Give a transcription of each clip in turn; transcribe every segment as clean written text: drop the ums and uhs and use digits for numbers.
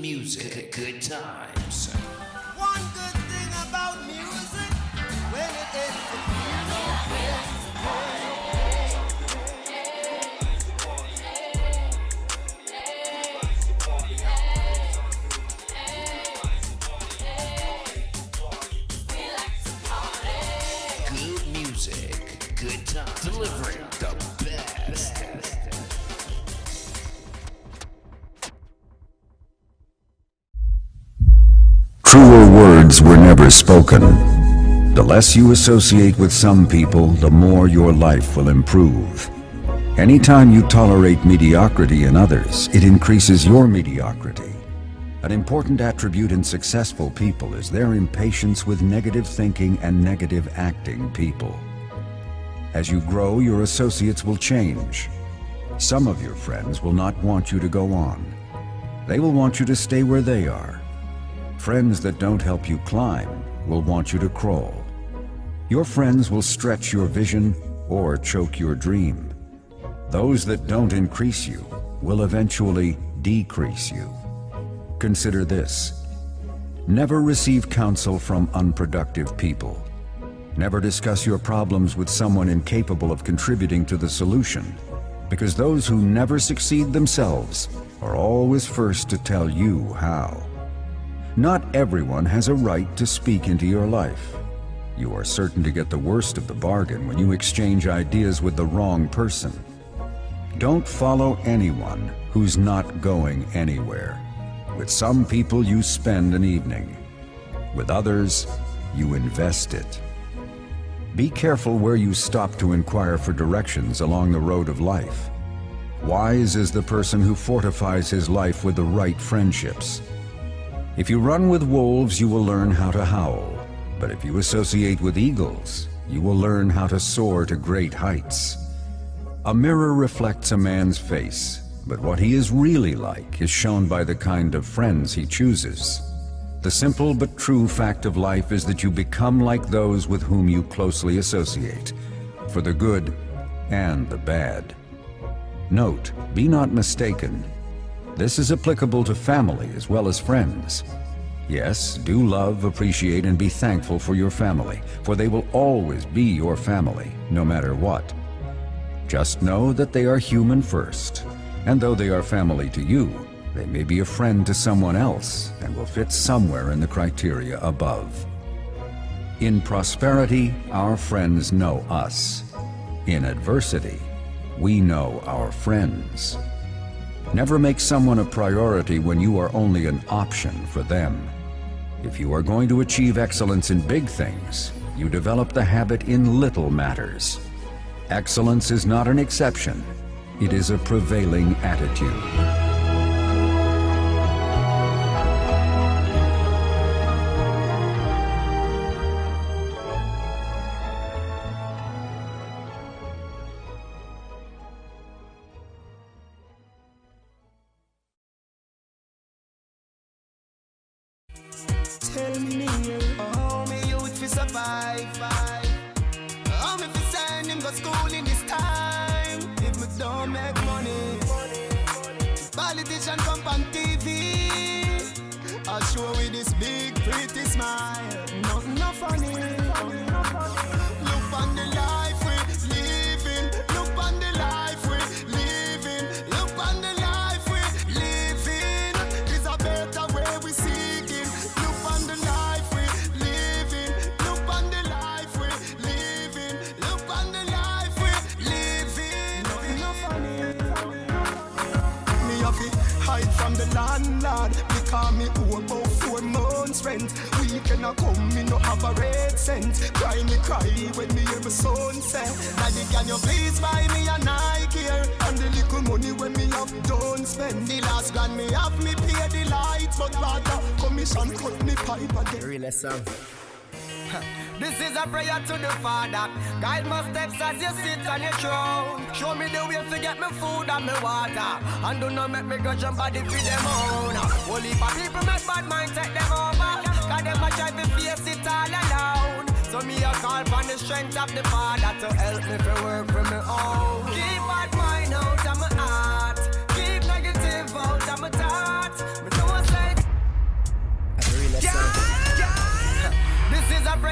music, good times. One good thing about music, when it ends, it feels so great. Good music, good times. Delivering the best. Truer words were never spoken. The less you associate with some people, the more your life will improve. Anytime you tolerate mediocrity in others, it increases your mediocrity. An important attribute in successful people is their impatience with negative thinking and negative acting people. As you grow, your associates will change. Some of your friends will not want you to go on. They will want you to stay where they are. Friends that don't help you climb will want you to crawl. Your friends will stretch your vision or choke your dream. Those that don't increase you will eventually decrease you. Consider this. Never receive counsel from unproductive people. Never discuss your problems with someone incapable of contributing to the solution, because those who never succeed themselves are always first to tell you how. Not everyone has a right to speak into your life. You are certain to get the worst of the bargain when you exchange ideas with the wrong person. Don't follow anyone who's not going anywhere. With some people you spend an evening. With others, you invest it. Be careful where you stop to inquire for directions along the road of life. Wise is the person who fortifies his life with the right friendships. If you run with wolves, you will learn how to howl. But if you associate with eagles, you will learn how to soar to great heights. A mirror reflects a man's face, but what he is really like is shown by the kind of friends he chooses. The simple but true fact of life is that you become like those with whom you closely associate, for the good and the bad. Note, be not mistaken. This is applicable to family as well as friends. Yes, do love, appreciate, and be thankful for your family, for they will always be your family, no matter what. Just know that they are human first, and though they are family to you, they may be a friend to someone else and will fit somewhere in the criteria above. In prosperity, our friends know us. In adversity, we know our friends. Never make someone a priority when you are only an option for them. If you are going to achieve excellence in big things, you develop the habit in little matters. Excellence is not an exception. It is a prevailing attitude. Tell me, how me youth fi survive? How me fi send him go school in this time? If me don't make money, politician come on TV, I'll show with this big pretty smile. Nothing no funny. Look on the life we living. Look on the life we living. Look on the life we living. It's a better way we seeking. Look on the life we living. Look on the life we living. Look on the life we living. Nothing no funny. Me have to hide from the landlord because me owe about 4 months rent. Weekend a come, me no have a red cent. Cry when me hear my son say, Daddy, can you please buy me a Nike here? And the little money when me have don't spend. The last grand me have me pay the lights, but rather commission cut me pipe again. Real song. This is a prayer to the Father. Guide my steps as you sit on your throne. Show me the way to get me food and me water. And do not make me go jump body for them own. Only for people make bad mind take them over. Cause them a try to face it all alone. So me a call for the strength of the Father to help me to work for me own. Keep bad mind out of my heart. Keep negative out of my thoughts. Me know I say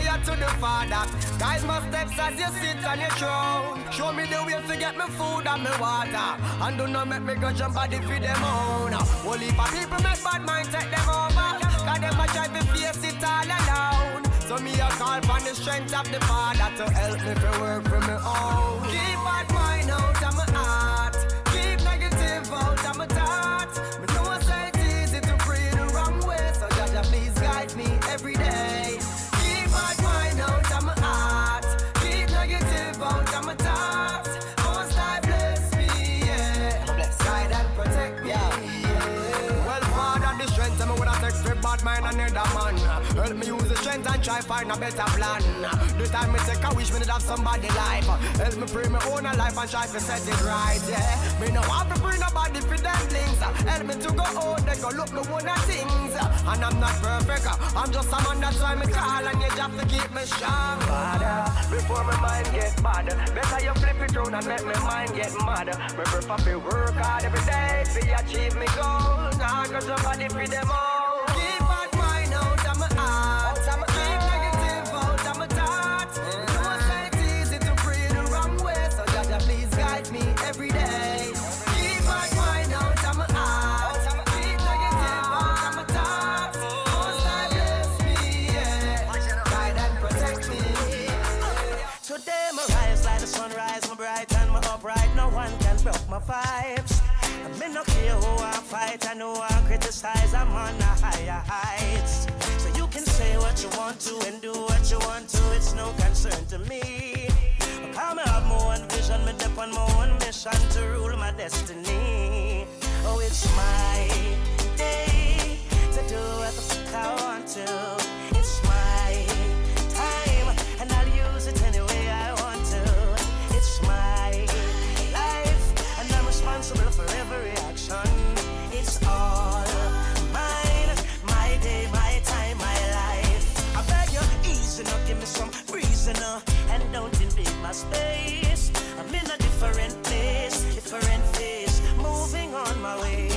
prayer to the Father. Guide my steps as you sit on your throne. Show me the way to get me food and me water. And do not make me go jump body for them own. Only for people make bad mind take them over. Cause them a try to face it all alone. So me a call for the strength of the Father to help me to work for me own. Keep bad mind out of my heart. Keep negative out of my thoughts. Me know I say it's easy to pray the wrong way. So Jaja please guide me every day. Keep bad mind out of my heart. Keep negative out of my thoughts. Most I bless me, yeah. Guide and protect me, yeah. Well, Father, the strength me when I take for bad mind and another man. Help me use the strength and try find a better plan. The time me take a wish me to have somebody life. Help me pray my own life and try to set it right, yeah. Me no want to bring nobody for them things. Help me to go out, they go look me one of things. And I'm not perfect, I'm just a man, that's why me call. And you have to keep me strong, Father. Before my mind get bad, better you flip it round and make my mind get mad. Me prefer to work hard every day to achieve me goal. Now cause somebody for them all. Keep bad mind out of my heart. Keep negative out of my thoughts. You know say it's easy to pray the wrong way. So Jaja please guide me every day. Keep bad mind out of my heart. Keep negative out of my thoughts. Most I bless me, yeah. Guide and protect me. Today my rise like the sunrise, my bright and my upright. No one can block my vibes. I mean no care who I fight, I know I criticize, I'm on the higher heights. So you can say what you want to and do what you want to, it's no concern to me. But I have my own vision, me dip on my own mission to rule my destiny. Oh, it's my day to do what the fuck I want to. It's my time, and I'll use it any way I want to. It's my life, and I'm responsible for every action. It's all mine, my day, my time, my life. I beg you, easy now, give me some reason now, and don't invade my space. I'm in a different place, different phase, moving on my way.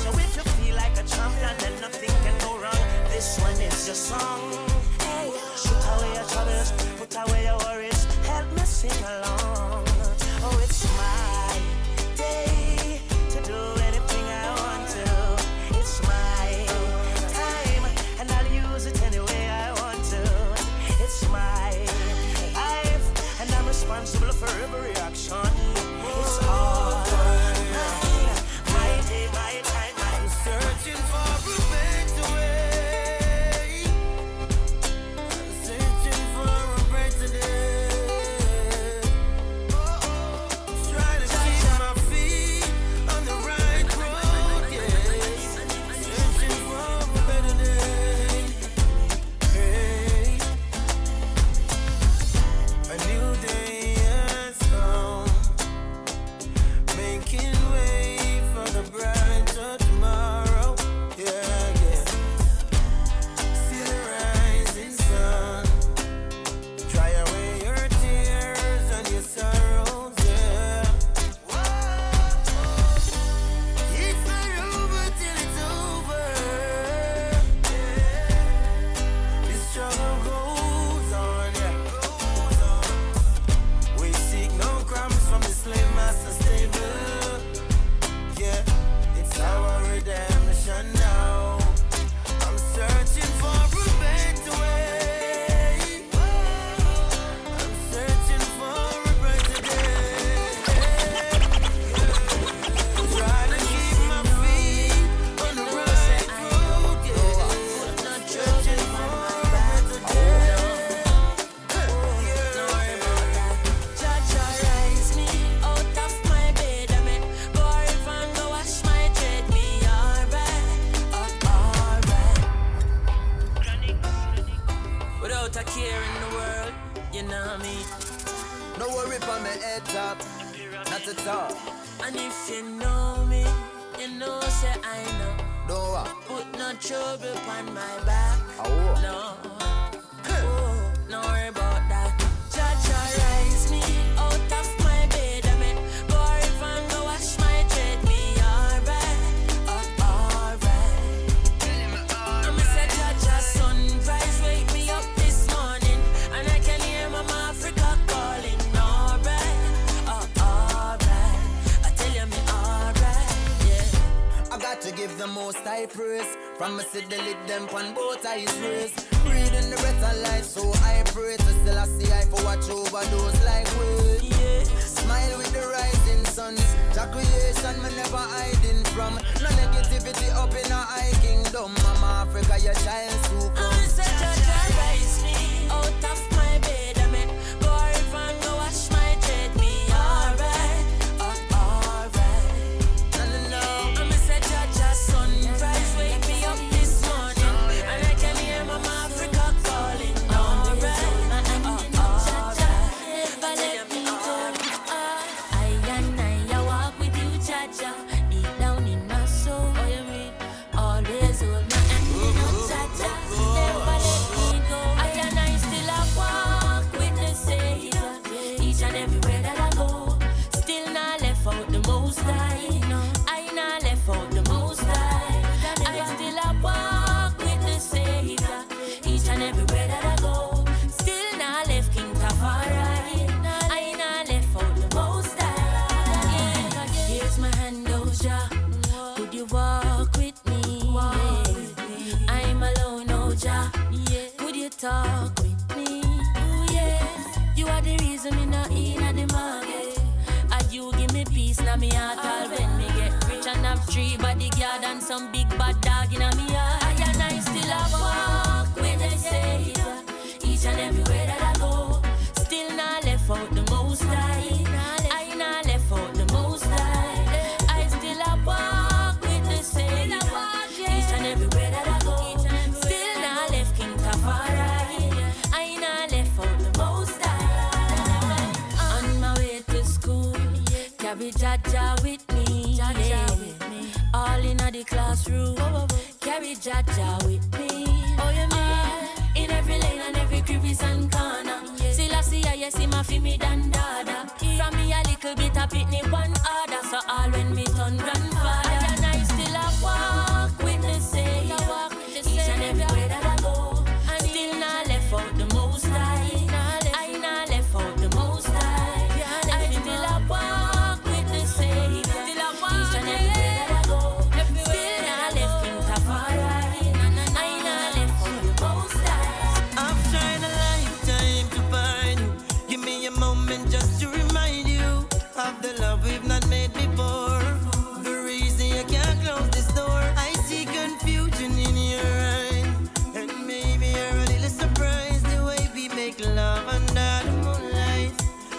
So if you feel like a champion, then nothing can go wrong. This one is your song. Hey, shoot away your troubles, put away your worries, help me sing along. Oh, it's my day to do anything I want to. It's my time, and I'll use it any way I want to. It's my life, and I'm responsible for every action. It's all mine, my day, my time, I'm Searching for a better way. I'm searching for a better day. Trying to keep my feet on the right road, yeah. Searching for a better day. Hey. A new day has come, making way for the brighter tomorrow. Yeah, yeah. See the rising sun, dry away your tears and your sorrows. Yeah. It's not over till it's over. The struggle goes on, yeah. We seek no crumbs from the slave master stable. Yeah, it's our redemption now. I'm searching for a better way. I'm searching for a better day. Trying to keep my feet on the right road, yeah. Searching for a better day. Jaja rise me out of my bed, I mean, go river and go wash my dread. Me alright. Without a care in the world, you know me. No worry for my head top, not at all. And if you know me, you know say I know. No what? Put no trouble on my back. Oh. No. Oh, no worry about that. Jaja rise me out of my bed, I mean, go river and go wash my dread. Me alright. Alright. I'm a say Jaja sunrise, wake me up this morning. most I praise. From me see the lid them on both eyes raise. Breathing the breath of life, so I pray to still I see I for watch over those like we. Yeah. Smile with the rising sun. Your creation me never hiding from. No negativity up in our high kingdom. Mama Africa, your child so come. I'm such a rise me out of my bed. I mean, go river and go wash my dread. Me alright, alright. No. I'm such a sunrise. Wake me up this morning, and I can hear Mama Africa calling. Alright, never let me go. I walk with you, Jaja, deep down in my soul. Oh, you mean always hold my hand, Jaja, never let me go. I still a walk with the Savior, each and everywhere that I go. Still not left out the Most High. I not left out the Most High. I still a walk with the Savior, each and everywhere that I go. Still not left King Tafari. I not left out the Most High. Here's my hand, Oja. Would you walk with me? I'm alone, Oja. Could you talk with me? You are the reason me not in at the market. And you give me peace now me heart all when me get rich and have 3 bodyguard and some big bad dog in me heart. I still a walk with the Savior, each and everywhere that I go. Still not left out the Most High. I not left out the Most High. I still a walk with the Savior, each and everywhere that I go. Still not left King Tafari. I not left out the Most High. On my way to school, carry Jaja with me. Yeah. All in the classroom, carry Jaja with me. Oh, you mean? In every lane and every crevice and corner. Still I see I see my fimi dan dada. From me a little bit of pitney one order. So all when me turn grandfather. And I still a walk with the Savior, each and everywhere that I go. And still not left out the Most High. I not left out the Most High. I still a walk with the Savior, each and everywhere that I go. Still not left King Tafari. I not left out the Most High. I've tried a lifetime to find you. Give me a moment just to remind you of the love we've not made before. The reason you can't close this door. I see confusion in your eyes, and maybe you're a little surprised the way we make love under the moonlight.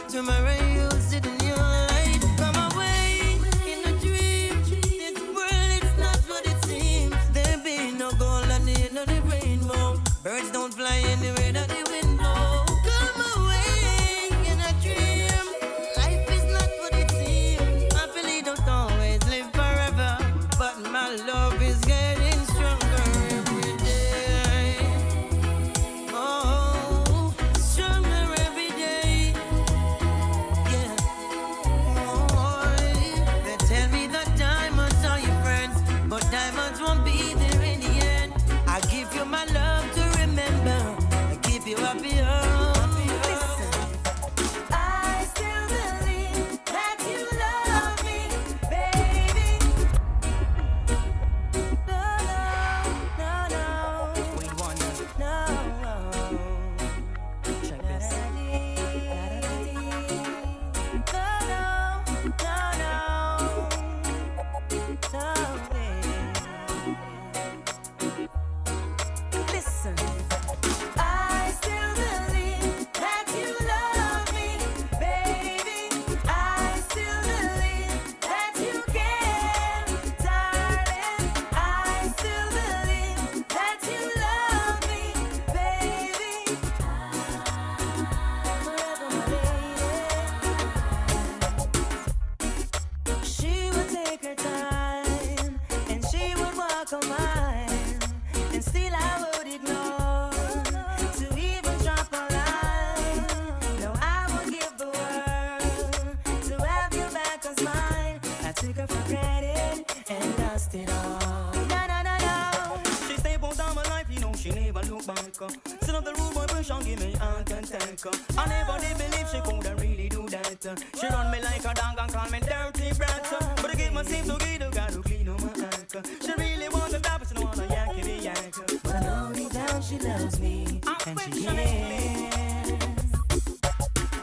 Tomorrow you'll sit in your light. Come away in a dream. This world, it's not what it seems. There be no gold at the end of the rainbow. Birds don't fly anywhere that the wind blows. Come away in a dream. Life is not what it seems. Happily don't always live forever, but my love is getting stronger every day. Oh, stronger every day. Yeah. Oh, they tell me that diamonds are your friends, but diamonds won't be there in the end. I give you my love to remember. I keep you happy. I still believe that you love me, baby. Check this. Listen. I still believe that you love me, baby. I still believe that you care, darling. I still believe that you love me, baby. Forever, my lady. She would take her time, and she would walk a mile, and still I would ignore to even drop a line. No, I would give the world to have you back as mine. I took her for granted and lost it all. No. She stay both down my life, you know she never look back. Sit up the rude boy push and give me heart attack. I never did believe she could really do that. She run me like a dog and call me dirty brat. But I give myself to get the God who clean on my heart. yanker. She really wanna die, but she don't wanna yanky the yanker. But I know deep down she loves me, and she cares.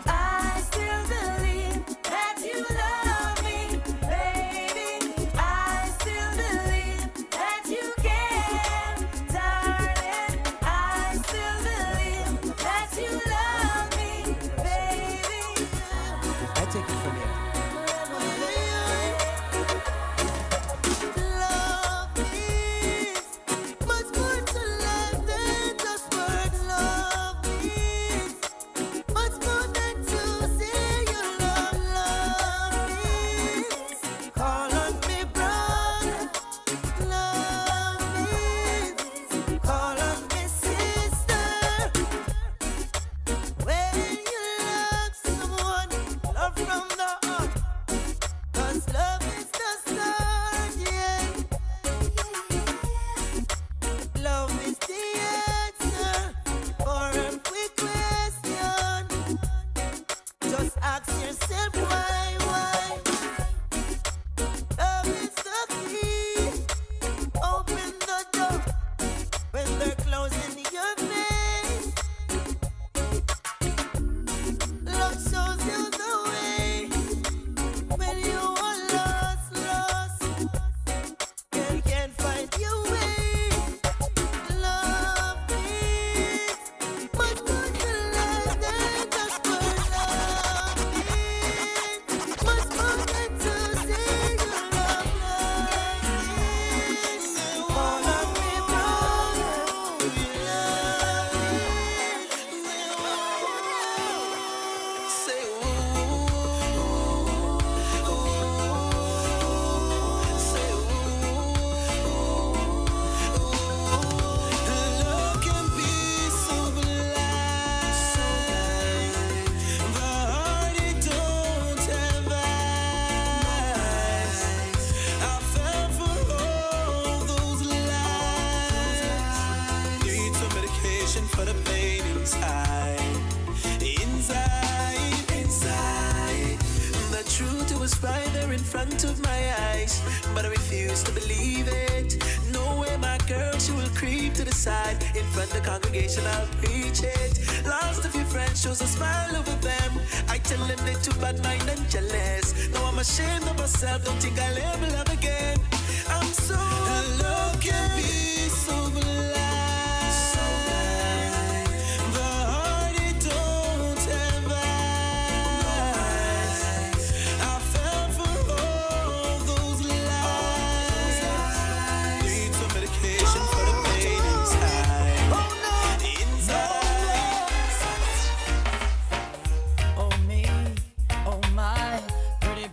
I still believe that you love me, baby. I still believe that you care, darling. I still believe that you love me, baby. I take it from here.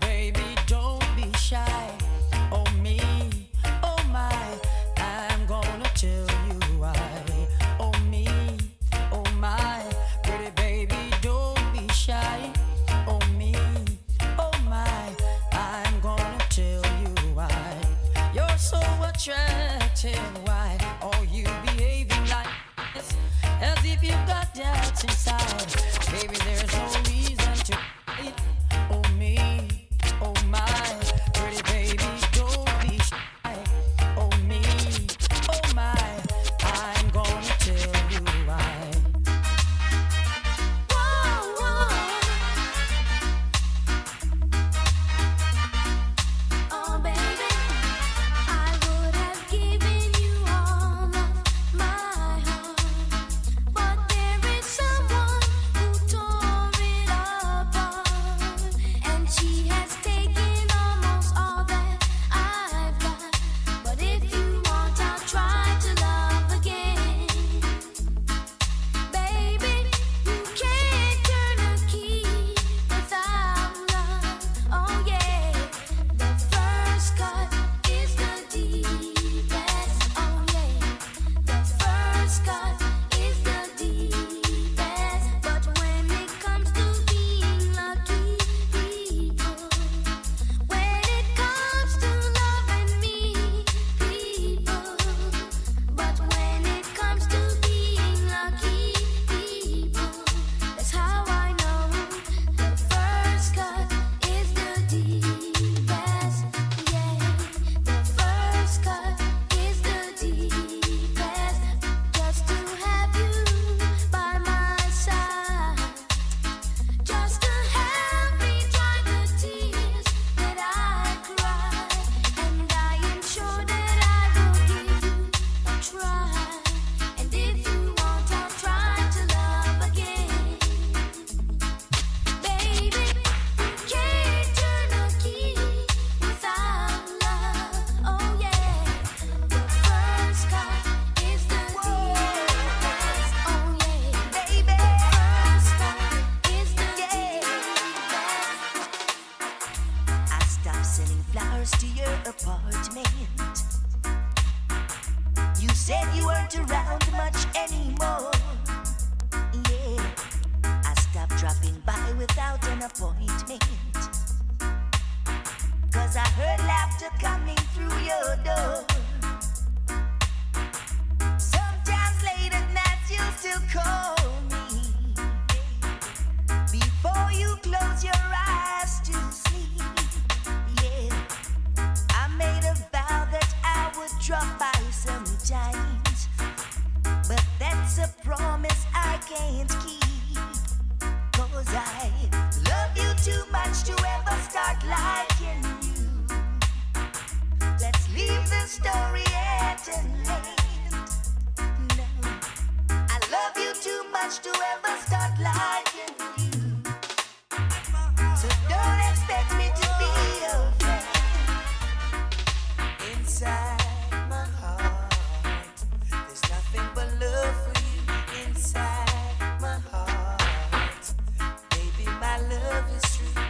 Baby, don't be shy. Oh me, oh my, I'm story yet and late. No, I love you too much to ever start liking you. So don't expect me to be your friend. Inside my heart, there's nothing but love for you. Inside my heart, baby, my love is true.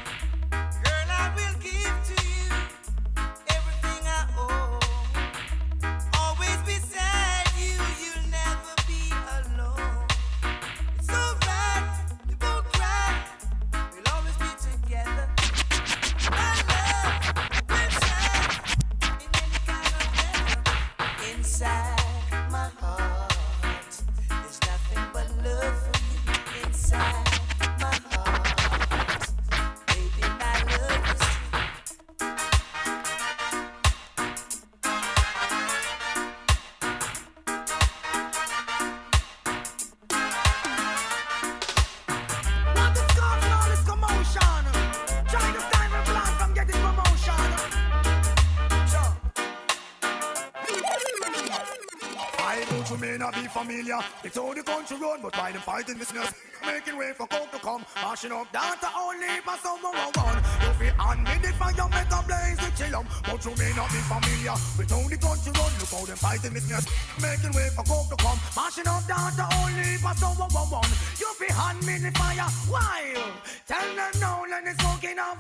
Girl, I will give to you everything I owe. Always beside you, you'll never be alone. It's alright, we won't cry, we'll always be together. My love will shine in any kind of weather. Inside my heart, there's nothing but love for you. Inside my heart, baby, my love is true. What is causing all this commotion? Trying to stand my plan from getting promotion. Sure. I know you may not be familiar. It's all the country road, but why them fighting business? Making way for coke to come, mashing up data only for someone who won. You feel on me the fire, make a blaze with chillum. But you may not be familiar with all the country road. Look how them fighting business. Making way for coke to come, mashing up data only for someone who won. You feel on me the fire, why? Tell them no, let it smoking up.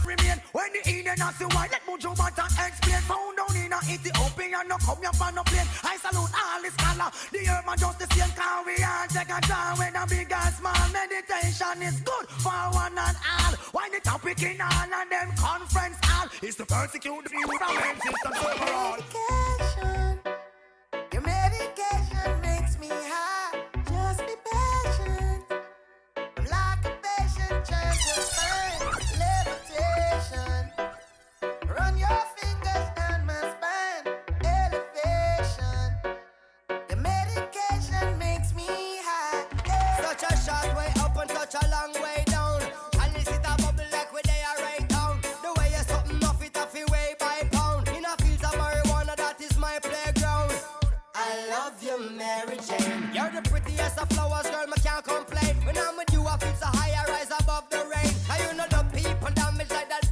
Remain when the Eden has the white, let Mojo Bata explain. Found down in Ethiopia, no come here for no plane. I salute all the scholar, the herb and just the same. Can we all take a draw with a big and small? Meditation is good for one and all. Why the topic in all and them conference all is to persecute the view from them systems overall. Medication, your medication makes me high. Just be patient. I'm like a patient trying to find levitation. Run your fingers down my spine. Elevation. The medication makes me high. Such a short way up and such a long way down. And this it a bubble like we they are right down. The way you something off it off your way by pound. In a fields of marijuana, that is my playground. I love you, Mary Jane. You're the prettiest of flowers, girl, me can't complain. When I'm with you, I feel so high, I rise above the rain. And you know the people damage like that.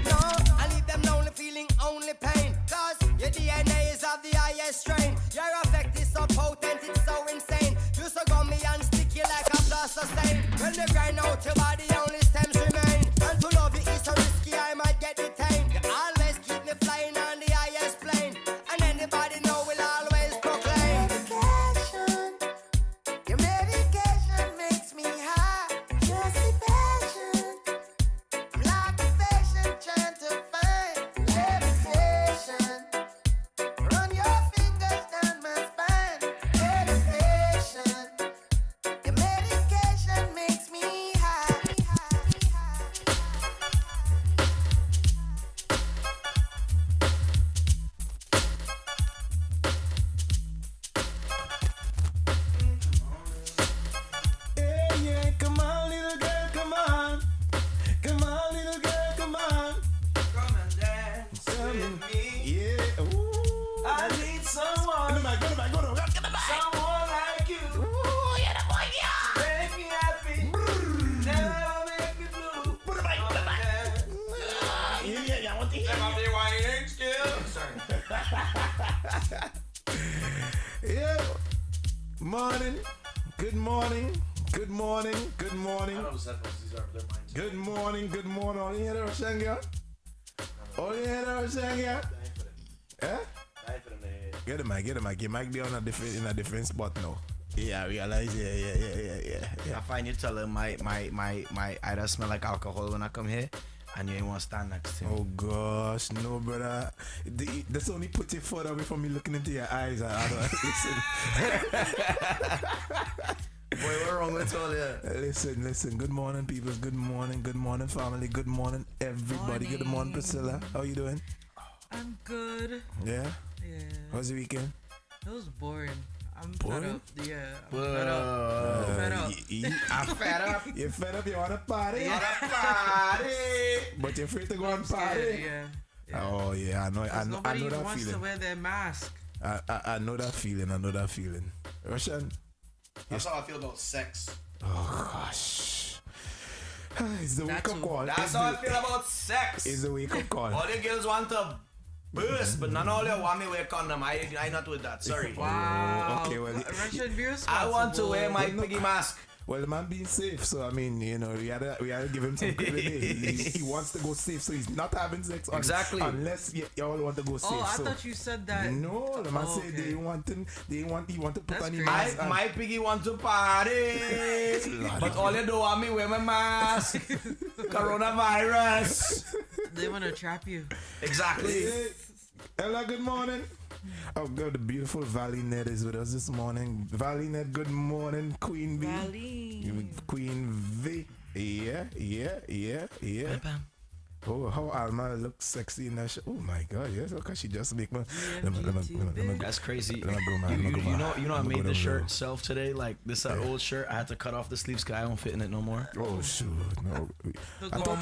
No, I leave them lonely, feeling only pain. Cause your DNA is of the highest strain. Your effect is so potent, it's so insane. You so gummy and sticky like a plaster stain. When they grind out your body, only stems remain. And to love you is so risky, I might get detained. You always keep me flying on the highest plane. And anybody know will always proclaim. Medication, your medication makes me high. Just be patient. I'm like a patient trying to find levitation. Run your fingers down my spine. Elevation. Your medication makes me high. Yeah, yeah, come on, little girl, come on. Come on, little girl, come on. Come and dance with me. Yeah, ooh. I need someone. Go to the mic, go to the mic, go to the mic. Someone like you. Ooh, yeah, that boy, yeah. Make me happy. Never make me blue. Put the mic, put the mic. Yeah, I want to hear you. Sorry. Yeah. Morning. Good morning. Good morning. Good morning. Good morning. Good morning. All you hear that saying here? All you hear that saying here? Eh? Get the mic. Your mic be on a different spot now. Yeah, I realize. Yeah. I find you tell her my either smell like alcohol when I come here, and you ain't want to stand next to me. Oh gosh, no, brother. That's only put you further away from me looking into your eyes. I don't listen. Boy, what's wrong with all that? Listen. Good morning, people. Good morning, family. Good morning, everybody. Good morning, Priscilla. How you doing? I'm good. Yeah? Yeah. How's the weekend? It was boring. I'm Boring? fed up. Yeah, I'm fed up. I'm fed up. You're fed up, you want to party? You want to party? But you're free to go I'm and party? scared, Oh yeah, I know. I Nobody know that wants feeling. to wear their mask. I know that feeling. I know that feeling. Russian. That's how I feel about sex. Oh gosh. It's the wake up call. That's how I feel about sex. It's the wake up call. All the girls want to burst, but none all they want me wear condom. I not with that. Sorry. Wow. Okay, well, Russian beer I want to wear my Well, no. piggy mask. Well, the man being safe, so I mean, you know, we had to give him some credit. he wants to go safe, so he's not having sex. Exactly. Unless y'all want to go safe. Oh, I so. thought you said that. No, the man Oh, said okay. he want to put That's on the crazy. mask. and- My piggy want to party, but all you do want me wear my mask. Coronavirus. They want to trap you. Exactly. Hey, Ella, good morning. Oh God, the beautiful Valley Ned is with us this morning. Valley Ned, good morning, Queen V. Valley. Queen V. Yeah. Oh, how Alma looks sexy in that shit. Oh my God, yes. Because she just make me. Let me That's crazy. Let me go, man. Let me go, You man. know, I Let me made go the down shirt there. self today. Like this, old shirt. I had to cut off the sleeves because I don't fit in it no more. Oh shoot, no. The I thought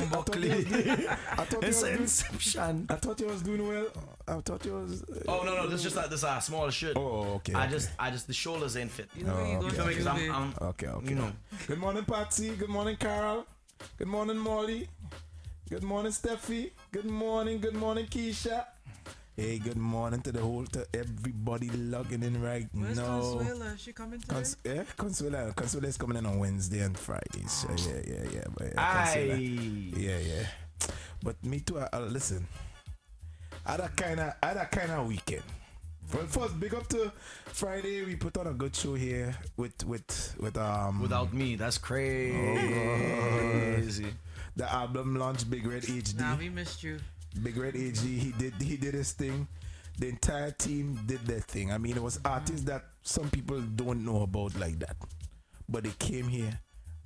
It's you an was inception. I thought you was doing well. I thought you was. Oh no, this is just like this small shirt. Oh, okay. I okay. just the shoulders ain't fit. You know when you go okay. to Because Juve. I'm Okay. you know. Good morning, Patsy. Good morning, Carol. Good morning, Molly. Good morning, Steffi. Good morning, Keisha. Hey, good morning to everybody logging in right Where's now. Consuela? Is she coming today? Consuela is coming in on Wednesday and Fridays. Yeah. But, Aye. yeah. But me too. Listen, I had a kind of weekend. Well, first, big up to Friday. We put on a good show here with Without me, that's crazy. the album launch. Big Red HD. Nah, we missed you. Big Red HD. He did his thing. The entire team did their thing. I mean, it was artists that some people don't know about like that, but they came here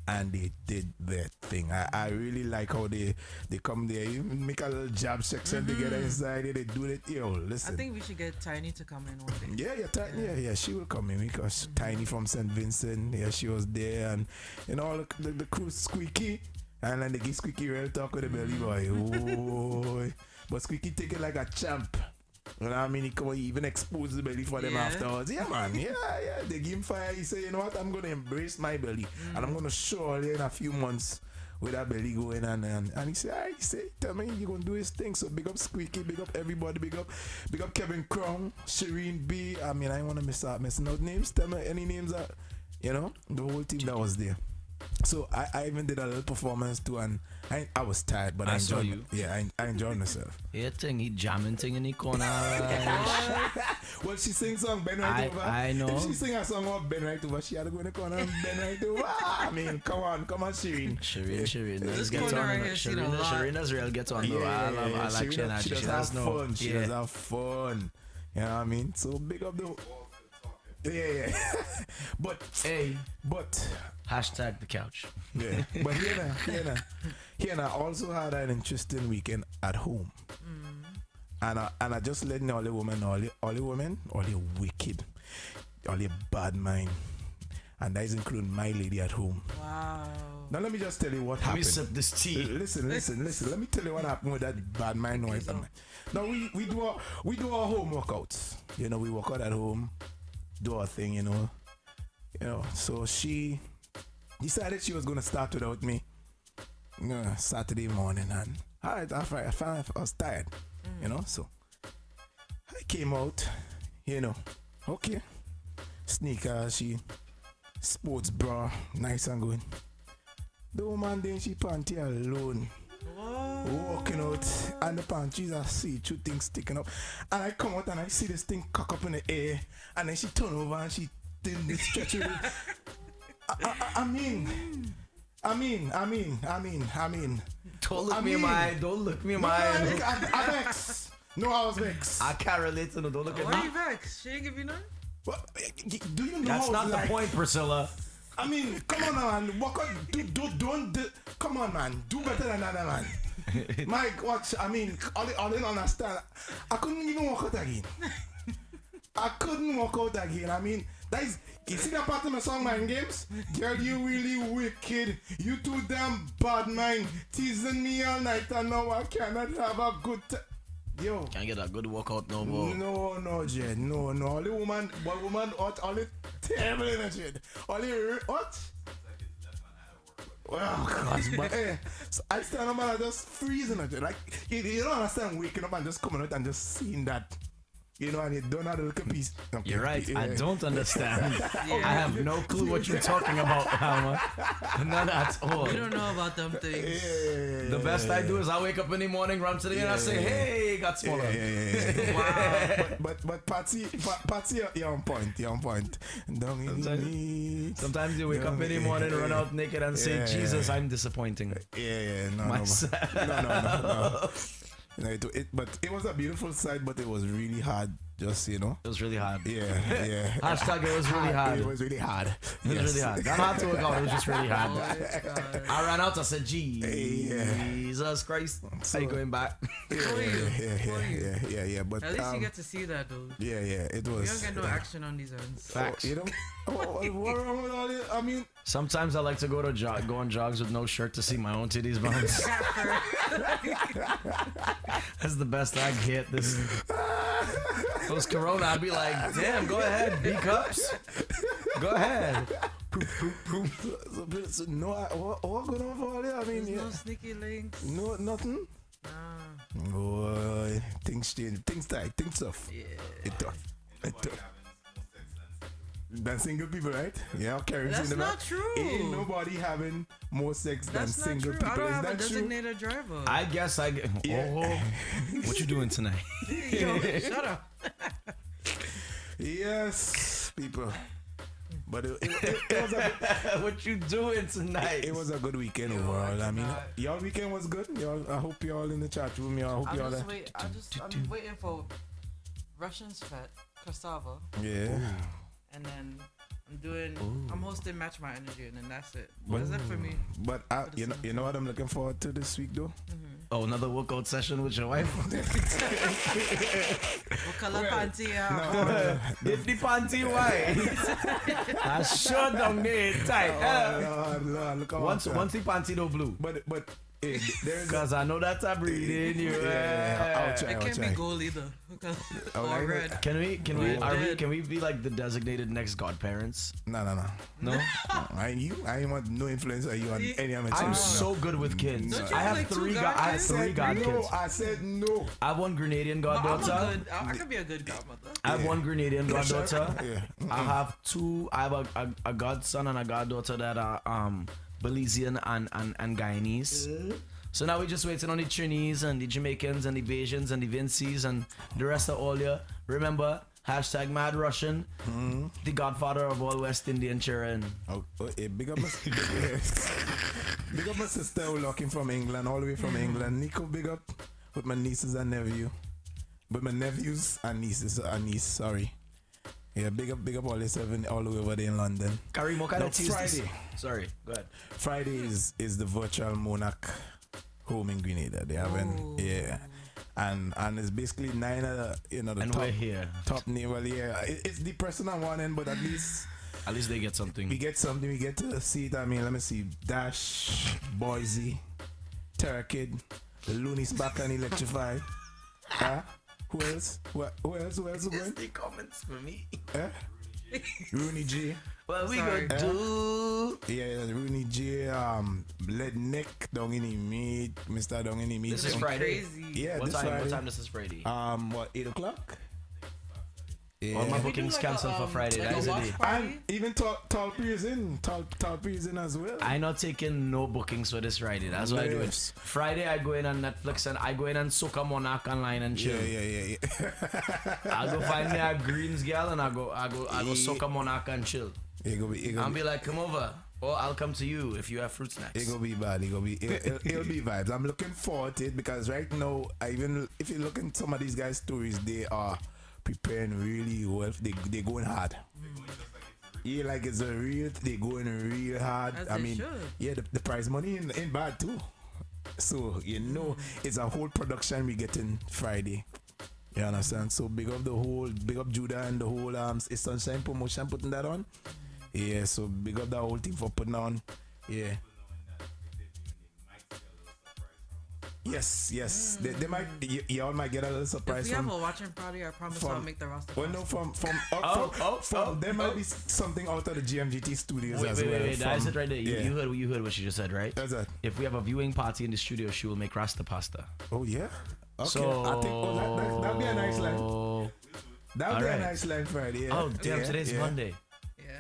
and they did their thing. I really like how they come there, you make a little jab section together inside it. They do it. Yo, listen. I think we should get Tiny to come in one day. Yeah, she will come in because Tiny from St. Vincent, yeah, she was there, and you know the crew Squeaky, and then they give Squeaky real talk with the belly boy. Oh, but Squeaky take it like a champ. You know what I mean? He come even expose the belly for them afterwards. Yeah, man. Yeah. They give him fire. He say, you know what? I'm gonna embrace my belly, and I'm gonna show all in a few months with that belly going and he say, tell me you gonna do his thing. So big up Squeaky, big up everybody, big up Kevin Crown, Shireen B. I mean, I don't wanna missing out names. Tell me any names that the whole team that was there. So I even did a little performance too, and I was tired, but I saw enjoyed you. Yeah, I enjoyed myself. Yeah, he jamming thing in the corner. Well, she sings song Ben Right Over. I know. If she sing a song about Ben Right Over, she had to go in the corner and Ben Right Over. I mean, come on, Shireen. Shireen. This Let's get corner on. right here seen a lot. Shireen does real get on though. I like Shireen, she she does does have know. fun. She does have fun. You know what I mean? So big up the. Yeah. But Hashtag the couch. yeah. But here I also had an interesting weekend at home. And I just letting all the women, all the wicked, all the bad mind. And that is including my lady at home. Wow. Now let me just tell you what Let me happened. sip this tea. Listen. Let me tell you what happened with that bad mind wife. Now we do our home workouts. You know, we work out at home, do our thing. You know. So she decided she was gonna start without me. Saturday morning, and alright, I was tired. So I came out. Okay, sneakers, sports bra, nice and good. The woman then she panty alone. Walking out and the panties I see two things sticking up. And I come out and I see this thing cock up in the air, and then she turn over and she did this stretch it. I mean. Don't look me in my eye. Don't look me in my eye. I vex. No, I was vexed. I can't relate to no. Don't look at Why me. you vexed? She ain't give you none? What, do you know That's how not it's the like? point, Priscilla. I mean, come on now, man. Walk out. Don't. Come on, man. Do better than that, man. Mike, watch. I mean, I didn't understand. I couldn't even walk out again. I mean, that is. You see that part of my song, Mind Games? Girl, you really wicked. You too damn bad, man. Teasing me all night, and now I cannot have a good time. Yo. Can't get a good workout no more. No, Jed. No. Only woman, what? Only terrible in the Jed. Only, what? Well, gosh, but so I stand up and I just freezing at you. Like, you don't understand waking up and just coming out and just seeing that. You know, and you don't have a little piece. Okay. You're right. Yeah. I don't understand. I have no clue what you're talking about, Alma. None at all. You don't know about them things. The best I do is I wake up in the morning, run to the and I say, hey, got smaller. Wow. But Patsy, you're on point. Sometimes you wake up in the morning, run out naked and say, Jesus, I'm disappointing. No. But it was a beautiful sight, but it was really hard. Just, you know. It was really hard. Yeah. Hashtag it was really hard. It was really hard. It was really hard. That hard to work out. It was just really hard. I ran out. I said, Jesus Christ. So, are you going back? Yeah. But at least you get to see that, though. Yeah. It was. You don't get no action on these ends. Facts. You know, what wrong with all this? I mean, sometimes I like to go on jogs with no shirt to see my own titties bounce. That's the best I get. This post Corona, I'd be like, damn, go ahead, B cups, go ahead. So, no, what going on for all that? I mean, no sneaky links. No, nothing. Oh, things change, things tight, things tough. Yeah, it's tough. Than single people, right? Yeah, okay. That's not true. Ain't nobody having more sex than single people. I don't have a designated driver. I guess I get. What you doing tonight? Yo, shut up. Yes, people. But it was a good, what you doing tonight? It was a good weekend overall. I mean, y'all weekend was good. I hope y'all in the chat room. I'm waiting for Russian's Fete, cassava. Yeah. And then I'm hosting Match My Energy, and then that's it. That's it for me. But you know what I'm looking forward to this week, though? Mm-hmm. Oh, another workout session with your wife? What color panty? If the panty white, I sure don't get it tight. Look once the panty don't blue. But because I know that's a breed in you. It can't be gold either. Or red. Can we be like the designated next godparents? No. I ain't want no influence on you on any of my I'm so good with kids. I have three god kids. I said no. I have one Grenadian goddaughter. I could be a good godmother. I have one Grenadian goddaughter. I have two. I have a godson and a goddaughter that are Belizean and Guyanese. So now we're just waiting on the Trinidadians and the Jamaicans and the Bajans and the Vincies and the rest of all you. Remember, hashtag Mad Russian, the godfather of all West Indian children. Big up my sister who looking from England, all the way from England. Nico, big up with my nieces and nephew. With my nephews and nieces, sorry. Yeah, big up all the seven all the way over there in London. Karim, what kind of Friday. Sorry, go ahead. Friday is the virtual Monarch home in Grenada. They haven't, and it's basically 9 of the the and top, we're here. Top name. Well, it's the person on one end, but at least they get something. We get something. We get to see it. I mean, let me see. Dash, Boise, Terra Kid, the Loonies back and electrified. Who else? Who else? Just the comments for me. Rooney J. What we gonna do? Yeah, Rooney J. Lead Nick, Down in the Meat, Mr. Down in the Meat. This is Friday. Crazy. Yeah, what this time? Friday. What time this is Friday? 8 o'clock. Yeah. All my bookings cancelled for Friday. Like that is a day. And even Tall P is in. Tall P is in as well. I not taking no bookings for this Friday. That's what I do it. Friday I go in on Netflix and I go in and soak a Monarch online and chill. Yeah. I go find me a Greens girl and I go soak a Monarch and chill. I'll be like, come over. Or I'll come to you if you have fruit snacks. It'll be bad. It'll be vibes. I'm looking forward to it because right now, even if you look at some of these guys' stories, they are preparing really well. They going hard. Yeah, like it's a real. They going real hard. As I they mean, should. the prize money ain't bad too. So it's a whole production we getting Friday. You understand? So big up Judah and the whole it's Sunshine promotion putting that on. Yeah, so big up the whole team for putting on. Yeah. Yes. They might. Y'all might get a little surprise. If we have a watching party, I promise I'll make the roster. Well, no, from there might be something out of the GMGT studios as well. Wait, that's it right there. You heard what she just said, right? That's that. If we have a viewing party in the studio, she will make Rasta pasta. Oh yeah. Okay. So, I think that'd be a nice line. That'd be a nice line Friday. Yeah. Oh damn! Today's Monday.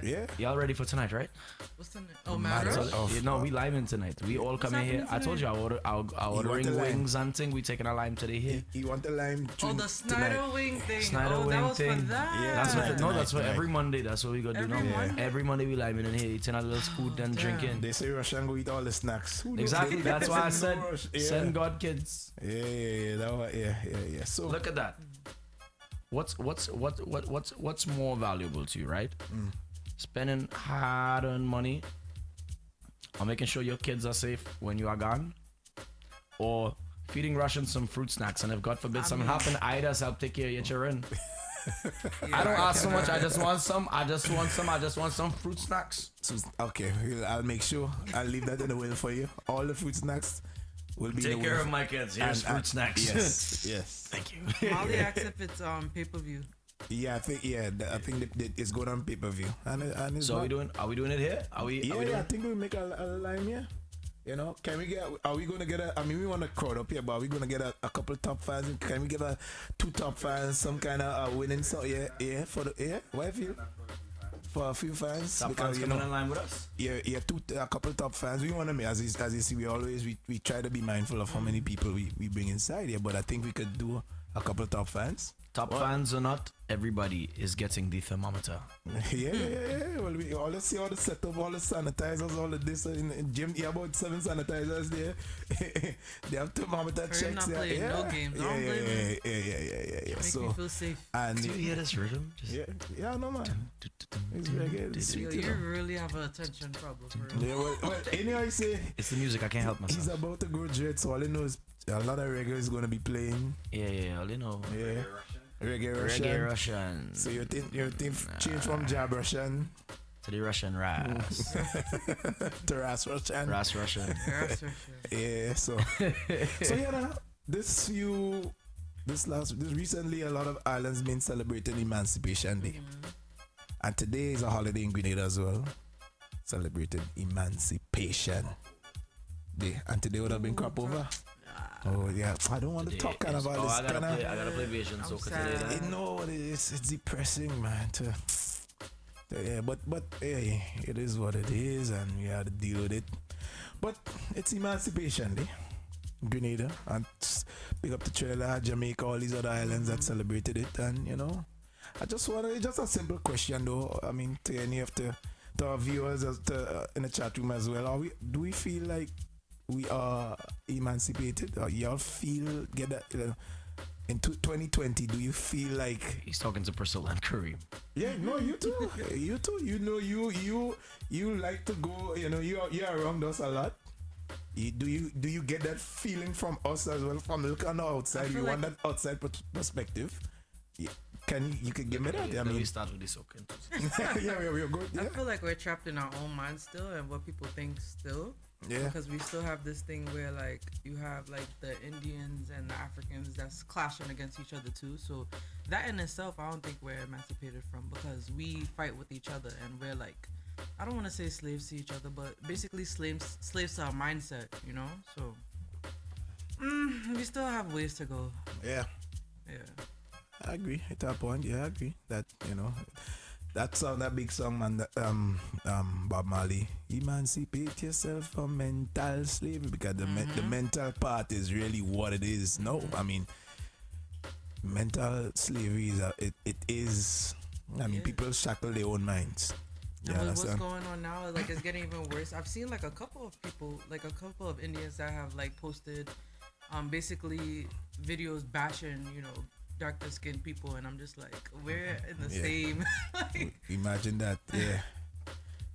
Yeah. Y'all ready for tonight, right? What's the name? Oh, Matter. No, we liming tonight. We all come in here. I told you I ordering wings and thing. We taking a lime today here. You want the lime? Oh, the Snyder wing thing. Snyder wing that was thing. for that. Yeah, that's for every Monday. That's what we gonna do now. Monday? Every Monday we liming in here, eating a little food and drinking. They say Russian go eat all the snacks. Exactly. That's why I said send God kids. Yeah. So look at that. What's more valuable to you, right? Spending hard-earned money or making sure your kids are safe when you are gone, or feeding Russians some fruit snacks, and if God forbid something happen, I just help take care of your children. I don't ask so much. I just want some fruit snacks. Okay, I'll make sure. I'll leave that in the will for you. All the fruit snacks will be take care of my kids. Here's fruit snacks. Yes. Thank you. Molly asks if it's pay-per-view. Yeah, I think it's going on pay-per-view. And so are we doing it here? Are we I think we'll make a line here. You know, are we gonna get we want a crowd up here, but are we gonna get a couple top fans? Can we get two top fans, some kind of winning what I feel? For a few fans, top because fans coming in line with us. A couple top fans. We want to, as you see, we try to be mindful of how many people we bring inside here. But I think we could do a couple top fans. Top fans or not, everybody is getting the thermometer. Yeah. Well, let's see all the setup, all the sanitizers, all of this. In the gym, about 7 sanitizers there. They have thermometer checks. No games. Yeah. So, make me feel safe. And do you hear this rhythm? Yeah, no man. It's reggae. It's sweet. You really have an attention problem. Well, anyway, say it's the music. I can't help myself. He's about to go dread, so all he knows a lot of reggae is going to be playing. Yeah, all you know. Yeah. Reggae Russian. So you think change from Jab Russian to the Russian Ras. To Ras Russian. Ras Russian. Yeah, so recently a lot of islands been celebrating Emancipation Day. And today is a holiday in Grenada as well. Celebrated Emancipation Day. And today would have been crop over. Oh yeah, I don't want to talk about this. I gotta play Vision Soca today. No, it's depressing, man. But hey, it is what it is, and we have to deal with it. But it's Emancipation Day, Grenada, and big up to Trinidad, Jamaica, all these other islands that celebrated it. And I just just a simple question though. I mean, to any of to our viewers in the chat room as well. Do we feel like we are emancipated, or y'all get that in 2020? Do you feel like he's talking to Priscilla and Kareem? Yeah, no, you too. You too. You like to go. You're around us a lot. Do you get that feeling from us as well? From looking on the outside, you want that outside perspective. You can give me that. I mean, we start with this, okay? we're good. Yeah. I feel like we're trapped in our own minds still, and what people think still. Yeah. Because we still have this thing where like you have like the Indians and the Africans that's clashing against each other too. So that in itself, I don't think we're emancipated from, because we fight with each other and we're like, I don't want to say slaves to each other, but basically slaves to our mindset, So we still have ways to go. Yeah. I agree at that point. Yeah, I agree that that big song, man, Bob Marley, emancipate yourself from mental slavery, because the mental part is really what it is. No, I mean, mental slavery is people shackle their own minds. Yeah, what's going on now, like, it's getting even worse. I've seen like a couple of people, like a couple of Indians that have like posted basically videos bashing, darker skinned people, and I'm just like, we're in the same. Imagine that. Yeah.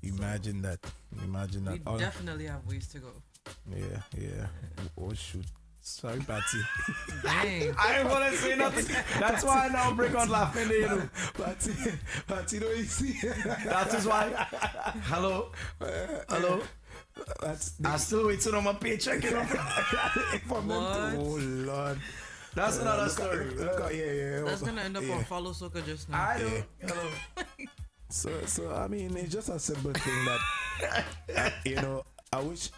Imagine that. We definitely have ways to go. Yeah. Oh shoot. Sorry, Patsy. Dang. I ain't gonna say nothing. That's why I now break on laughing. Patsy, don't you see? That is why. Hello. I still waiting on my paycheck, you know. Oh Lord. That's another story. That's gonna end up on Follow Soca just now. I know. So I mean, it's just a simple thing that you know. I wish,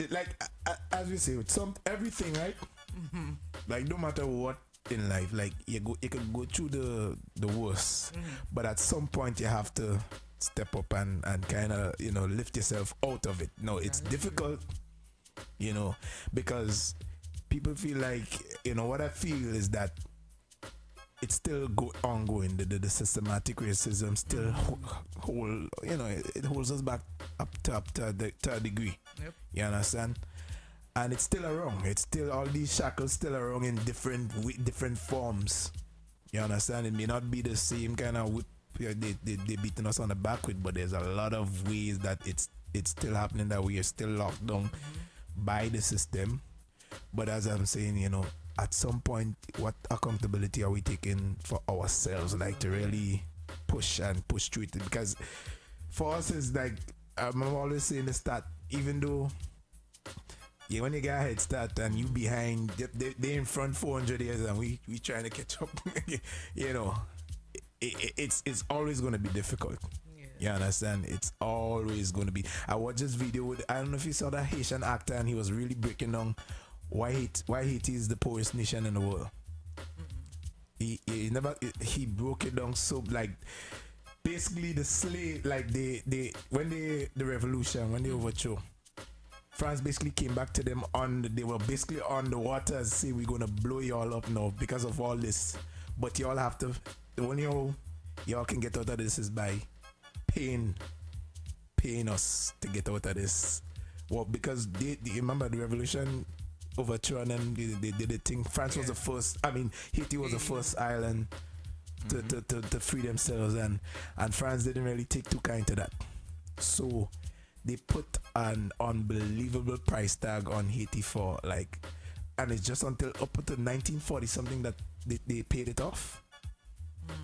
as we say, with everything, right? Mm-hmm. Like no matter what in life, like you can go through the worst, but at some point you have to step up and kind of lift yourself out of it. No, it's difficult, because people feel like what I feel is that it's still ongoing. The systematic racism still hold, it holds us back up to a degree. Yep. You understand? And it's still around. It's still, all these shackles still around in different forms. You understand? It may not be the same kind of whip they beating us on the back with, but there's a lot of ways that it's still happening, that we are still locked down by the system. But as I'm saying, at some point, what accountability are we taking for ourselves, like to really push through it? Because for us, it's like, I'm always saying this, that even though when you get a head start and you behind, they in front 400 years and we trying to catch up, it's always going to be difficult. You understand? It's always going to be. I watched this video with, I don't know if you saw that Haitian actor, and he was really breaking down why Haiti is the poorest nation in the world. He broke it down so, like, basically the slave, like the revolution, when they overthrew, France basically came back to them they were basically on the waters, say we're gonna blow y'all up now because of all this, but y'all have to, the only way y'all can get out of this is by paying us to get out of this. Well, because they remember the revolution overthrew, and then they did the thing. France was the first, Haiti was the first island to free themselves, and France didn't really take too kind to that. So they put an unbelievable price tag on Haiti for, like, and it's just until up until 1940 something that they paid it off.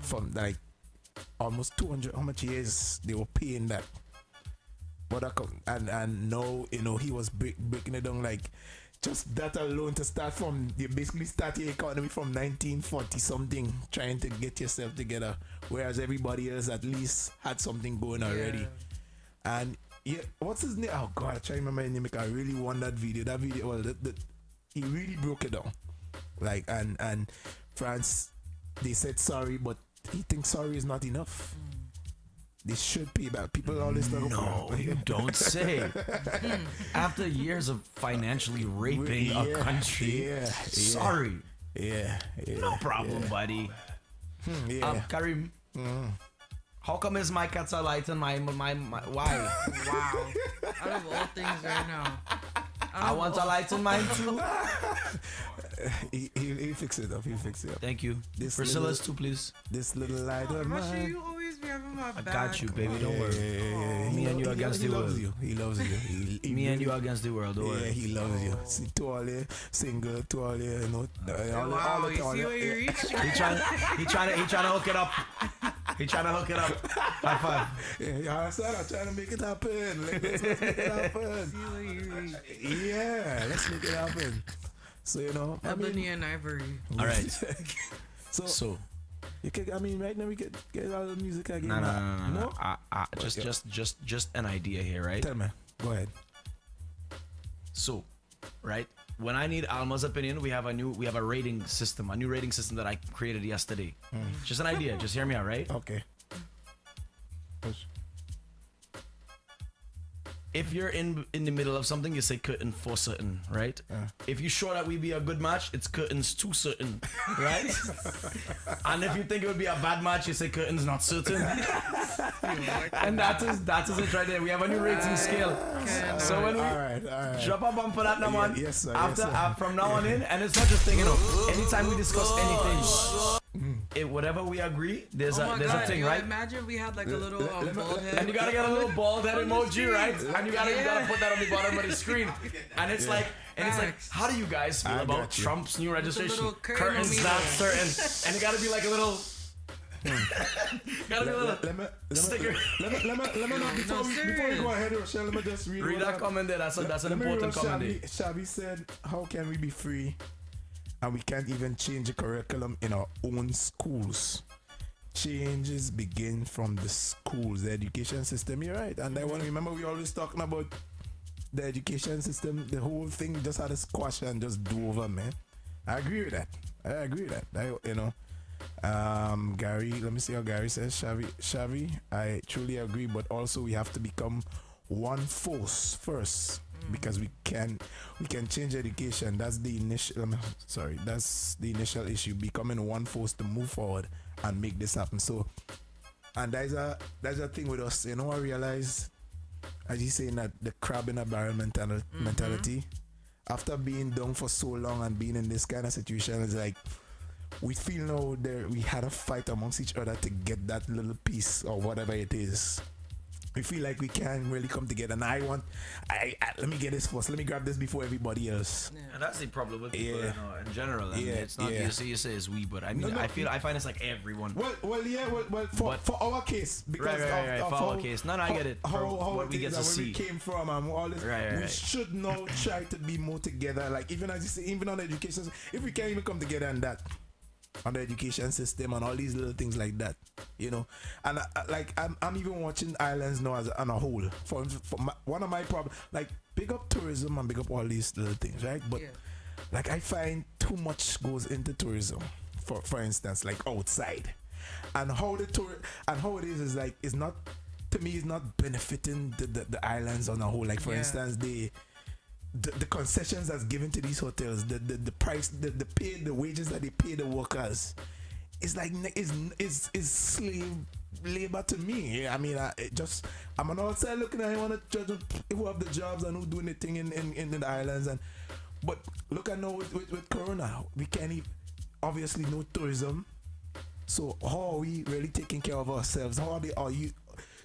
From like almost 200, how much years they were paying that. But and now he was breaking it down, like, just that alone to start from, you basically start your economy from 1940 something, trying to get yourself together, whereas everybody else at least had something going already. And what's his name? Oh God, I try to remember his name because I really want that video. That video, well, he really broke it down. Like, and France, they said sorry, but he thinks sorry is not enough. They should pay back. People always talk about. No, you don't say. After years of financially raping a country, sorry. No problem, buddy. Karim, how come his mic at a light and my why? Wow. Out of all things right now. I want a light on mine too. He'll fix it up. Thank you. Priscilla's too, please. This little light on Why should mine. you always be having my back? I got you, baby. Don't worry. Me and you against the world. He loves you. Me and you against the world. Don't worry. He loves you. See, to all you single, to all you, Wow, you see where you reach? He trying to hook it up. He trying to hook it up. High five. Yeah, I said I'm trying to make it happen. Let's make it happen. See where you reach? Yeah, let's make it happen. So Ebony and Ivory. All right. So you can, right now we get all the music again. No. Just an idea here, right? Tell me. Go ahead. So, right, when I need Alma's opinion, we have a new rating system, that I created yesterday. Just an idea. Just hear me out, right? Okay. If you're in the middle of something, you say curtain for certain, right? If you're sure that we be a good match, it's curtains to certain, right? And if you think it would be a bad match, you say curtains not certain. And that is it right there. We have a new rating scale. So when we drop a bump for that now, man, yes, sir, from now on in, and it's not just thing, anytime we discuss anything, whatever we agree, there's a thing, right? Imagine we had like a little bald head. And you gotta get a little bald head emoji, right? And you gotta put that on the bottom of the screen. And it's like, how do you guys feel about Trump's new registration? Curtains not certain. And you gotta be like a little Gotta be a little sticker. Let me not, before we go ahead, Rochelle, let me just read that comment there. That's an important comment there. Shabby said, how can we be free and we can't even change the curriculum in our own schools? Changes begin from the schools, the education system. You're right. And I want to remember we always talking about the education system. The whole thing just had a squash and just do over, man. I agree with that. Gary, let me see how Gary says. Shavi, I truly agree, but also we have to become one force first, because we can change education. That's the initial issue, becoming one force to move forward and make this happen. So, and there's a thing with us, I realize, as you saying, that the crab in a barrel mentality, after being down for so long and being in this kind of situation, it's like we feel now we had a fight amongst each other to get that little piece or whatever it is. We feel like we can't really come together. And let me get this first. Let me grab this before everybody else. Yeah. And that's the problem with people, in general. It's not you say it's we, but I mean, I find it's like everyone. For our case, because for our case. No, I get it. How what we get to see. Where we came from and all this. We should now try to be more together. Like even as you say, even on education, if we can't even come together on that, on the education system and all these little things like that, and I'm even watching islands now as on a whole. For one of my problems, like big up tourism and big up all these little things, right? But like I find too much goes into tourism, for instance, like outside, and how it is like it's not, to me, it's not benefiting the islands on a whole. Like for instance, the concessions that's given to these hotels, the price, the wages that they pay the workers, it's like is slave labor to me. I mean, I'm on outside looking at, I want to judge who have the jobs and who doing the thing in the islands, but look at now with Corona, we can't even, obviously no tourism. So how are we really taking care of ourselves? How are you?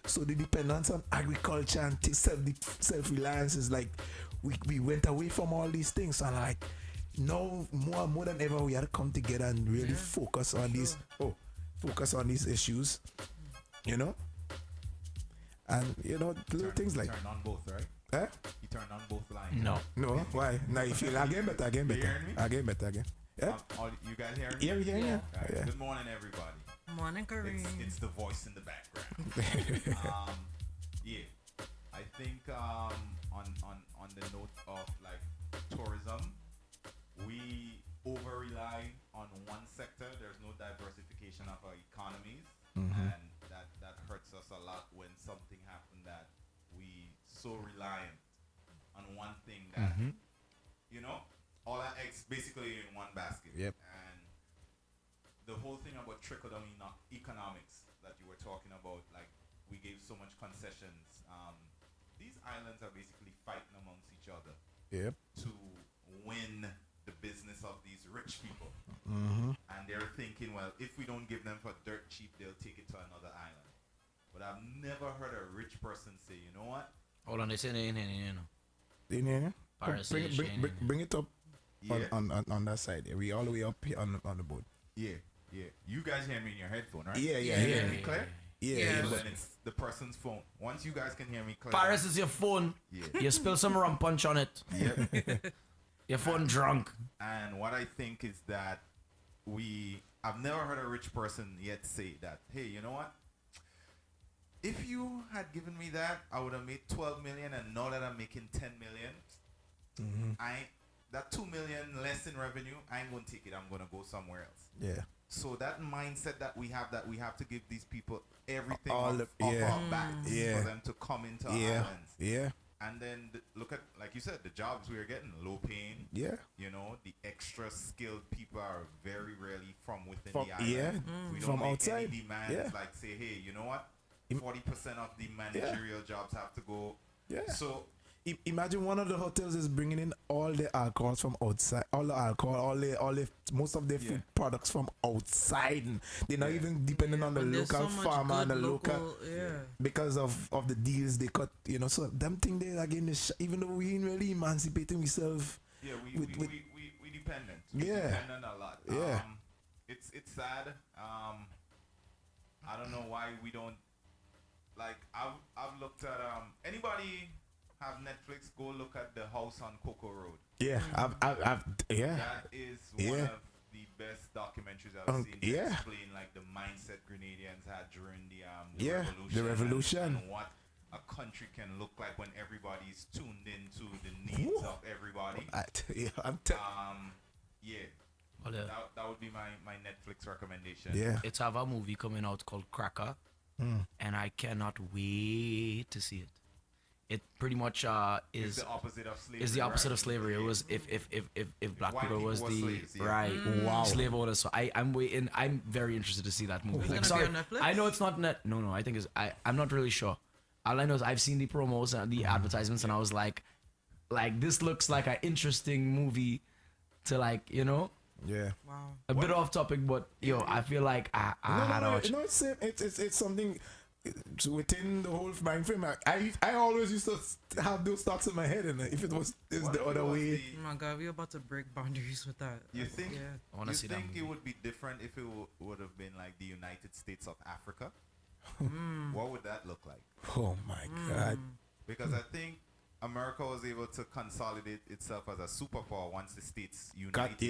So the dependence on agriculture and self-reliance is like, we went away from all these things, and like now more than ever we had to come together and really focus on these issues, and little things like turn on both, right? Eh? You turn on both lines. No, why? Now you feel again better. Yeah. You guys hearing me? Yeah, we hear you. Right. Yeah. Good morning, everybody. Morning, Kareem. It's the voice in the background. I think on the note of like tourism, we over rely on one sector. There's no diversification of our economies, and that hurts us a lot when something happens that we so reliant on one thing that all our eggs basically in one basket. Yep. And the whole thing about trickle down economics that you were talking about, like we gave so much concessions. These islands are basically fighting amongst each other to win the business of these rich people. And they're thinking, well, if we don't give them for dirt cheap, they'll take it to another island. But I've never heard a rich person say, you know what? Hold on, they say Bring it up on that side. Yeah. We all the way up here on the board. Yeah. You guys hear me in your headphone, right? Yeah. You hear me clear? Yeah. Then it's the person's phone. Once you guys can hear me clear. Paris is your phone. Yeah. You spill some rum punch on it. Yep. Your phone drunk. And what I think is that I've never heard a rich person yet say that, hey, you know what? If you had given me that, I would have made 12 million, and now that I'm making 10 million, that 2 million less in revenue, I ain't gonna take it. I'm gonna go somewhere else. Yeah. So that mindset that we have to give these people everything All off our backs for them to come into our islands. Yeah. And then look at, like you said, the jobs we are getting, low paying. Yeah. The extra skilled people are very rarely from within From, the island. yeah. We don't From make outside. any demands like say, hey, you know what? 40% of the managerial jobs have to go. Yeah. So imagine one of the hotels is bringing in all the alcohols from outside, all the most of their food products from outside. And they're not even depending on the local farmer and the local because of the deals they cut. So them thing there again, even though we ain't really emancipating ourselves. Yeah, we dependent. We Yeah. dependent a lot. Yeah. It's sad. I don't know why we don't like. I've looked at anybody have Netflix? Go look at the House on Coco Road. Yeah, yeah. That is one of the best documentaries I've seen. To explain like the mindset Grenadians had during the revolution. And what a country can look like when everybody's tuned into the needs of everybody. Well, that would be my Netflix recommendation. Yeah, it's have a movie coming out called Cracker, and I cannot wait to see it. It pretty much is the opposite of slavery. Is the opposite of slavery. It was if black people was the slaves, slave owners. So I'm waiting. I'm very interested to see that movie. It's gonna be on Netflix? I know it's not net. No, I think it's. I'm not really sure. All I know is I've seen the promos and the advertisements, and I was like this looks like an interesting movie to Yeah. Wow. A bit off topic, but I feel like I had to watch. No, it's something within the whole mind frame. I always used to have those thoughts in my head, and if it was the other way. Oh my God, we're about to break boundaries with that. You think? Yeah. I want to see that. You think it would be different if it would have been like the United States of Africa? What would that look like? Oh my God! Because I think America was able to consolidate itself as a superpower once the states united.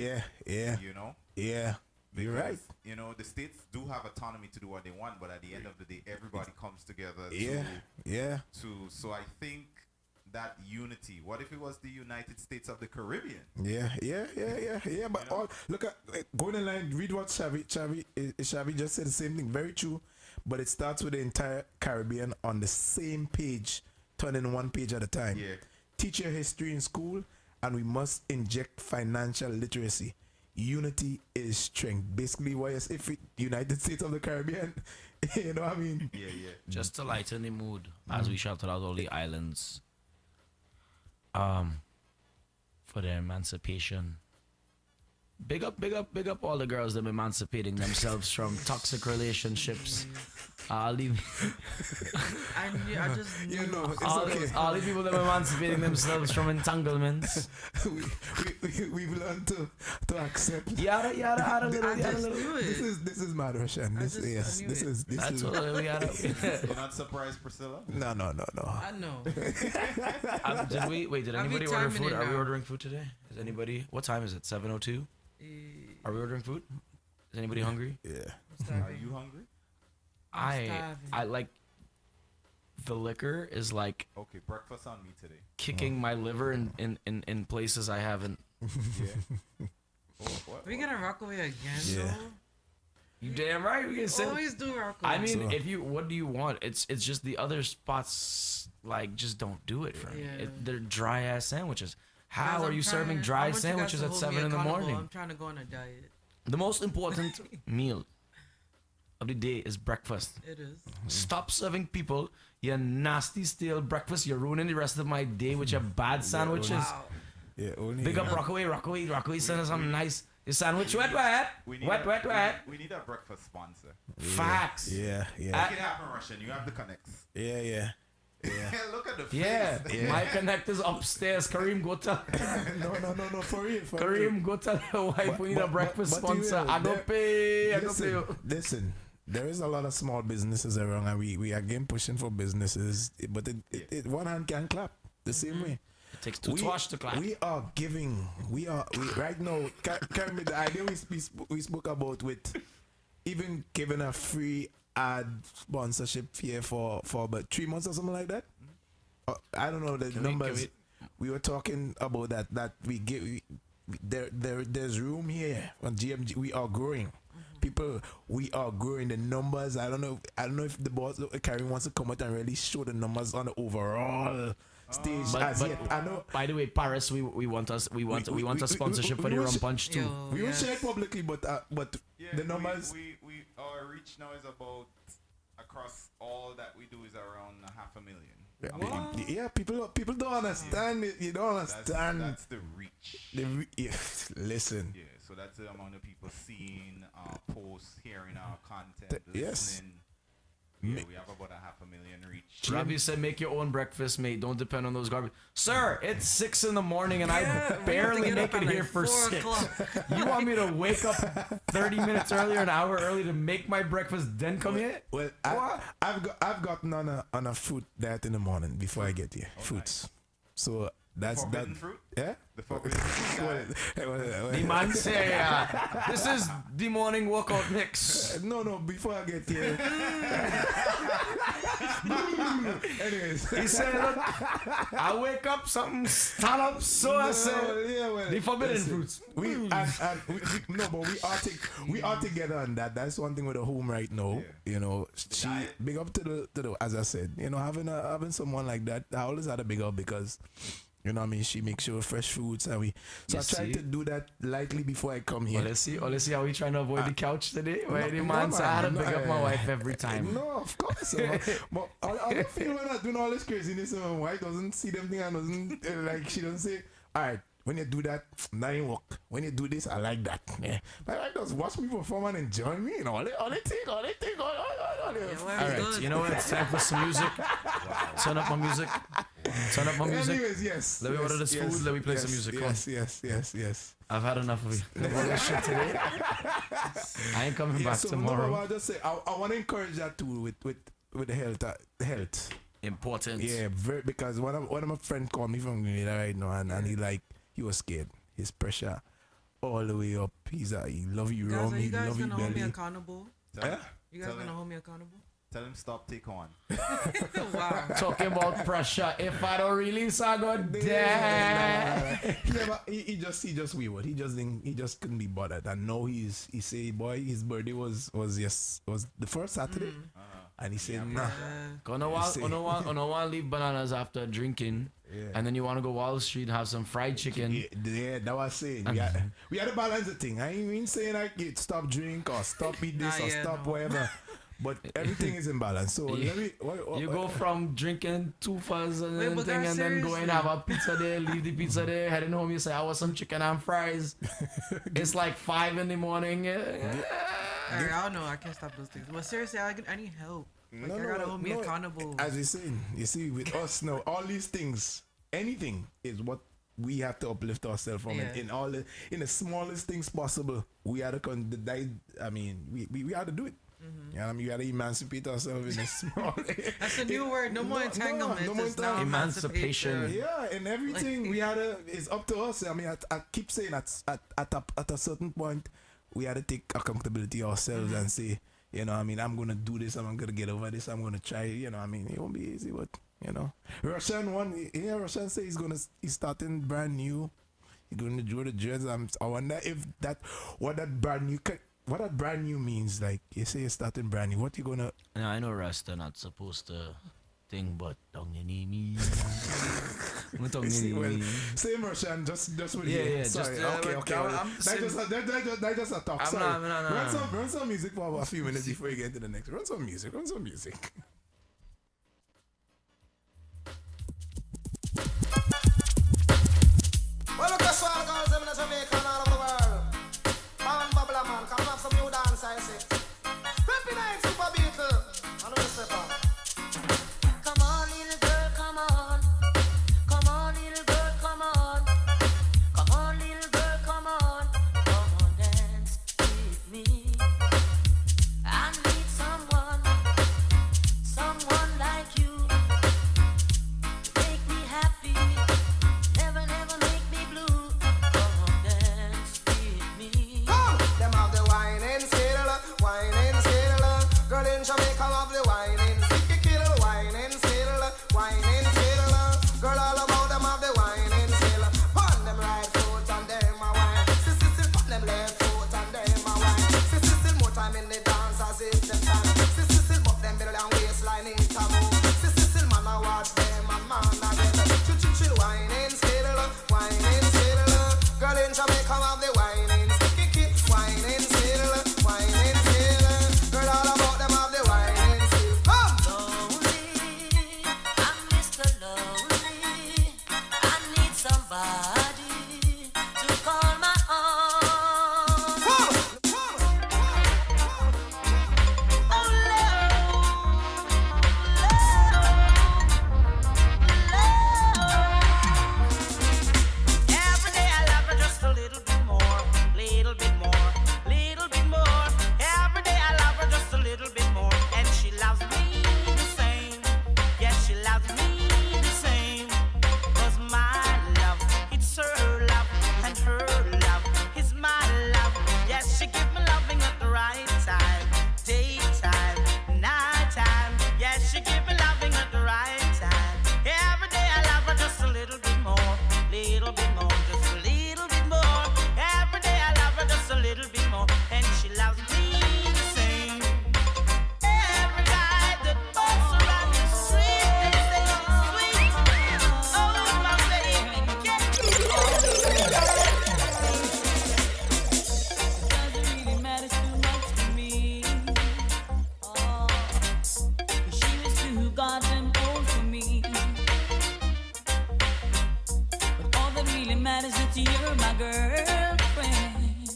Yeah. You know? Yeah. Because, you're right. You know, the states do have autonomy to do what they want, but at the end of the day, everybody comes together. So I think that unity. What if it was the United States of the Caribbean? Yeah. But look at going in line. Read what Shavi just said. The same thing. Very true. But it starts with the entire Caribbean on the same page, turning one page at a time. Yeah. Teach your history in school, and we must inject financial literacy. Unity is strength. Basically, why is if United States of the Caribbean, you know what I mean? Yeah. Just to lighten the mood, as we shouted out all the islands, for their emancipation. Big up all the girls that are emancipating themselves from toxic relationships. I just all the people that are emancipating themselves from entanglements. We've learned to accept. Yada a little. This is mad Russian. This is. That's what we gotta. You're not surprised, Priscilla? No. I know. Did anybody order food? Are we ordering food today? Is anybody? What time is it? 7:02. Are we ordering food? Is anybody hungry? Yeah. Are you hungry? I like the liquor is like okay. Breakfast on me today. Kicking my liver in places I haven't. Yeah. We gonna Rockaway again? Yeah. Though? You damn right. We can always do Rockaway. I mean, what do you want? It's just the other spots just don't do it for me. They're dry ass sandwiches. How are you serving dry sandwiches at 7 in the morning? I'm trying to go on a diet. The most important meal of the day is breakfast. It is. Stop serving people your nasty stale breakfast. You're ruining the rest of my day with your bad sandwiches. Wow. Big up Rockaway. Send us some nice sandwich. Wet. We need a breakfast sponsor. Facts. Yeah. Make it happen, Russian. You have the connects. Yeah. Look at the face. Yeah. My connect is upstairs. Kareem, go tell. No, for real. Kareem, go tell your wife we need a breakfast sponsor. I go pay. Listen, there is a lot of small businesses around, and we again pushing for businesses, but it one hand can clap the same way. It takes two to watch the clap. We are giving. We right now. Can the idea we spoke about with even giving a free ad sponsorship here for about 3 months or something like that. I don't know the numbers. We were talking about that we give. There's room here on GMG. We are growing. People, we are growing the numbers. I don't know if the boss Karim wants to come out and really show the numbers on the overall stage as yet. I know. By the way, Paris, we want a sponsorship for the Rum Punch too. We will share it publicly, but the numbers. Our reach now is about across all that we do is around 500,000. Yeah, people don't understand it. You don't understand. That's the reach. Listen. Yeah, so that's the amount of people seeing our posts, hearing our content, listening. Yeah, we have about 500,000 reach. Robbie said, make your own breakfast, mate. Don't depend on those garbage. Sir, it's 6 in the morning and I barely make it here for 6. You want me to wake up 30 minutes earlier, an hour early to make my breakfast, then come here? Well, I've gotten on a fruit diet in the morning before I get here. Fruits. So that's that. Fruit? Yeah. The forbidden fruit. The man say, this is the morning workout mix. No, before I get here. Anyways. He said, look, I wake up, something stand up, so I said, the forbidden fruits. But we are together on that. That's one thing with the home right now. Yeah. You know, she big up to the as I said, you know, having someone like that, I always had a big up because, you know what I mean, she makes sure fresh foods and I try to do that lightly before I come here. Well, let's see how we trying to avoid the couch today. Where the man said I had to pick up my wife every time. No, of course. But I don't feel when I'm doing all this craziness and my wife doesn't see them things and doesn't like she doesn't say, alright, when you do that, now you work. When you do this, I like that. Yeah. My wife does watch me perform and enjoy me and all they think. All right, you know what? It's time for some music. Turn up my music. Turn up my music. Anyways, yes. Let me order this food. Let me play some music. Yes. I've had enough of you. All this shit today. I ain't coming back tomorrow. No, I'll just say I want to encourage that too with the health. Important. Yeah, because one of my friends called me from Grenada right now and he was scared. His pressure all the way up. He love you, Guys, Romy. are you guys love you, gonna hold me belly. accountable? Yeah? You guys gonna hold me accountable? Tell him stop, take on. Wow. Talking about pressure. If I don't release, I go dead. Yeah, but he just wayward. He just couldn't be bothered. And now he say, boy, his birthday was the first Saturday. And he said, nah. Gonna want to leave bananas after drinking. Yeah. And then you want to go Wall Street and have some fried chicken. Yeah, that was saying. We had to balance the thing. I ain't even saying like stop drink or stop eat this or stop whatever. But everything is in balance. So let me. You go from drinking 2 fuzz and then go and have a pizza there, leave the pizza there, heading home. You say, I want some chicken and fries. It's like 5 in the morning. I don't know. I can't stop those things. But seriously, I need help. Like, I gotta hold me accountable. As you're saying, you see, with us now, all these things, anything is what we have to uplift ourselves from. Yeah. In the smallest things possible, we had to we had to do it. Mm-hmm. Yeah, we had to emancipate ourselves in a small. That's a new word. No more entanglement. No more emancipation. Yeah, and everything we had to is up to us. I mean, I keep saying at a certain point, we had to take accountability ourselves and say, you know, I mean, I'm gonna do this. I'm gonna get over this. I'm gonna try. You know, I mean, it won't be easy, but you know, Roshan says he's starting brand new. He's going to do the dreads. I wonder if what that brand new means. Like you say, you're starting brand new. What you gonna? No, I know Rasta not supposed to thing, but don't you need me? Same Roshan, just with you. Yeah. Sorry. Okay. That just a talk. Sorry. Run some music for a few minutes before you get into the next. Run some music. Well, look at all girls in Jamaica and all over the world. Man, Bubbler Man, come have some new dance, I say. 59 Super Beatle. And we step on. Come on, little girl, come on. Come on, little girl, come on. Come on, little girl, come on. Come on, dance with me. I need someone matters that you're my girlfriend.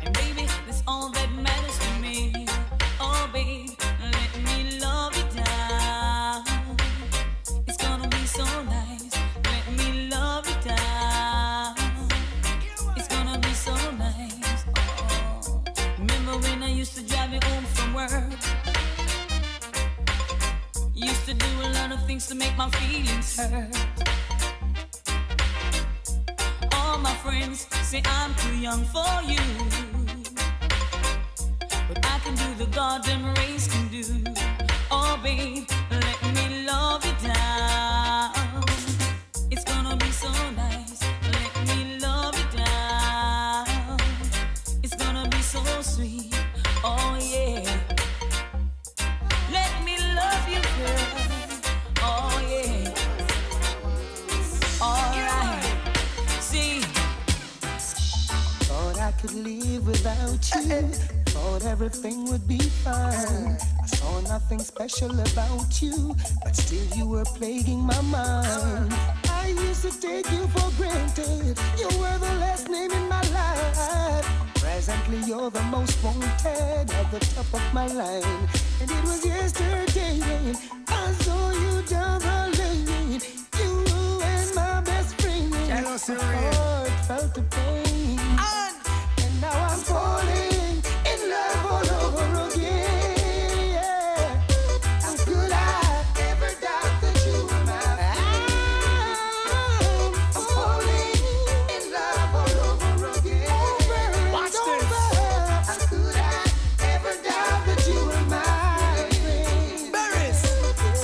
And baby, that's all that matters to me. Oh, babe, let me love you down. It's gonna be so nice. Let me love you down. It's gonna be so nice. Oh, remember when I used to drive you home from work? Used to do a lot of things to make my feelings hurt. All my friends say I'm too young for you, but I can do the goddamn race can do. Oh babe, let me love you down. It's gonna be so nice. Let me love you down. It's gonna be so sweet. Oh yeah. Let me love you, girl. Oh yeah. Alright. See. Thought I could live without you. Thought everything would be fine. I saw nothing special about you, but still you were plaguing my mind. I used to take you for granted. You were the last name in my life. Presently you're the most wanted at the top of my line. And it was yesterday when I saw you down the lane. You and my best friend. My heart felt the pain. And now I'm falling in love all over again. Yeah. How could I ever doubt that you were my friend? I'm falling in love all over again. Watch this. How could I ever doubt that you were my friend? Berries.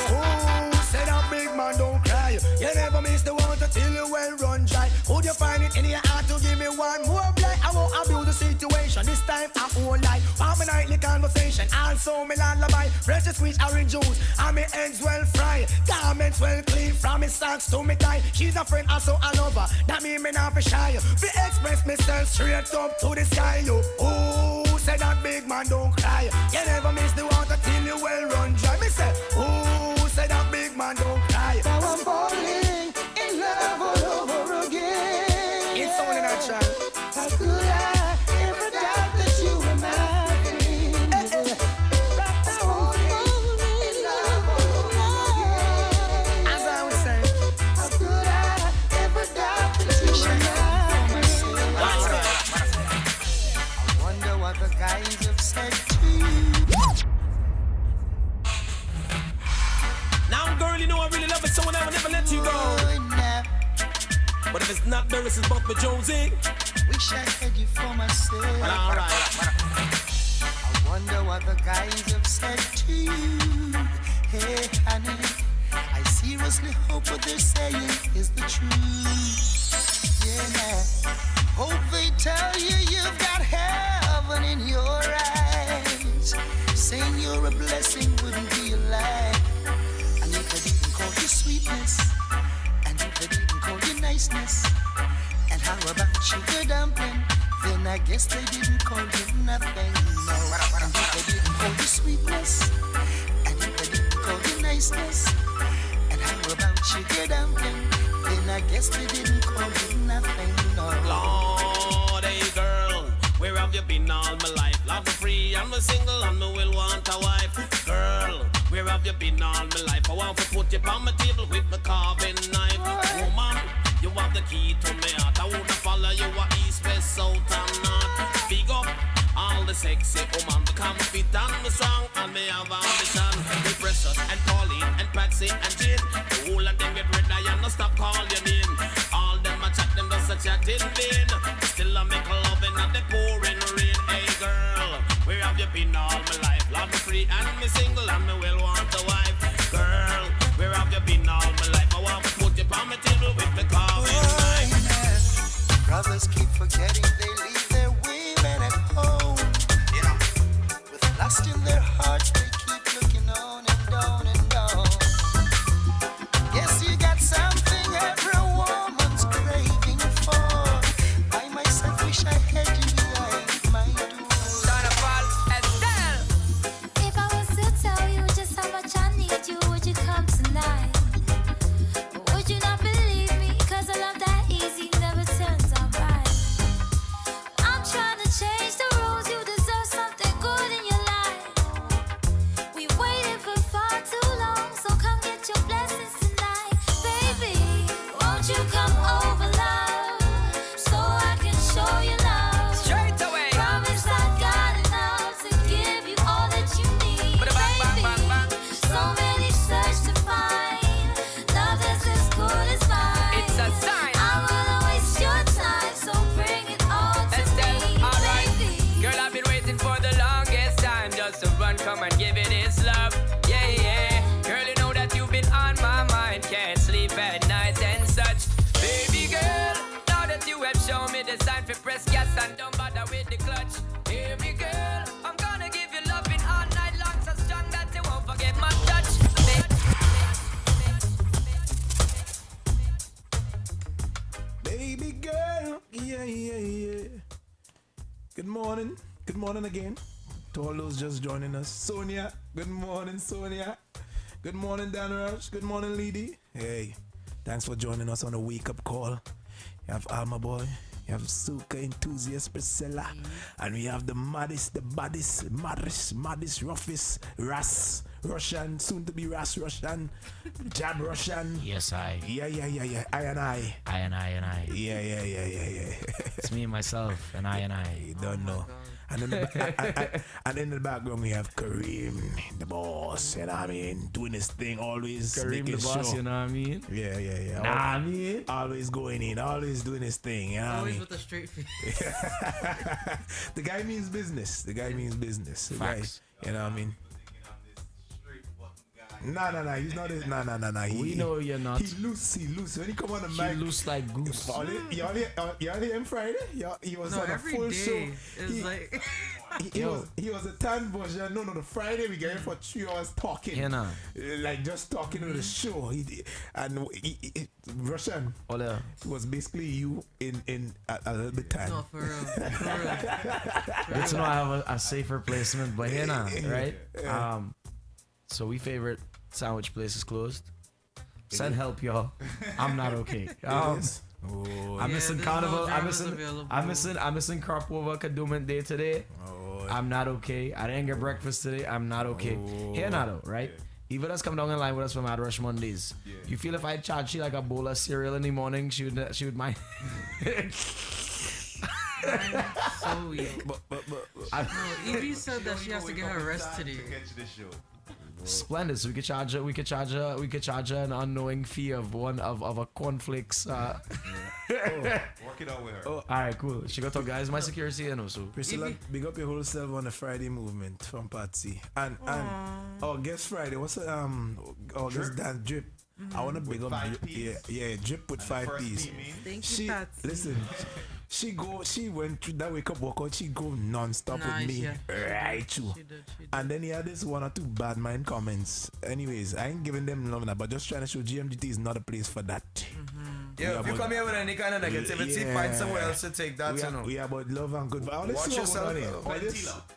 Oh, said a big man don't cry. You never miss the water till you well run dry. Would you find it in your heart to give me one more blight? I won't abuse the situation. This time I won't lie. I'm a nightly conversation. Also me lullaby. Precious sweet orange juice. And me ends well fried. Garments well clean. From me socks to me tie. She's a friend, also a lover. That mean me not be shy. Be express myself straight up to the sky. You. Oh, say that big man don't cry. You never miss the water till you well run dry. Me say, oh, say that big man don't cry. Now I'm falling in love all over again. It's only natural. How could I ever doubt that you were my friend? I'm falling in love all over again. As I was saying, how could I ever doubt that you were my friend? I wonder what the guys have said to you. now girl, you know I really love it, so I will never let you go. But if it's not Barris, it's both with Josie. Wish I had you for myself. Well, alright. I wonder what the guys have said to you. Hey, honey, I seriously hope what they're saying is the truth. Yeah, hope they tell you you've got heaven in your eyes. Saying you're a blessing wouldn't be a lie. And if they didn't call you sweetness, and if they didn't call you niceness, and how about sugar dumpling, then I guess they didn't call you nothing. No. And if they didn't call you sweetness, and if they didn't call you niceness, and how about sugar dumpling, then I guess they didn't call you nothing. No. Lord, hey girl, where have you been all my life? Love me free, I'm a single and me will want a wife. Girl, where have you been all my life? I want to put you on my table with my carving knife. Woman, you have the key to me heart. I wanna follow you east, west, south and north. Big up all the sexy woman, become fit and me strong and me have ambition. Me Precious and Pauline and Patsy and Jane, the whole of them get red eye and no stop call your name. All them a chat, them just a chat in vain. Still I make loving and the pouring rain. Hey girl, where have you been all my life? Love me free and me single and me will want a wife. Girl, where have you been all my life? I want to put you on my table with the carving knife. Brothers keep forgetting they leave their women at home. Yeah. With lust in their hearts, they keep looking on and on and on. Guess you got something every woman's craving for. I myself wish I had you behind my door. If I was to tell you just you come over, love, so I can show you love. Straight away. Promise I got enough to give you all that you need, baby. So many search to find love that's as good as mine. It's a sign. I wouldn't waste your time, so bring it all to me, baby. Girl, I've been waiting for the longest time just to run, come and give it its love. Yeah, yeah. Girl, you know that you've been on my mind. Can't sleep at night and such. Baby girl, now that you have shown me the sign for press gas and don't bother with the clutch. Hear me, girl, I'm gonna give you loving all night long, so strong that you won't forget my touch. Baby girl, yeah. Good morning again to all those just joining us. Sonia, good morning, Sonia. Good morning, Dan Rush. Good morning, Lady. Hey, thanks for joining us on a wake-up call. You have Alma Boy, you have Suka Enthusiast Priscilla, and we have the maddest, the baddest, maddest, roughest, Ras Russian, soon to be Ras Russian, Jab Russian. Yes, I. Yeah. I and I. Yeah. It's me and myself, and I. You don't know. And in the background we have Kareem, the boss, you know what I mean, doing his thing, always Kareem making the boss, sure. you know what I mean? Yeah. Nah, I mean, always going in, always doing his thing, you know what I Always mean? with a straight face. The guy means business. The guy, you know what I mean? Nah, he's not. Nah. We know you're not. He loose. When he come on the He mic, loose like goose. You all hear him Friday? He was No, on a every full day show. is like He was a tan version. No, the Friday we get him for 3 hours talking. Yeah, nah. Like just talking on the show. Russian was basically you in a little bit tan. no, for real. Good to know I have a safer placement, but here now, right? So we favorite sandwich places closed. Send help, y'all. I'm not okay. I'm missing Carnival. I'm missing Crop Over Kadooment Day today. I'm not okay. I didn't get breakfast today. I'm not okay. Here now though, right? Even us come down in line with us for Mad Rush Mondays. You feel if I charge you like a bowl of cereal in the morning, she would mind. So weak. Evie said that she has to get her rest today. Splendid. So we could charge her an unknowing fee of a cornflakes. Work it out with her. All right, cool. She got to guys my security and also. Priscilla, big up your whole self on the Friday movement from Patsy and guest Friday. What's guest dance drip. I want to big up Drip. Yeah, Drip with 5 P's. Thank you, Patsy. Listen. She went through that wake up workout. She go non-stop with me, right through. She did. And then he had this 1 or 2 bad mind comments. Anyways, I ain't giving them love now, but just trying to show GMGT is not a place for that. Yeah, if you come here with any kind of negativity, find somewhere else to take that. We are about love and good. Watch yourself.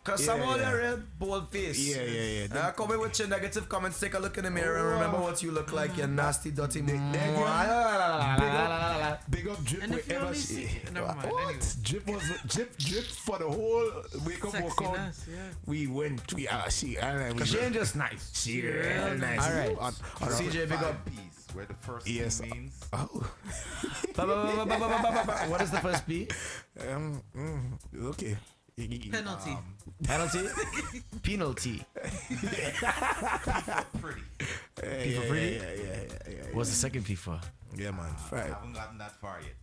Because some of them are real bold face. Yeah. Come in with your negative comments. Take a look in the mirror and remember what you look like. You nasty, dirty. Big up Drip And if you wherever only she. see, never mind. Anyway. Drip for the whole wake up workout. Sexiness, yeah. We went. She ain't just nice. She real nice. All right. CJ, big up. Where the first P means. Oh. What is the first P? Okay. Penalty. Penalty? Penalty. Pretty. P for pretty? Yeah. What's the second P for? Yeah, man. Friday. I haven't gotten that far yet.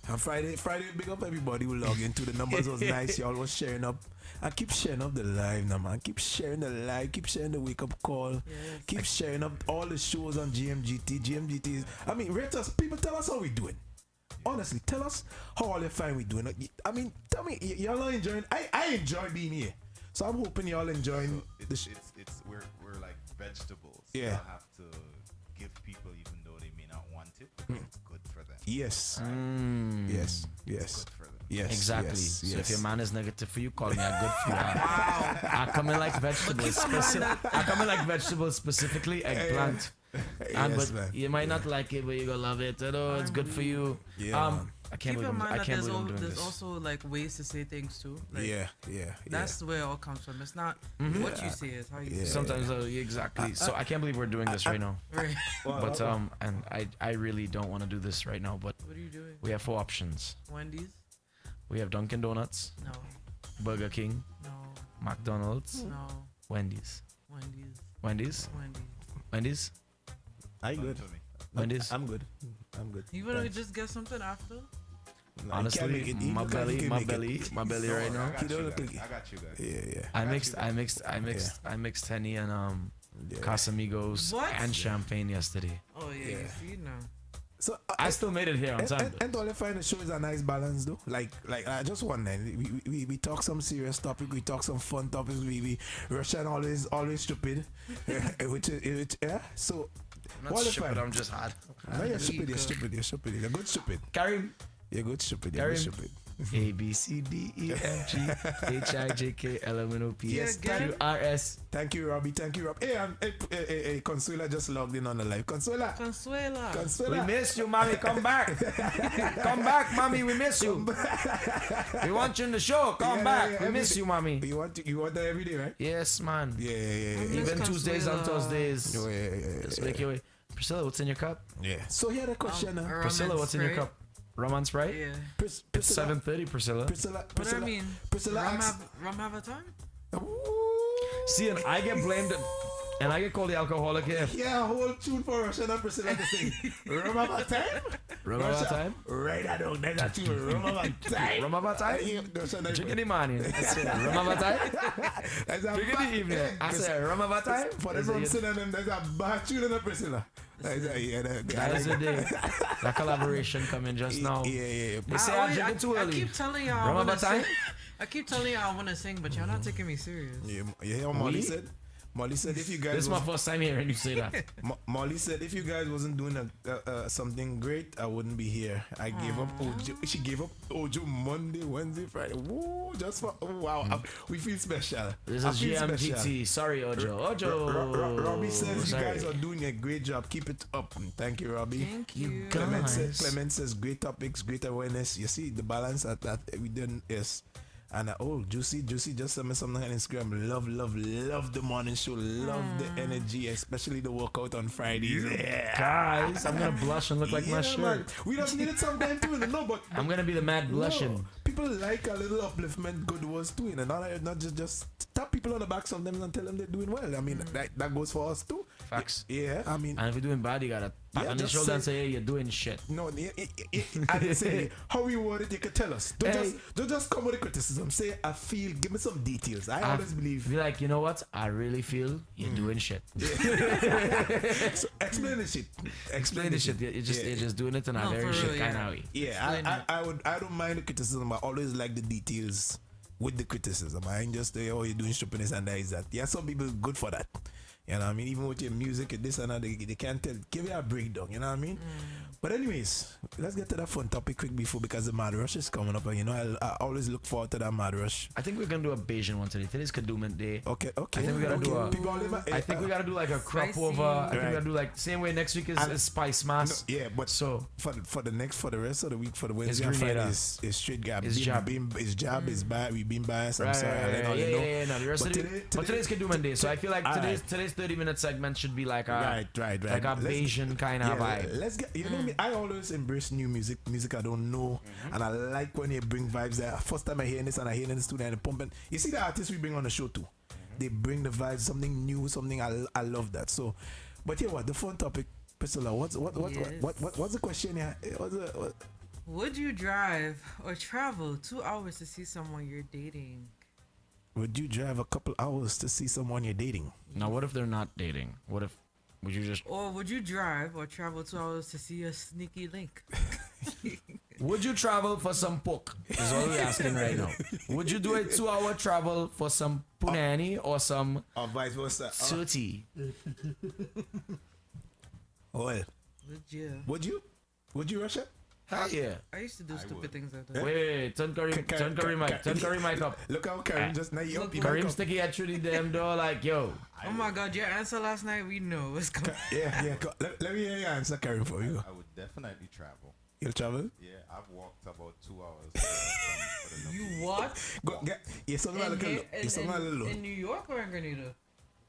And Friday, big up everybody who log into. The numbers was nice. Y'all was sharing up. And keep sharing up the live now, man. Keep sharing the live. Keep sharing the wake up call. Yes. Keep sharing up all the shows on GMGT. GMGT is, rate us. People, tell us how we doing. Honestly, tell us how all you find we doing. Tell me, y'all not enjoying. I enjoy being here. So I'm hoping y'all enjoying we're like vegetables. Yeah. You have to give people even though they may not want it because it's good for them. Yes. Yes. It's good for them. Yes. Exactly. Yes. So if your man is negative for you, call me a good for you. I come in like vegetables. I come in like vegetables, specifically eggplant. And Yes, but man. you might not like it, but you gonna love it. You know, it's good for you. Yeah, man. I can't Keep believe in mind I that can't there's, believe I'm doing there's this. also like ways to say things too. Like, yeah. That's where it all comes from. It's not what you say, it's how you say it. Sometimes exactly. So I can't believe we're doing this right now. Right. But and I really don't want to do this right now. But What are you doing? we have 4 options. Wendy's? We have Dunkin' Donuts, No. Burger King, No. McDonald's, No. Wendy's. Wendy's. Wendy's? Wendy's. Wendy's? I good. Wendy's? I'm good. I'm good. You wanna Thanks. just get something after? No, Honestly, you can't make it. my You belly can't right make now. I got you guys. Yeah. I mixed Henny and Casamigos What? and champagne yesterday. Oh yeah, you see now. So I still made it here on time. And all I find the show is a nice balance though. Like I just want that. We talk some serious topic, we talk some fun topics, we Russian always stupid. which yeah. So I'm not stupid, I'm just hard. No, you're stupid, you're stupid. You're good stupid. Karim. You're good stupid, you're Karim. good stupid. A B C D E F G H I J K L M N O P Yes, Q R S. Thank you, Robbie. Thank you, Rob. Hey, Consuela just logged in on the live. Consuela. We miss you, mommy. Come back. Come back, mommy. We miss you. We want you in the show. Come back. We miss you, mommy. You want that every day, right? Yes, man. Yeah. Even Tuesdays and Thursdays. Yeah. Just make your way. Priscilla, what's in your cup? Yeah. So here the question. Priscilla, what's in your cup? Rum and Sprite? Yeah. It's 7:30, Priscilla. What do I mean? Priscilla rum have a time? See, and I get blamed, and I get called the alcoholic here. Yeah, a whole tune for Russian and Priscilla to sing. Rum about time? Rum about time? Right, I don't know that tune. Rum about time. Rum about time? Drink in the morning. I said, rum about time? Drink in the evening. I said, rum about time? For the rum synonym, there's a bad tune in the Priscilla. That is the day. That collaboration coming just now. Yeah. They say I drink it too early. I keep telling y'all Rum about time? I keep telling y'all I want to sing, but y'all not taking me serious. Yeah, you hear what Molly said? Molly said if you guys This is my first time hearing you say that. Molly said if you guys wasn't doing something great, I wouldn't be here. I gave up Ojo. She gave up Ojo Monday, Wednesday, Friday. Woo, just for wow. We feel special. This is GMGT. Sorry, Ojo. Robbie says you guys are doing a great job. Keep it up. Thank you, Robbie. Thank you. Clement says great topics, great awareness. You see the balance that we done is. And Juicy just sent me something on Instagram. Love the morning show. Love the energy, especially the workout on Fridays. Yeah. Guys, I'm gonna blush and look like my shirt. Man. We just need it sometime too, no, but I'm gonna be the mad blushing. No, people like a little upliftment, good words too, and not just tap people on the back sometimes and tell them they're doing well. I mean, that goes for us too. Facts. Yeah, I mean, and if you're doing bad, you gotta pat on the shoulder and say, "Hey, you're doing shit." No, I didn't say how you word it. You could tell us. Don't just come with the criticism. Say, I feel. Give me some details. I always believe. Be like, you know what? I really feel you're doing shit. So explain the shit. Explain the shit. You're just doing it in a very shit kind of way. Yeah, I don't mind the criticism. I always like the details with the criticism. I ain't just you're doing stupidness and that is that. Yeah, some people good for that. You know what I mean? Even with your music and this and that, they can't tell. Give you a breakdown. You know what I mean? But anyways, let's get to that fun topic quick before, because the Mad Rush is coming up, and you know I always look forward to that Mad Rush. I think we're gonna do a Bayesian one today. Today's Kadooment Day. Okay. I think we gotta do I think we gotta do like a crop over. I think we gotta do like same way next week is Spice Mass. No, yeah, but so for the rest of the week, for the Wednesday and Friday is straight gap. His job is bad. We've been biased. I'm sorry. Yeah. No, the rest of the but today's Kadooment Day, so I feel like today's 30-minute segment should be like a right. Like a Bayesian kind of vibe. Let's get. You know me. I always embrace new music I don't know, and I like when you bring vibes there. First time I hear this and I hear in the studio and pumping. You see the artists we bring on the show too. They bring the vibes, something new, something I love that. So, but yeah, what the fun topic, Priscilla? What's the question here? Would you drive or travel 2 hours to see someone you're dating? Would you drive a couple hours to see someone you're dating? Now, what if they're not dating? Would you drive or travel 2 hours to see a sneaky link? Would you travel for some poke? Is all we're asking right now. Would you do a 2-hour travel for some punani or some or vice versa? Suti? Well, would you Russia? Hell yeah. I used to do stupid things like that. Wait, turn Curry mic up. Look how Karim just now you up. Karim sticky at through the damn door like, yo. Oh my God, your answer last night, we know it's coming. Yeah. Let me hear your answer, Karim, for you. I would definitely travel. You'll travel? Yeah, I've walked about 2 hours. For the You what? In New York or in Grenada?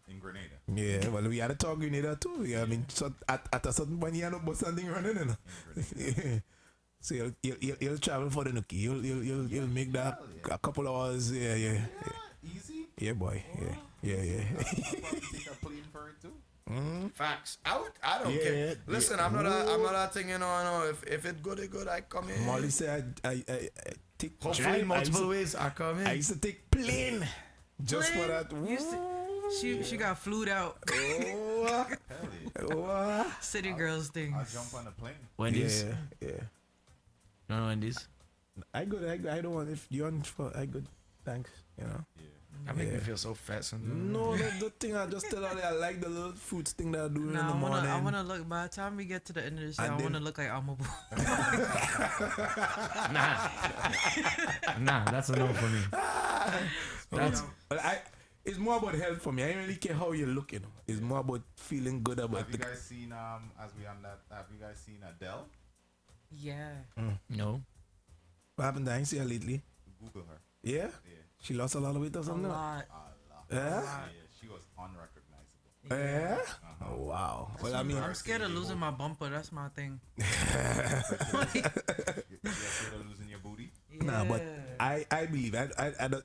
In Grenada. Yeah, well, we had to talk Grenada too. Yeah, I mean, so at a certain point, you had no bus something running, you know. So you'll travel for the nookie. You'll make that a couple of hours. Yeah. Easy. Yeah, boy. Yeah. Take a plane for it too. Facts. I don't care. Listen, I'm not a thing, you know. No. If it good, I come in. Molly said I take. Hopefully in multiple ways I come in. I used to take plane just for that. She got flued out. City girls thing. I'll jump on a plane. Wendy's. Yeah. No Wendy's. I good. I don't want if you want for I good. Thanks. You know. Yeah. That make me feel so fat sometimes. No, the thing I just tell her I like the little fruits thing that I do in the morning. I wanna look. By the time we get to the end of this, I wanna look like Amabu. Nah, that's a no for me. It's more about health for me. I don't really care how you look, you know. It's more about feeling good about. Have you guys seen have you guys seen Adele? Yeah. No. What happened? I ain't see her lately. Google her. Yeah. She lost a lot of weight or something. A lot. Yeah. She was unrecognizable. Yeah. Oh wow. Well, I mean, I'm scared of losing my bumper. That's my thing. You're scared of losing your booty? Yeah. Nah, but I believe it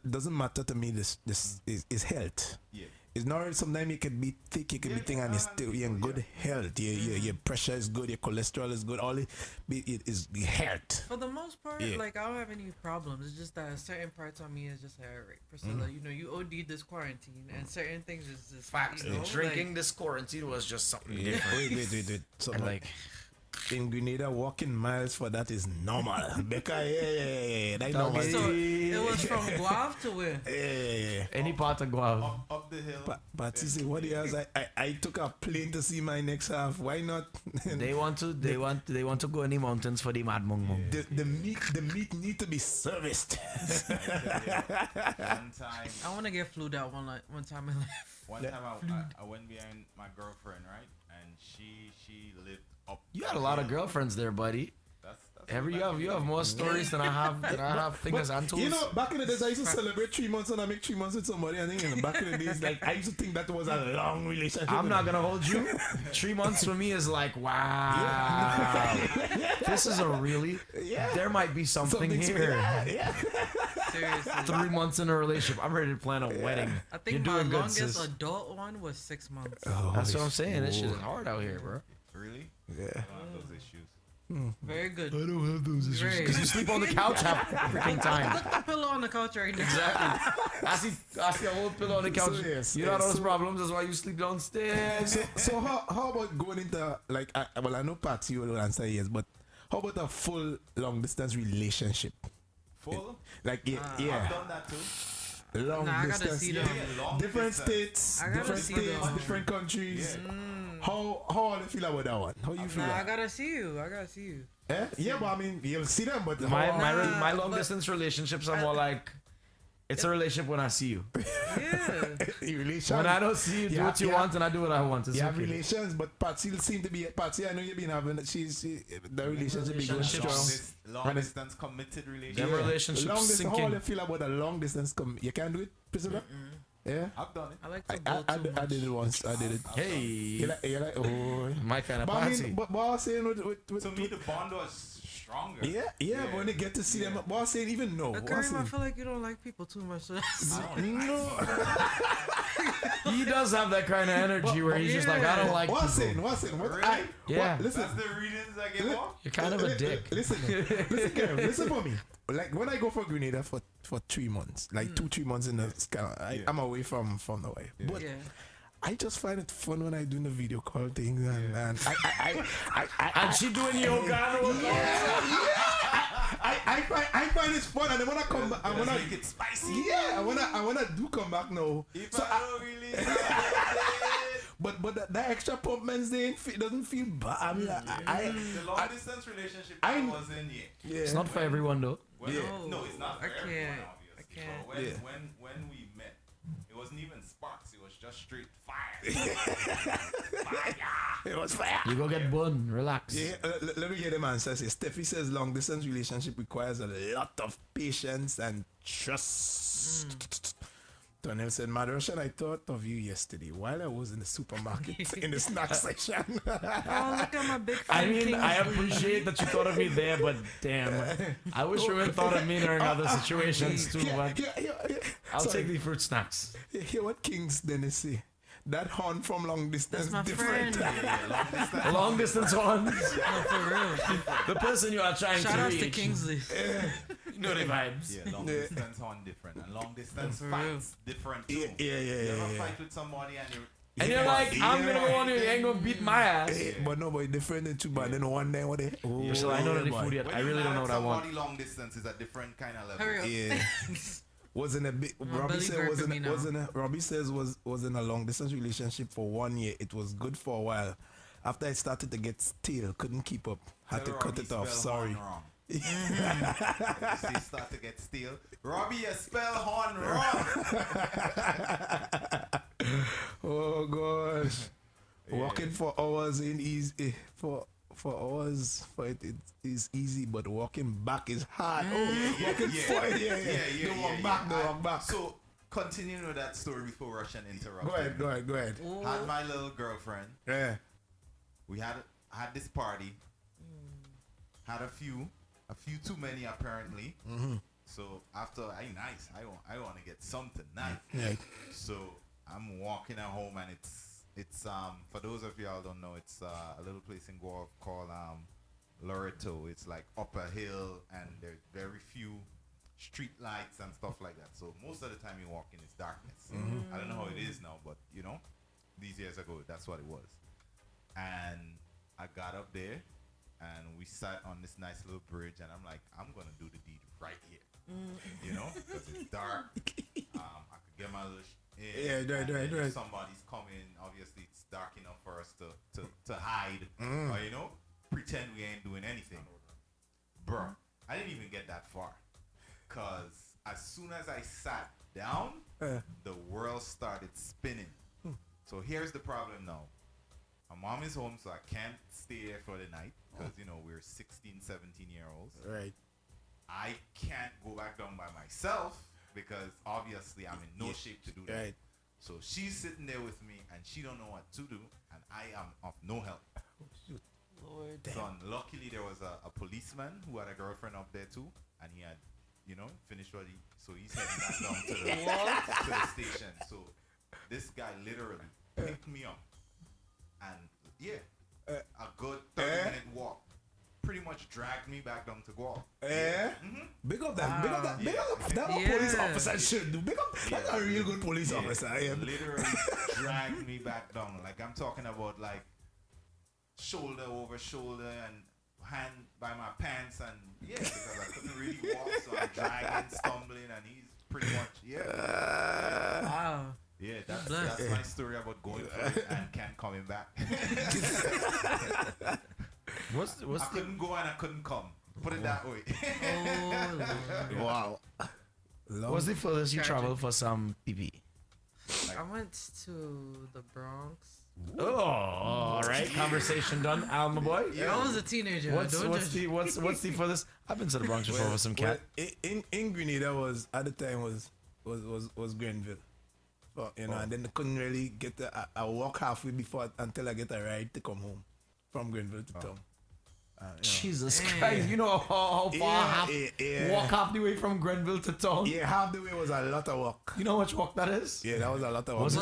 doesn't matter to me. This is health. Yeah. It's not sometimes you can be thick, you can be thin, and you're still in good health. Your pressure is good, your cholesterol is good. All it is the health. For the most part, like I don't have any problems. It's just that certain parts on me is just like, alright, Priscilla, you know, you OD'd this quarantine, and certain things is just facts. You know, drinking this quarantine was just something different. Wait. So and like. In Grenada, walking miles for that is normal. Becca, yeah. That's normal. So it was from Guave to where? Yeah. Any part of Guave. Up the hill. But you see, what else? I took a plane to see my next half. Why not? They want to go in the mountains for the mad mung mung. The meat need to be serviced. One time. I want to get flued out one time in life. One time I went behind my girlfriend, right? And she lived up. You had a lot of girlfriends there, buddy. You have more stories than I have things and tools. You know, back in the days I used to celebrate 3 months and I make 3 months with somebody. I think in the back in the days, like I used to think that was a long relationship. I'm not gonna hold you. 3 months for me is like, wow. This is a really. There might be something here. Yeah. Seriously. 3 months in a relationship. I'm ready to plan a wedding. I think my longest adult one was 6 months. That's what I'm saying. This shit is hard out here, bro. Really? Yeah. I don't have those issues. Very good. I don't have those issues. Because you sleep on the couch half freaking time. Put the pillow on the couch right now. Exactly. I see a whole pillow on the couch. You don't have those problems. That's why you sleep downstairs. So how about going into like I know Pat you will answer yes, but how about a full long distance relationship? Full? Like I've done that too. Long distance. I gotta see them. Different states, different countries. Yeah. How do you feel about that one? How you feel? I gotta see you. Yeah, but I mean, you'll see them, but my long distance relationships are more like it's a relationship when I see you. Yeah. When I don't see you, do what you want, and I do what I want. You have relations, but Patsy seem to be Patsy. I know you've been having. The relationship be going strong. Long distance committed relationship. Them relationships Long distance. sinking. How do you feel about a long distance? You can do it, Priscilla? Yeah, I've done it. I like to go too much. I did it once. I did it. Hey, you're like oh, my kind of but party. I mean, but I was saying to me the bond was stronger. Yeah. But when they get to see them, but I was saying even no. Karim, I feel like you don't like people too much. So no. He does have that kind of energy where he's just like, I don't like people. What's in? Yeah. Listen, that's the reasons I give off. You're kind of a dick. Listen for me. Like when I go for Grenada for 3 months, like 2-3 months in the sky, I'm away from the wife. Yeah. But I just find it fun when I do the video call things and and she doing yoga. I find it fun, and then when I come back, I wanna make it spicy. Yeah, I wanna do come back now. If so I don't really But that extra pump men's day doesn't feel bad. I mean, the long distance relationship I was in, yeah. It's not for everyone though. Well, no, it's not for everyone, obviously. I can't. But when we met, it wasn't even sparks. It was just straight fire. Fire. It was fire. You go get burned. Relax. Yeah, let me get him answer. Steffi says long distance relationship requires a lot of patience and trust. Tonel said, Madrashan, I thought of you yesterday while I was in the supermarket in the snack section. Oh, look at my big I friend mean, I Kingsley. appreciate that you thought of me there, but damn, I wish you would thought of me in other situations too. But I'll take the fruit snacks. Hear what King's Dennis say. That horn from long distance That's my different. friend. Long distance ones. No, for real. The person you are trying Shout to outs reach. to Kingsley. You know the vibes. Yeah, long distance on different, and long distance fights different too. Yeah. You ever fight with somebody and you. And you're like, I'm gonna go on here, you ain't gonna beat my ass. But no, but different than two, but then one day, what they? Oh, So I know that the boy. food yet. When I you really don't know marry what I want. somebody long distance is a different kind of level. Hurry up. Yeah. Wasn't a bit. Robbie belly said gripping me wasn't. now. Robbie says was in a long distance relationship for 1 year. It was good for a while. After I started to get stale, couldn't keep up. Had to Tell cut Robbie it off. spell Sorry. horn wrong. You see, start to get stale. Robbie, you spell horn wrong. Oh gosh. Walking for hours ain't easy. For hours, for it is easy, but walking back is hard. Walking forward, Don't walk back, don't walk back. So, continuing with that story before Russian interrupt. Go ahead. Had my little girlfriend. Yeah. We had this party. Had a few too many apparently. So after I want to get something nice. Yeah. So I'm walking at home and it's for those of y'all don't know, it's a little place in Guelph called Loreto. It's like up a hill and there's very few street lights and stuff like that. So most of the time you walk in, it's darkness. I don't know how it is now, but you know, these years ago, that's what it was. And I got up there and we sat on this nice little bridge and I'm like, I'm gonna do the deed right here. You know, because it's dark. I could get my little right. If somebody's coming, obviously it's dark enough for us to hide, or you know, pretend we ain't doing anything. Bro, I didn't even get that far, cause as soon as I sat down, the world started spinning. So here's the problem now. My mom is home, so I can't stay there for the night, cause you know we're 16, 17-year-olds. Right. I can't go back down by myself, because obviously I'm in no shape to do that. Right. So she's sitting there with me and she don't know what to do and I am of no help. Lord. So luckily there was a policeman who had a girlfriend up there too, and he had, you know, finished what so he's heading back down to the station. So this guy literally picked me up and a good 30-minute walk. Pretty much dragged me back down to Guelph. Big up that. That what police officer should do. Big up. That's a real good police officer. Literally dragged me back down. Like I'm talking about like shoulder over shoulder and hand by my pants and because I couldn't really walk, so I'm dragging, stumbling, and he's pretty much Wow. Yeah, that's my story about going for it and can't coming back. I couldn't go and I couldn't come. Put it that way. Wow. What's the furthest you traveled for some PP? I went to the Bronx. Oh, all right. Conversation done, Al, my boy. I was a teenager. What's the furthest? I've been to the Bronx before with some cat. In Grenada was at the time was Grenville. But, you know, and then I couldn't really get I walk halfway before until I get a ride to come home from Grenville to town. Jesus Christ, you know how far walk half the way from Grenville to town? Yeah, half the way was a lot of walk. You know how much walk that is? Yeah, that was a lot of walk. Was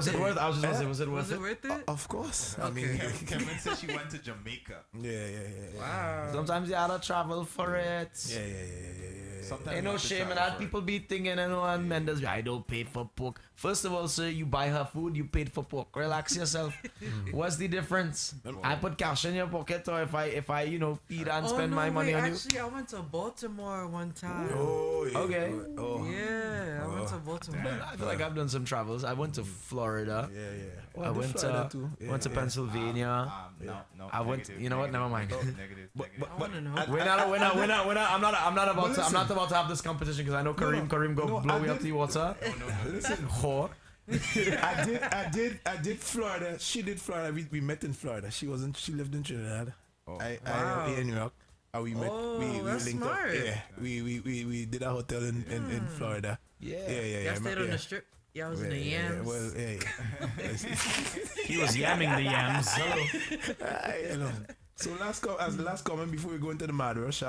it worth it? I was just gonna say, was it worth it? Worth it? Of course. Okay. I mean, Kevin said she went to Jamaica. Yeah. Wow. Sometimes you gotta travel for it. Yeah. Sometimes Ain't no shame in that. People be thinking, you know, and Mendes, I don't pay for pork. First of all, sir, you buy her food, you paid for pork. Relax yourself. What's the difference? I put cash in your pocket, or if I you know, feed and spend my money on you. Actually, I went to Baltimore one time. Oh, yeah. Okay. Oh. Yeah, I went to Baltimore. I feel like I've done some travels. I went to Florida. Yeah. Oh, I did went Florida to too. went to Pennsylvania. No, I went. negative, You know what? Never mind. Negative. I want to know. We're not. I'm not about But to. I'm not listen. about to have this competition because I know Kareem. Kareem go No, blow I me up did- the water. Listen, Whore. I did Florida. She did Florida. We met in Florida. She lived in Trinidad. I Wow. in New York. And we met. Oh, we that's linked smart. up. Yeah. We did a hotel in Florida. Yeah. Y'all stayed on the strip. Y'all was in the yams. Well, yeah. He was yamming the yams. Hello. You know. So as the last comment before we go into the mad rush,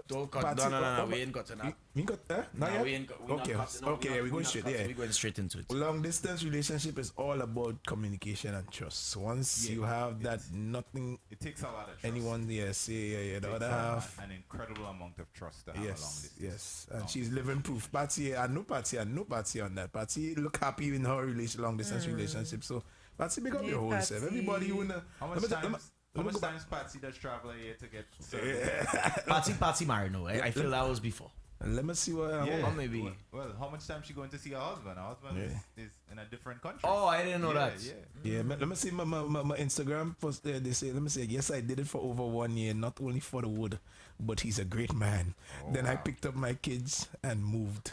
Don't cut. No. We ain't got to that. We got not No, yet? we ain't got. Okay, okay, we're going straight. Yeah, we're going straight into it. long distance relationship is all about communication and trust. Once you have that, nothing. It takes a lot of trust. Anyone, yes, yeah. The It other takes half. an incredible amount of trust to have a long distance. Yes, and she's living proof. Patsy, I know Patsy on that. Patsy look happy in her long distance relationship. So Patsy, make up your whole self. Everybody wanna. How much times Patsy does travel a year to get Patsy married no. I feel that was before. Let me see what. Or maybe. Well, how much time she going to see her husband? Her husband is in a different country. Oh, I didn't know that. Yeah. Let me see my Instagram post there. They say, let me say, yes, I did it for over 1 year, not only for the wood, but he's a great man. Then I picked up my kids and moved.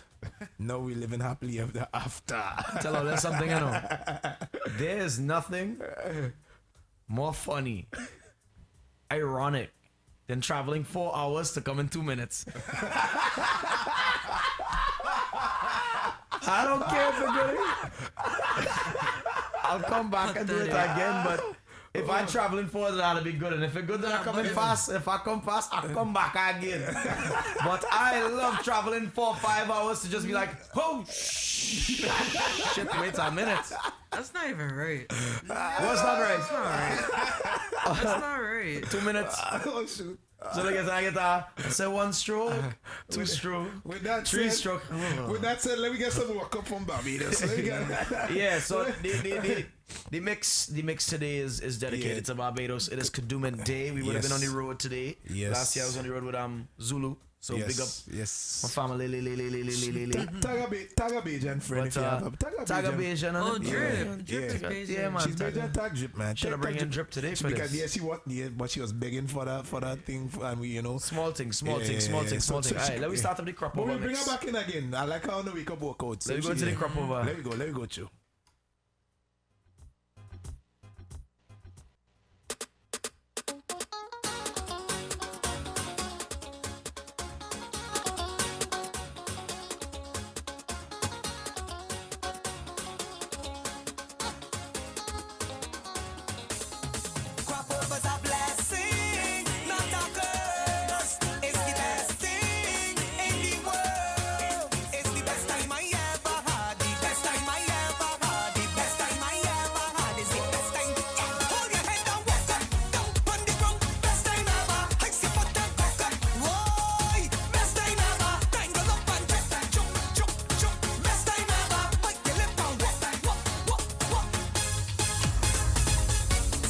Now we living happily ever after. Tell her there's something I know. There's nothing more funny, ironic than traveling 4 hours to come in 2 minutes. I don't care if it's good. I'll come back and do it again, but if I'm traveling forward, that'll be good. And if it's good, then I come in fast. If I come fast, I come back again. But I love traveling 4 or 5 hours to just be like, oh, shit, wait a minute. That's not even right. What's not right? That's not right. That's not right. 2 minutes. Oh, shoot. So like I get say 1 stroke, 2 stroke, With that 3 said, stroke. With that said, let me get some work up from Barbados. Yeah, so the mix today is dedicated to Barbados. It is Kadooment Day. We would have been on the road today. Yes. Last year I was on the road with Zulu. So big up my family. Tag a Bajan friend if you have Tag a Bajan. Oh, Drip. Drip is crazy. Yeah, man. She's Bajan tag Drip, man. Should have bring in Drip today for because this. but she was begging for that thing, and we, Small thing. So Alright, let me start up the crop But over we bring mix. her back in again. I like how on the wake up workouts. Let me go to the crop over. Let me go, Chu. Crop over's a blessing, not a curse. It's the best thing in the world. It's the best time I ever had. The best time I ever had. The best time I ever had. Is the best time. Yeah. Hold your head down, walk up, down on the ground. Best time ever. I see foot and walk up. Whoa, best time ever. Tangle up and twist and jump. Best time ever. Bite your lip and walk.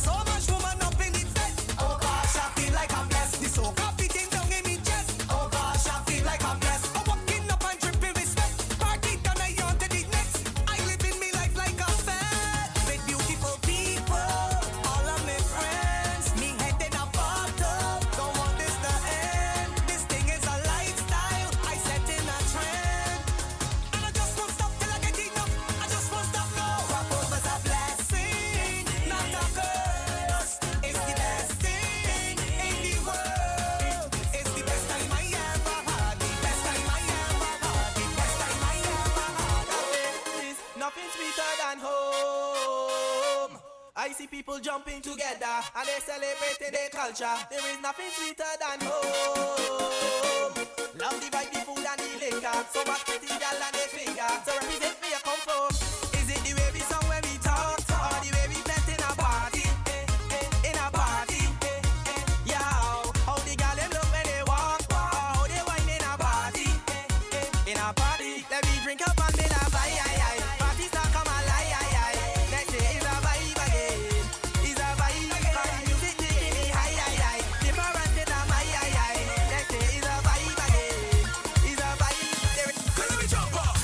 So much woman up in it bed. Oh gosh, I feel like I'm blessed. This whole coffee thing down in me chest. Oh gosh, I feel like I'm blessed. I'm walking up and dripping with sweat. Party done, I on to the next. I living me life like a fat. With beautiful people, all of my friends. Me head in a bottle, don't want this to end. This thing is a lifestyle, I set in a trend. And I just won't stop till I get enough. I just won't stop now. Crop over's a blessing, not a curse. It's the best thing in the world. It's the best time I ever had. The best time I ever had. The best time I ever had. Nothing sweeter than home. I see people jumping together and they celebrating their culture. There is nothing sweeter than home. Love the vibe, the food and the liquor. So much pretty girl and they finger. So represent where you come from. Is it the way we song when we talk, or the way we flex in a party? In a party. Yeah, how the girl them look when they walk, or how they whine in a party. In a party, let me drink up and be a vibe. Party start come alive. Next day is a vibe again. Is a vibe. And music taking me high. Different than a my Next day is a vibe again. Is a vibe. Let me jump up.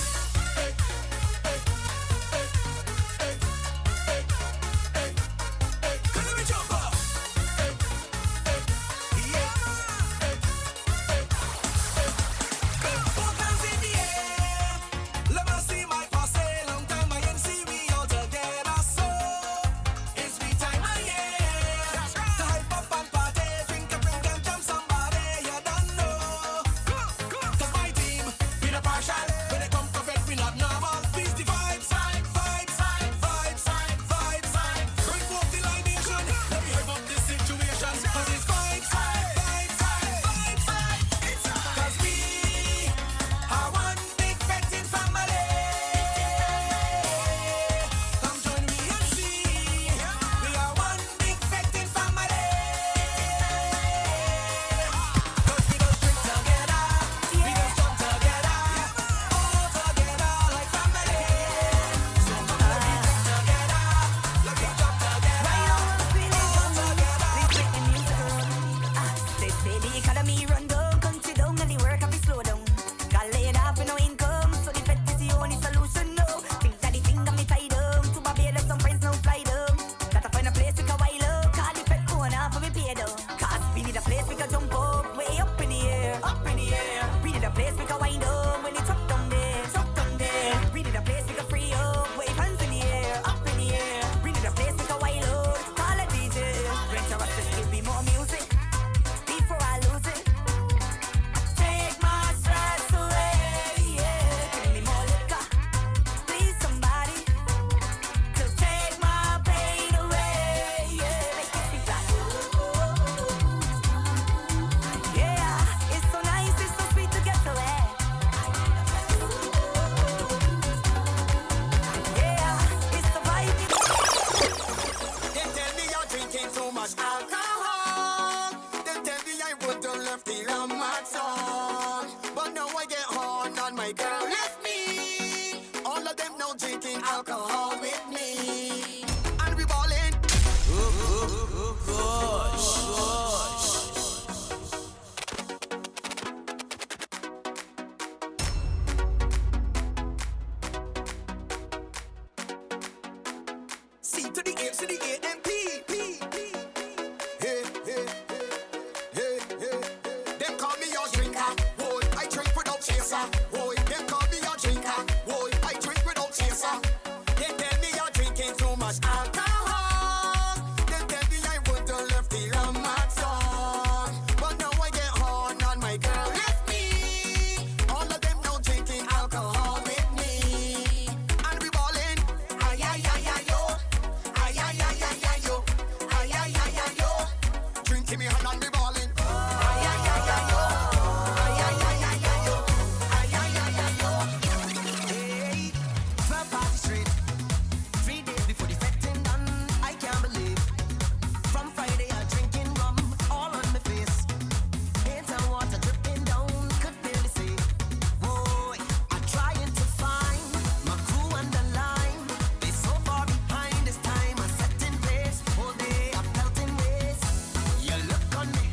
oh. Cause we need a place we can jump up, way up in the air, up in the air. We need a place we can wind up when it's up down there, up down there. We need a place we can free up, wave hands in the air, up in the air. We need a place we can wild out, call a DJ. Bring your us, give me more music before I lose it. Take my stress away, yeah. Give me more liquor, please somebody, to take my pain away, yeah. Make it feel like, yeah. It's so nice, it's so sweet to get away. Yeah, it's the vibe. They tell me you're drinking too much alcohol. They tell me I would have left the on my tongue. But now I get horn and my girl left me. All of them now drinking alcohol with me. And we ballin'. C to the A to the A M P. Hey, hey, hey, hey. Them call me your drinker. Boy, I drink without chaser. Boy, them call me your drinker. Boy, I drink without chaser. They tell me you're drinking too much alcohol. They tell me I would have left the on my tongue. But now I get horn and my girl left me. All of them now drinking alcohol with me. And we ballin'. Ay, ay, ay, ay, yo. Ay, ay, ay, ay, ay, yo. Ay, ay, ay, ay, yo. Drinking me hand and we ballin'. Ay, ay, ay, ay, yo. Ay, ay, ay, ay, ay, yo. Ay, ay, ay, ay, yo. Hey, 12 party straight. 3 days before the fetting done. I can't believe. From Friday I'm drinking rum all on my face. Paint and water dripping down, could barely see. Boy, I'm trying to find my crew and the line. They so far behind this time. I set in place all day. I'm pelting ways. You look on me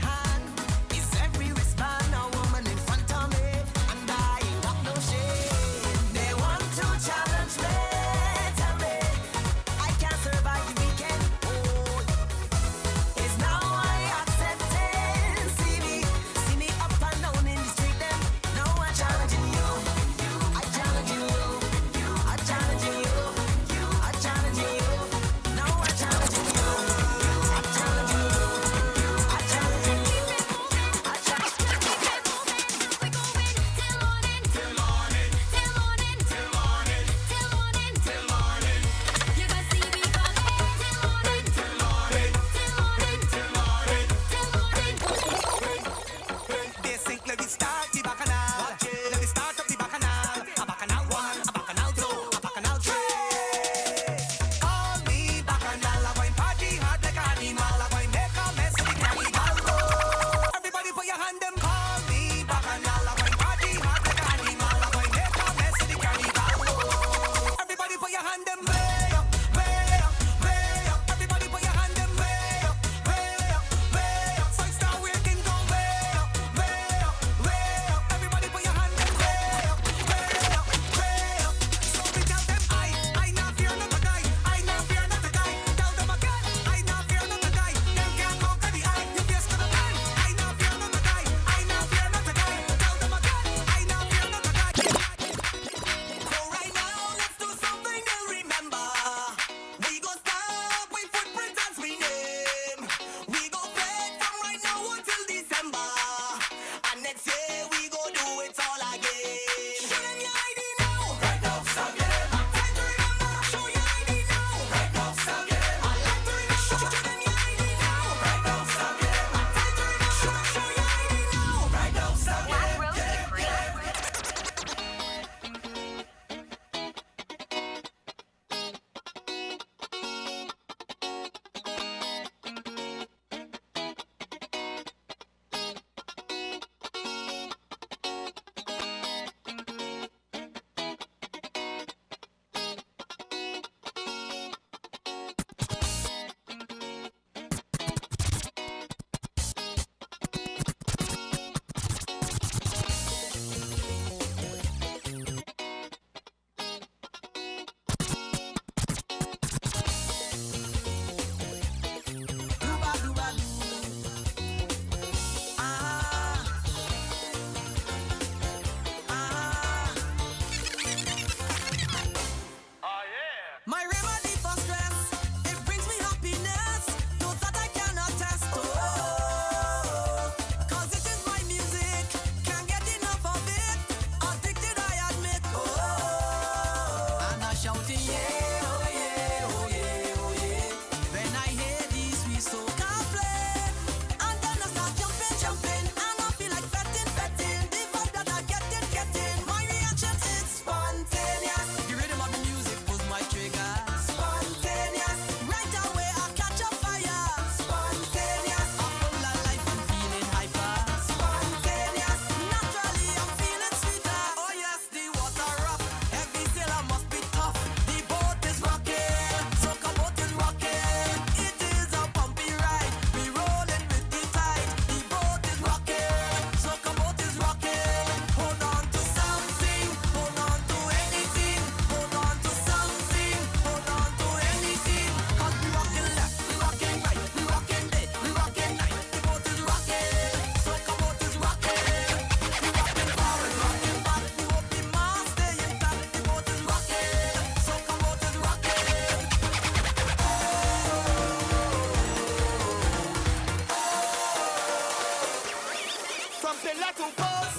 pillar to post.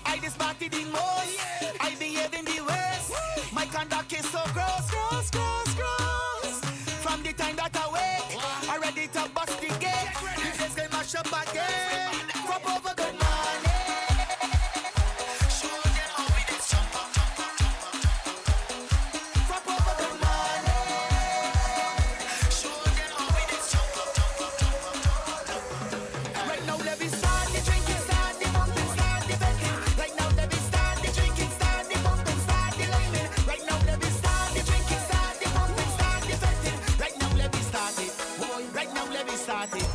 I this party the most. I behave in the worst. My conduct is so gross. From the time that I wake, I ready to bust the gate. You just get mash up again. Crop over good morning. Show them how we did jump up. Crop over good morning. Show them how we did jump up. Right now let me start the drinking, start the bumping, start the betting. Right now let me start the drinking, start the bumping, start the liming. Right now let me start the drinking, start the bumping, start the betting. Right now let me start it. Right now let me start it.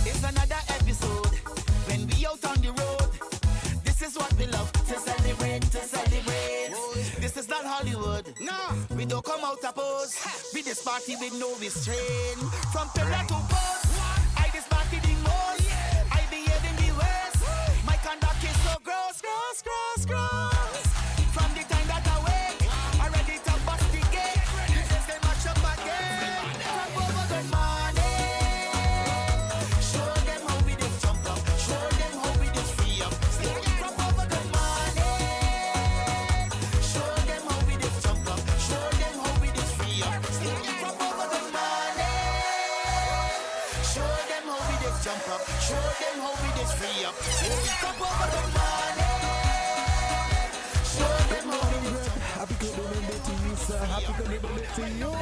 It's another episode when we out on the road. This is what we love to celebrate, This is not Hollywood. No, we don't come out to pose. We this party with no restraint. From pillar to post, I this party the most. I behave in the worst. My conduct is so gross. From the time that I wake, I ready to bust the gate. You just get mash up again. Crop over good morning. Show them how we did jump up. Show them how we did free up. Crop over good morning. Show them how we did jump up. Show them how we did free up. Crop over good morning. Show them how we did jump up. Show them how we did free up. Crop over good morning. Show them how we did jump up. Happy good birthday to you, sir. Happy good birthday to you.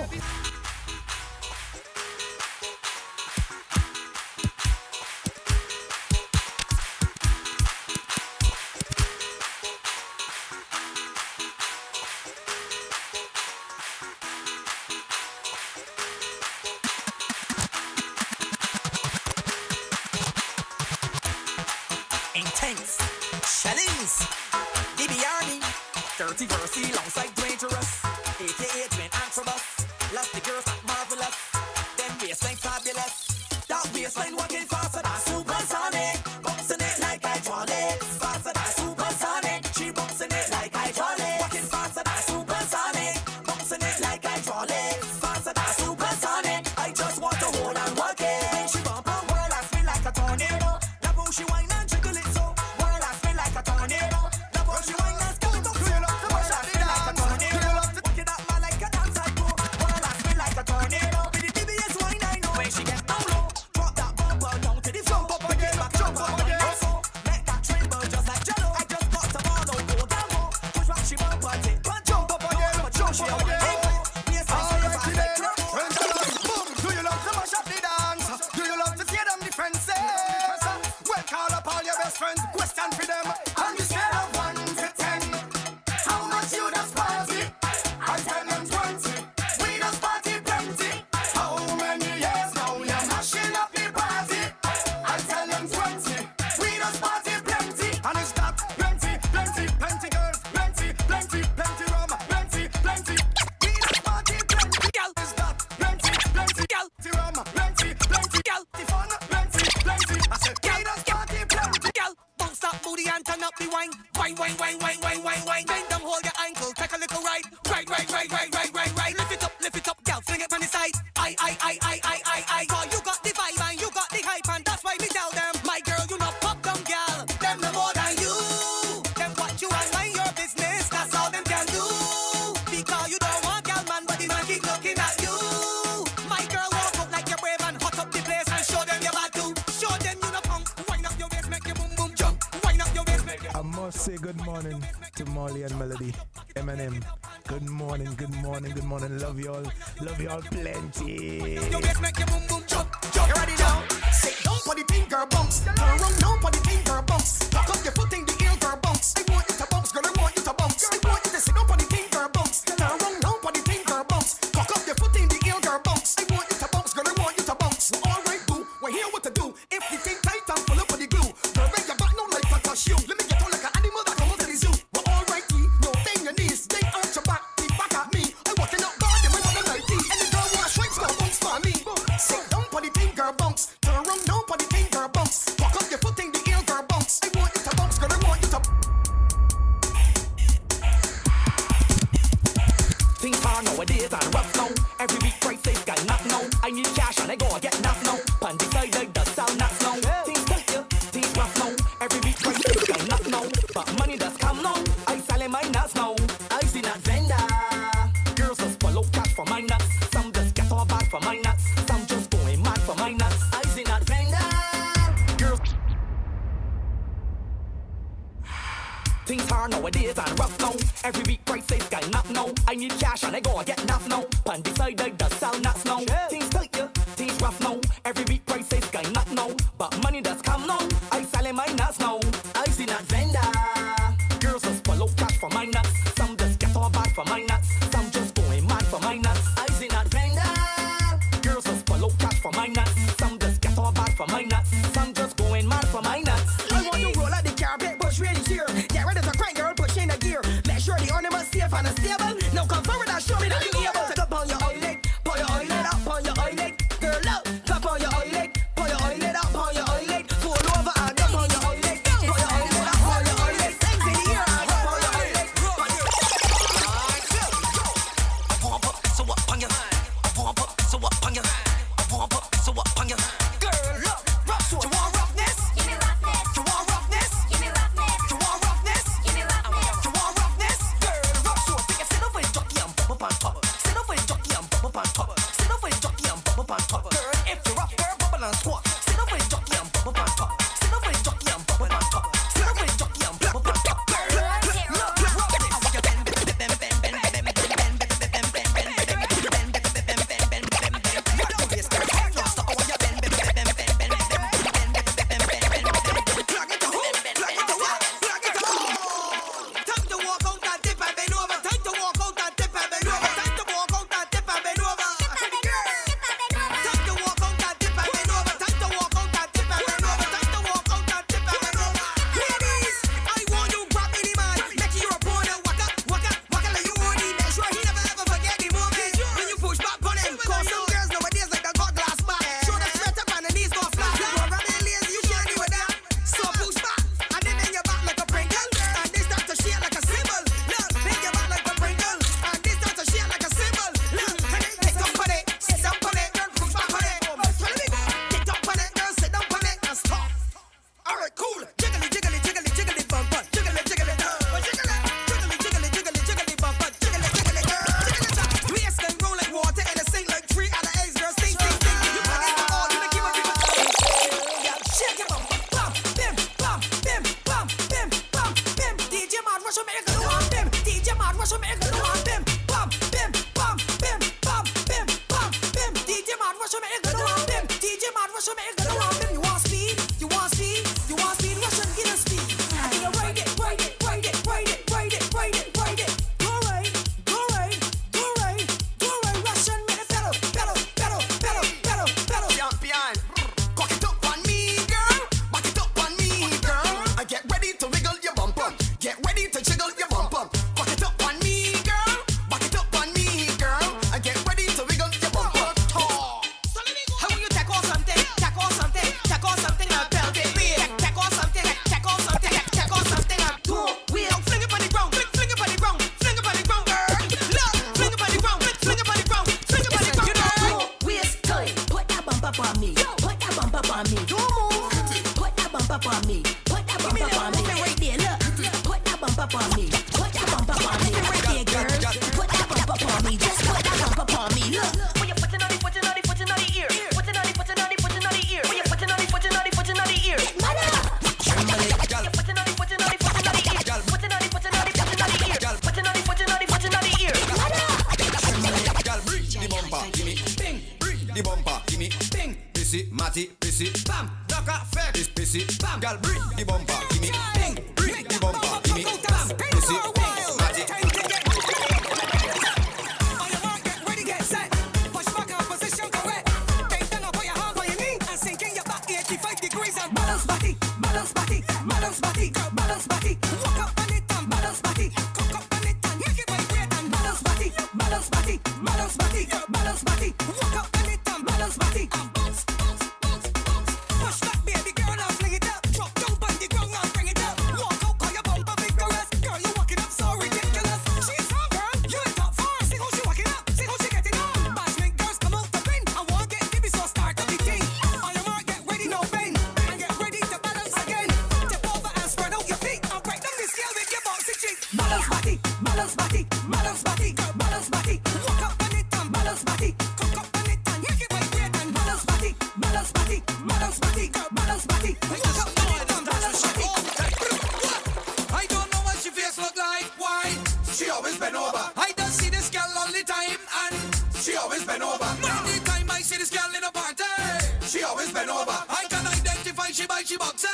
Intense, challenge, DBRD, 30 verse alongside dangerous, aka Twin Antrobus, love the girls that marvelous, them waistline fabulous, that waistline working faster than supersonic, bouncing it like hydraulics, faster than supersonic, she bouncing it like hydraulics, working faster than supersonic, bouncing it like hydraulics, faster than supersonic, I just want to hold and work it, when she bump her world I spin like a tornado, love how she whine and jiggle it so, world I spin like a tornado, love how she whine and jiggle it so, world I spin like a tornado, walk it up man like a dance cycle, world I spin like a tornado, with the DBS wine I know, when she get down low, drop that bumper down to the floor, pick it back, jump up again, also, make that tremble just like jello, I just got to follow, go down low, push back she bumper, take one jump up again, jump she up again, yes I say if I say turbo, boom, do you love to mash up the dance, do you love to tear them the fences, well call up all your best friends, question for them, on the scale of 1 to 10, how much you just party, I tell them 20, we just party plenty, how many years now you're mashing up the party, I tell them 20, we just party plenty, and it's that plenty girls, plenty rum, plenty, we just party plenty, girl, it's that plenty girl, rum, plenty girl, the fun, plenty, I said, we just party plenty, girl, bounce that booty and turn up the wine, bend down, hold your ankle, take a little ride, lift it up, girl, fling it on the side, I, cause you got the vibe and you got the hype and that's why me tell them, my girl, you not pop them, girl, them no more than you, them watch you and mind your business, that's all them can do, because you don't want girl man, but the man keep looking at you, my girl, walk out like you're brave and hot up the place and show them your bad too, show them you no punk, wind up your waist, make your boom boom jump, wind up your waist, make your I must say good morning to Molly and Melody. Eminem. Good morning. Love y'all plenty. your waist, make your boom boom jump, you ready now? Sit down for the thing, girl, bounce. Turn around now for the thing, girl, bounce. Lock up your foot in the air, girl, bounce. I want you to bounce, girl, I want you to bounce. I want you to sit down for the thing, girl, bounce. Turn around now for the thing, girl, bounce. Lock up your foot in the air, girl, bounce. I want you to bounce, girl, I want you to bounce. Well, all right, boo, we're here what to do. If the thing tight and full up of the glue, girl, bend your back now like a cashew. Let me get on like an animal that come out to the zoo. Well, all right, no bend your knees, they arch your back, the back at me. I walking up bad, them with them like tea. And the girl wanna shrink, so bounce for me. Sit down for the thing, girl, bounce. Turn around now for the thing, girl, bounce. Walk up your foot in the air, girl, bounce. I want you to bounce, girl, I want you to. Things are nowadays and rough now. Every week prices got not now. I need cash and I go get enough now. Pan the side like the sound not Things hard nowadays and rough now. Every week price is going up now. I need cash and I go and get enough now. Pan decide I does sell nuts now. Things tight, yeah, things rough now. Every week price is going up now. But money does come now. I selling my nuts now. I see that vendor. Girls just follow cash for my nuts. Some just get all bad for my nuts. Some just going mad for my nuts. I see that vendor. Girls just follow cash for my nuts. Some just get all bad for my nuts. Some just going mad for my nuts. I want to roll out the carpet, push really here. Get ready to crank, girl, push in the gear. Make sure the ornament safe and stable. Now come forward and show me that you able. Up on your oilet, pull your oilet up on your oilet. Girl up, up on your oilet, pull your oilet up on your oilet. Fall over and up on your oilet, pull your oilet up on your oilet. Things in the air and up on your oilet. So up on your, so up on your, so up on your. Girl up, rough, you want roughness? Give me roughness. You want roughness? Give me roughness. You want roughness? Give me roughness. You want roughness? Girl rough, so take a sit over and jockey and bubble on top. Sit over and jockey and bubble on top. Sit over and jockey and bubble on top. Girl, if you're rough, girl, bubble and squat. Sit over and jockey and bubble on top. Sit over and jockey and bubble on top. Sit over and jockey and bubble on top. Girl, look, roughness. I want you bend, bend, bend, bend, bend, bend, bend, bend, bend, bend, I don't know what she bend over. Anytime I see this girl in a party, she always bend over. I can identify she by she boxy.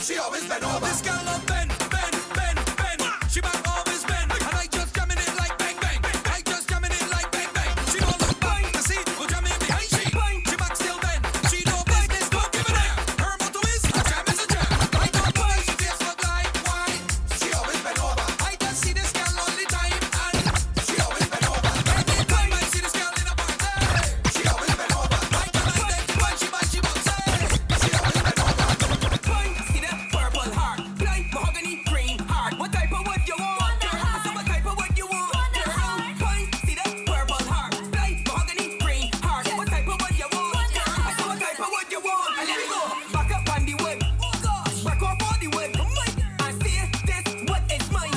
She always bend over. This girl love bend, bend, bend, bend. She back always bend, and I just jam in it like bang bang. I just jam in it like bang bang. She don't look back to see who jam in behind she. She back still bend. She no business, don't give it up. Her motto is a jam is a jam. I don't know why she just look like wine. She always bend over. I just see this girl all the time, and she always bend over. Anytime I see this girl in a party, she always bend over. I can identify she by she boxy. She always bend over. See that purple heart, blind mahogany green heart. What type of wood you want? I said what type of wood you want? See that purple heart, blind mahogany green heart. What type of wood you want? I said what type of wood you want? And let me go back up on the wood, back up on the wood. I see this wood is mine.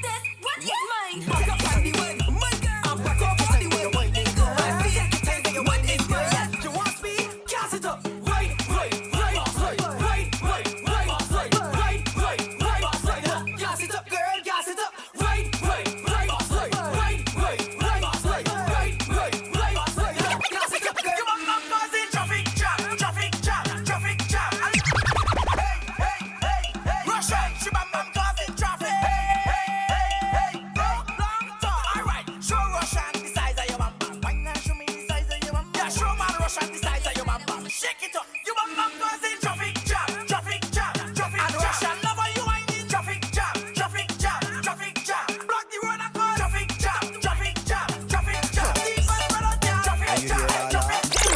This wood is mine. Back up on the wood, I'm back up on the wood. I see this wood is mine. You want speed? Gas it up. Right, right, right, right, right, right, right, right, right, right, right, right. Gas it up, girl, gas it up. Right, right, right, right, right, right, right, right, right, right, right, right. Gas it up, girl. I'm causing traffic jam, traffic jam, traffic jam. Hey, hey, hey, hey. Russian, I'm causing traffic. Hey, hey, hey, hey. Long talk. All right, show Russian the size of your bum bum. Why not show me the size of your bum? Yeah, show man Russian the size of your bum bum. Shake it up. You bum bum causing traffic jam, traffic jam, traffic jam. And Russian lover you whining traffic jam, traffic jam, traffic jam. Block the road and call traffic jam, traffic jam, traffic jam. People brother jam, traffic jam, traffic jam.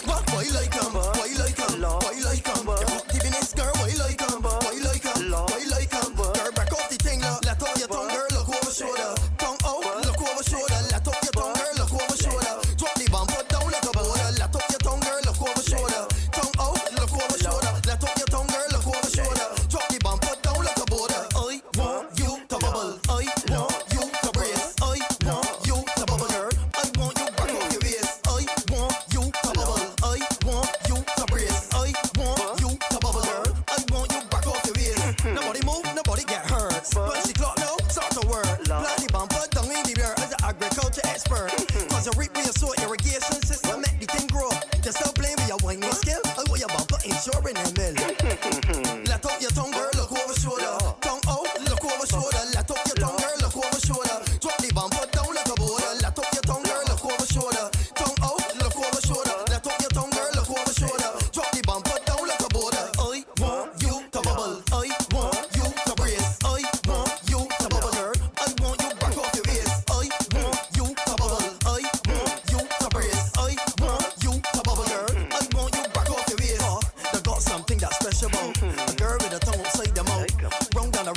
What boy like why you like why you like you're giving this girl why you like why you like why you like girl back off the thing let off your tongue girl look over shoulder tongue out look over shoulder let off your tongue girl look over shoulder drop the bumper down like a border let off your tongue girl look over shoulder tongue out look over shoulder let off your tongue girl look over shoulder drop the bumper down like a border I want you to bubble I want you to brace I want you to bubble girl I want you back off your waist I want you to bubble I want you to brace I want you to bubble girl I want you back off your waist nobody move nobody get hurt punch the clock now start to work plant the bumper down in the air as an agriculture expert cause you reap with your soil irrigation system make the thing grow just stop playing with your whining skill I want your bumper insuring and mill let out your tongue girl look over shoulder tongue out look over shoulder let out your tongue girl look over shoulder drop the bumper down like a border let out your tongue girl look over shoulder tongue out look over shoulder let out your tongue girl look over shoulder drop the bumper down like a border I want you to bubble I want you to brace I want you to bubble girl I want you back off your waist I want you to bubble I want you to brace I want you to bubble girl I want you back off your waist they got something that's special about a girl with a tongue outside the mouth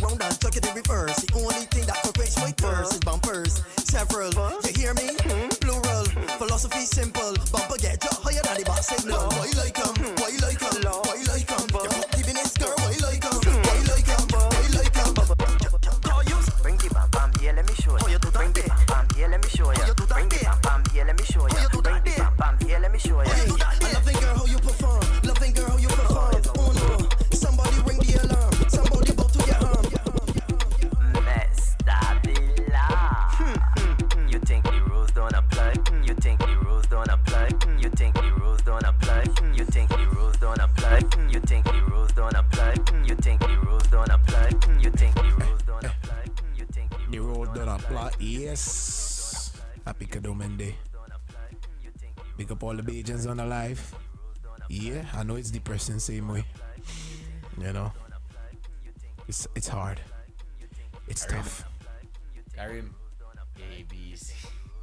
round and chuck it in reverse the only thing that could quench my thirst is bumpers several you hear me plural philosophy simple bumper get you higher than the box signal why you like why you like why you like you're giving this girl why you like why you like why you like bring the bam bam here let me show you bring the bam bam here let me show you bring the bam bam here let me show you bring the bam bam here let me show you I loving girl how you perform loving girl how you perform oh no somebody ring the alarm somebody about to get harmed Mr. Villa you think the rules don't apply you think the rules don't apply you think the rules don't apply you think the rules don't apply you think the rules don't apply you think the rules don't apply you think the rules don't apply you think The road don't apply. Yes. Happy Kadomende. Big up all the Bajans on the live. Yeah, I know it's depressing same way. You know. It's hard. It's tough. Karim. ABC.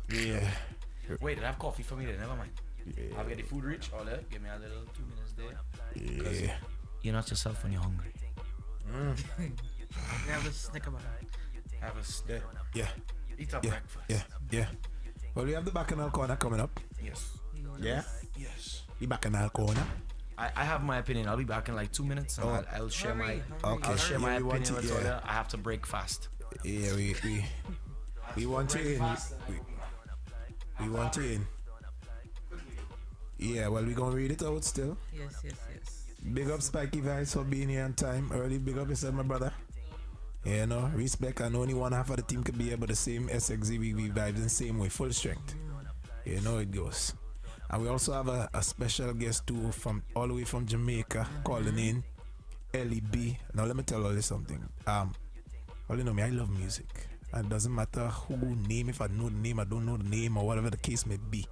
Yeah. Wait, did I have coffee for me there? Never mind. Yeah. I'll get the food rich. All that. Give me a little 2 minutes there. Yeah. You're not yourself when you're hungry. Have a snicker bar. Have a snack. Yeah. Eat up Yeah. breakfast. Yeah. Well, we have the Bacchanal Corner coming up. Yes. Yeah? Yes. The Bacchanal Corner. I have my opinion. I'll be back in like 2 minutes and I'll share my I'll share my opinion with all. I have to break fast. Yeah, we want you in. We want you in. Yeah, well, we gonna read it out still. Yes. Big up Spiky Vibes for being here on time early. Big up yourself, my brother. Yeah, respect. And only one half of the team could be here, but the same SXZVV vibes in the same way, full strength. You know it goes. And we also have a special guest too from all the way from Jamaica calling in, LEB. Now let me tell you something. All you know me, I love music. And it doesn't matter who name, if I know the name, I don't know the name, or whatever the case may be.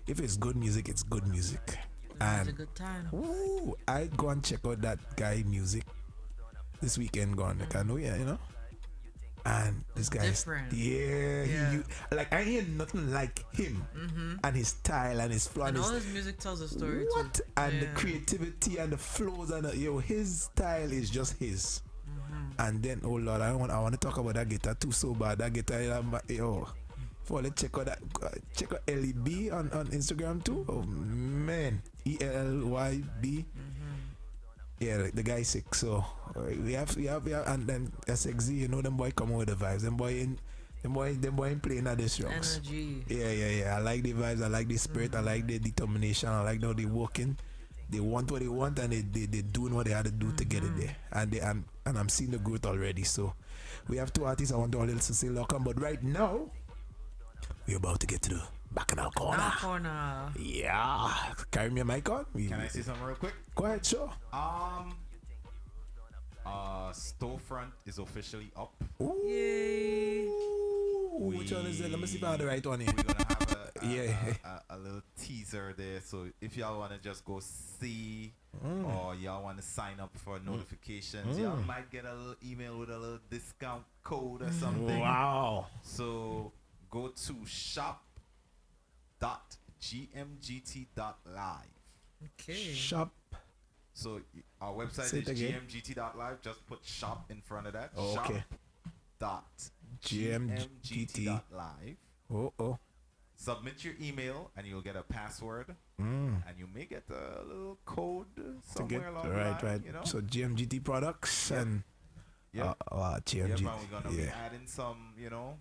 If it's good music, it's good music. It's a good time. Ooh, I go and check out that guy music this weekend. Gone, like I know, yeah, you know. And this guy is different. Like I hear nothing like him and his style and his flow and all his music tells a story what too. And the creativity and the flows and his style is just his. And then oh Lord, I want to talk about that guitar too so bad. That guitar, yo. If you want to check out LEB on Instagram too. Oh man, ELYB. Yeah, the guy sick. So we have, and then SXZ, you know, them boy come with the vibes. Them boy ain't playing at this rocks. Energy. Yeah. I like the vibes. I like the spirit. I like the determination. I like how they working. They want what they want, and they doing what they had to do to get it there. And I'm seeing the growth already. So we have two artists I want to say welcome. But right now, we're about to get to the Bacchanal Corner. Yeah. Carry me a mic on. Can I say something real quick? Go ahead, sure. Storefront is officially up. Ooh. Yay. Which one is it? Let me see if I have the right one here. We're gonna have a little teaser there. So if y'all wanna just go see or y'all wanna sign up for notifications, y'all might get a little email with a little discount code or something. Wow. So go to shop.gmgt.live. Okay. Shop. So our website is GMGT.LIVE. Just put shop in front of that. Oh, okay. Shop.gmgt.live. Oh. Submit your email and you'll get a password. And you may get a little code somewhere along the line. Right. You know? So GMGT products and GMGT. We're gonna be adding some,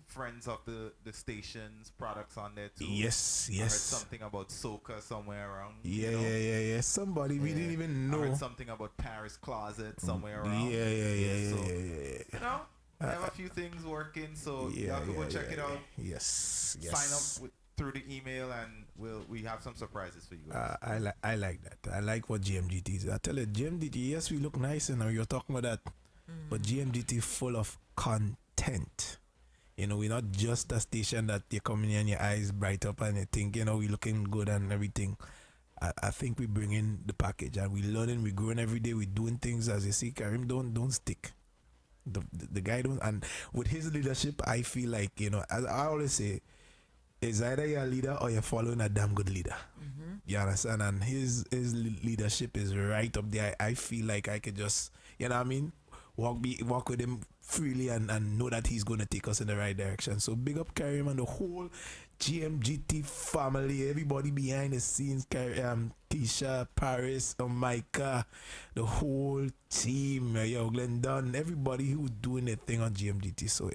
friends of the station's products on there too. Yes. I heard something about Soca somewhere around. Yeah. Somebody we didn't even know. I heard something about Paris Closet somewhere around. Yeah. I have a few things working, so y'all can go check it out. Yes. Sign up through the email, and we have some surprises for you guys. I like that. I like what GMGT is. I tell you, GMGT. Yes, we look nice, and you're talking about that, but GMGT full of content. We're not just a station that you come in and your eyes bright up and you think we looking good and everything. I think we bring in the package and we learning, we growing every day. We doing things as you see. Karim don't stick. The guy don't, and with his leadership, I feel like as I always say, it's either you're a leader or you're following a damn good leader. You understand? And his leadership is right up there. I feel like I could just walk with him freely and know that he's gonna take us in the right direction. So big up Karim and the whole GMGT family, everybody behind the scenes, Keisha, Paris, Micah, the whole team, Glendon, everybody who's doing their thing on GMGT. So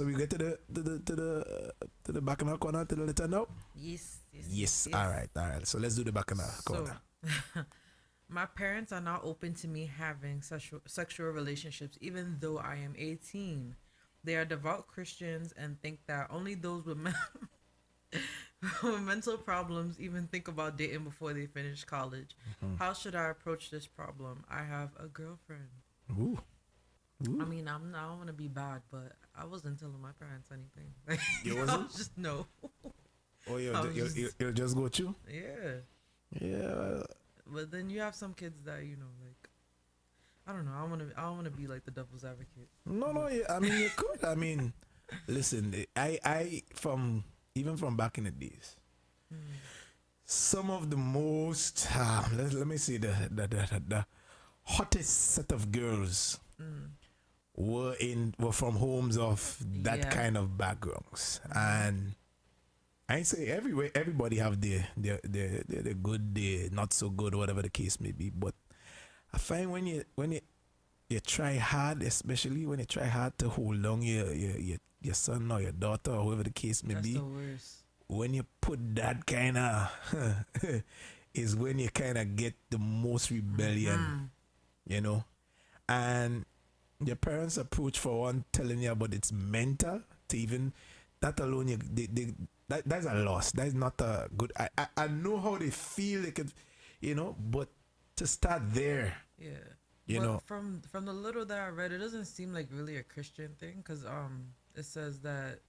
we get to the Bacchanal Corner, to the letter now. Yes. All right. So let's do the Bacchanal Corner. My parents are not open to me having sexual relationships, even though I am 18. They are devout Christians and think that only those with mental problems even think about dating before they finish college. How should I approach this problem? I have a girlfriend. Ooh. I mean, I don't want to be bad, but I wasn't telling my parents anything. You wasn't? I was just no. Oh, you'll just go to? Yeah. But then you have some kids that I don't know. I want to be like the devil's advocate. No. Yeah, I mean, you could. I mean, listen. I from back in the days, some of the most let me see the hottest set of girls were from homes of that kind of backgrounds, and I say everybody have their good, their not so good, whatever the case may be. But I find when you try hard, especially when you try hard to hold on your son or your daughter or whoever the case may be, that's the worst. When you put that kind of is when you kind of get the most rebellion, and your parents approach for one telling you about it's mental to even that alone that's a loss. That's not a good. I know how they feel. They could, but to start there. Yeah. You but know. From the little that I read, it doesn't seem like really a Christian thing, because it says that,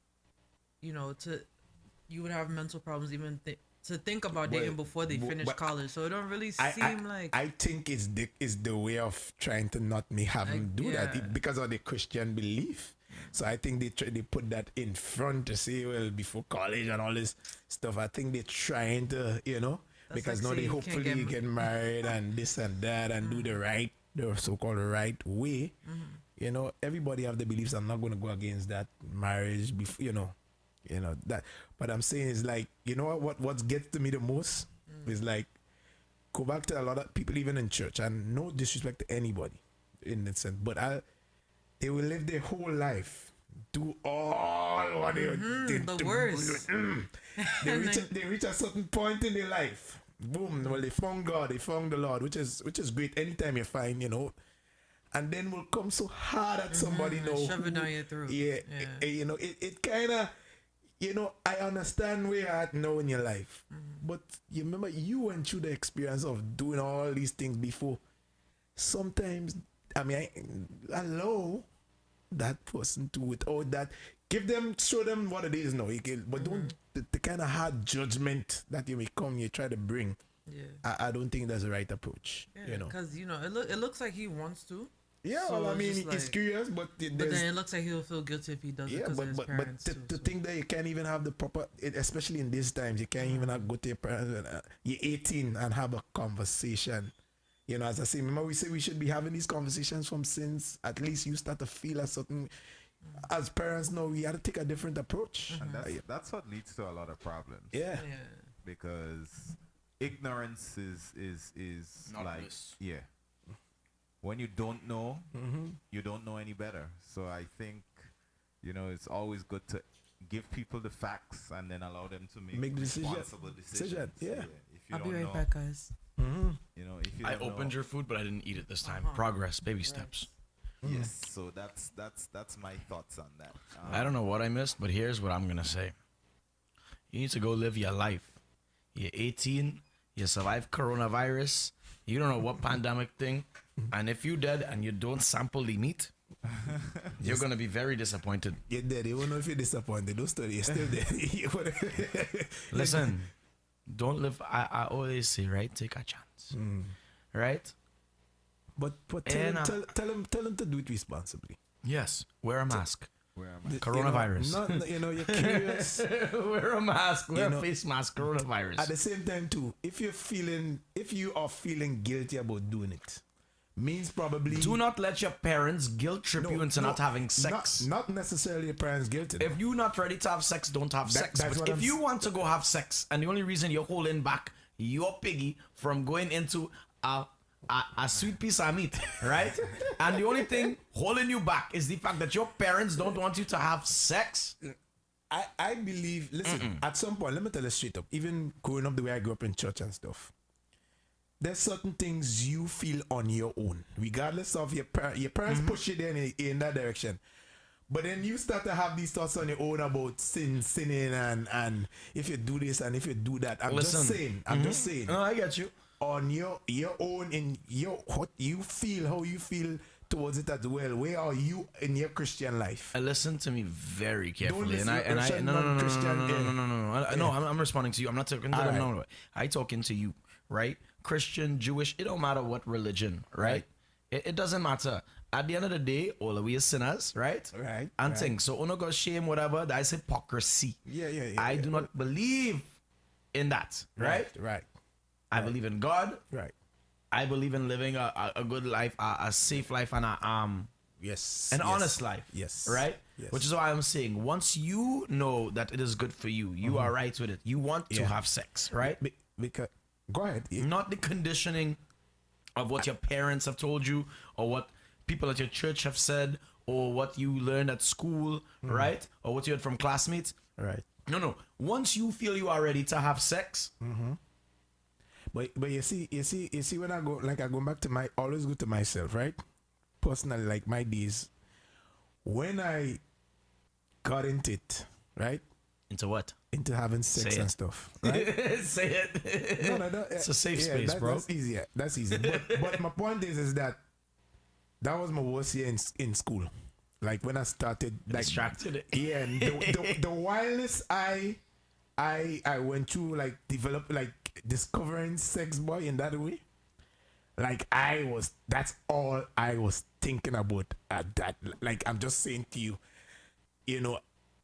you would have mental problems even to think about dating before they finish college. So it don't really seem like. I think it's the way of trying to not have them do that because of the Christian belief. So I think they put that in front to say, well, before college and all this stuff. I think they're trying to, because now they hopefully get married and this and that and do the so-called right way. Everybody have the beliefs. I'm not going to go against that marriage before, that. But I'm saying is like, what gets to me the most is like, go back to a lot of people even in church, and no disrespect to anybody in that sense, but they will live their whole life, do all what they the worst. They reach a certain point in their life. Boom. Well, they found God, they found the Lord, which is great. Anytime you find, and then will come so hard at somebody shove it down your throat. It kind of, I understand where you're at now in your life, but you remember you went through the experience of doing all these things before. Sometimes, I allow that person to without that. Show them what it is now. But don't the kind of hard judgment that you try to bring. Yeah, I don't think that's the right approach. Yeah, because it looks like he wants to. Yeah, so well, he's curious, but then it looks like he'll feel guilty if he does it. But to think that you can't even have the proper, especially in these times, you can't even go to your parents. You're 18 and have a conversation. As I say, remember we say we should be having these conversations from since at least you start to feel a certain. As parents know, we have to take a different approach, and that's what leads to a lot of problems. Yeah. Because ignorance is not like bliss. When you don't know, you don't know any better. So I think, it's always good to give people the facts and then allow them to make responsible decisions. Yeah. If you I'll be don't right know, back, guys. if you I don't opened know, your food, but I didn't eat it this time. Progress, baby steps. Yes, so that's my thoughts on that. I don't know what I missed, but here's what I'm gonna say. You need to go live your life. You're 18. You survived coronavirus. You don't know what pandemic thing. And if you dead and you don't sample the meat, you're gonna be very disappointed. You're dead. You won't know if you're disappointed. Don't study. You're still dead. Listen, don't live. I always say, right? Take a chance, right? But tell him to do it responsibly. Yes, wear a mask. Coronavirus. Coronavirus. You're curious. Wear a mask. Wear a face mask. Coronavirus. At the same time, too, if you are feeling guilty about doing it, means probably do not let your parents guilt trip you into not having sex. Not necessarily your parents guilty. If you're not ready to have sex, don't have sex. But if you want to go have sex, and the only reason you're holding back your piggy from going into a sweet piece of meat, right? And the only thing holding you back is the fact that your parents don't want you to have sex. I believe, listen, at some point, let me tell you straight up, even growing up the way I grew up in church and stuff, there's certain things you feel on your own, regardless of your parents push you there in that direction. But then you start to have these thoughts on your own about sinning and if you do this and if you do that. I'm just saying. No, I get you. On your own, in what you feel, how you feel towards it as well. Where are you in your Christian life? Listen to me very carefully. No, I'm responding to you. I'm not talking to them. No. I talking to you, right? Christian, Jewish, it don't matter what religion, right? It doesn't matter. At the end of the day, all of we are sinners, right? Right. And things. So, no got shame, whatever. That's hypocrisy. Yeah. I do not believe in that, right? Right. I believe in God. Right. I believe in living a good life, a safe life, and an honest life. Yes. Right? Yes. Which is why I'm saying, once you know that it is good for you, you are right with it. You want to have sex, right? Because go ahead. Not the conditioning of what your parents have told you, or what people at your church have said, or what you learned at school, right? Or what you heard from classmates. Right. No. Once you feel you are ready to have sex. But you see when I go back to always go to myself, right? Personally, like my days, when I got into it, right? Into what? Into having sex and stuff, right? Say it. No. It's a safe space, bro. That's easy. That's easy. But my point is that was my worst year in school. Like when I started, like distracted. Yeah, and the wildness I went through, like discovering sex, boy, in that way. Like that's all I was thinking about at that. Like I'm just saying to you, you know,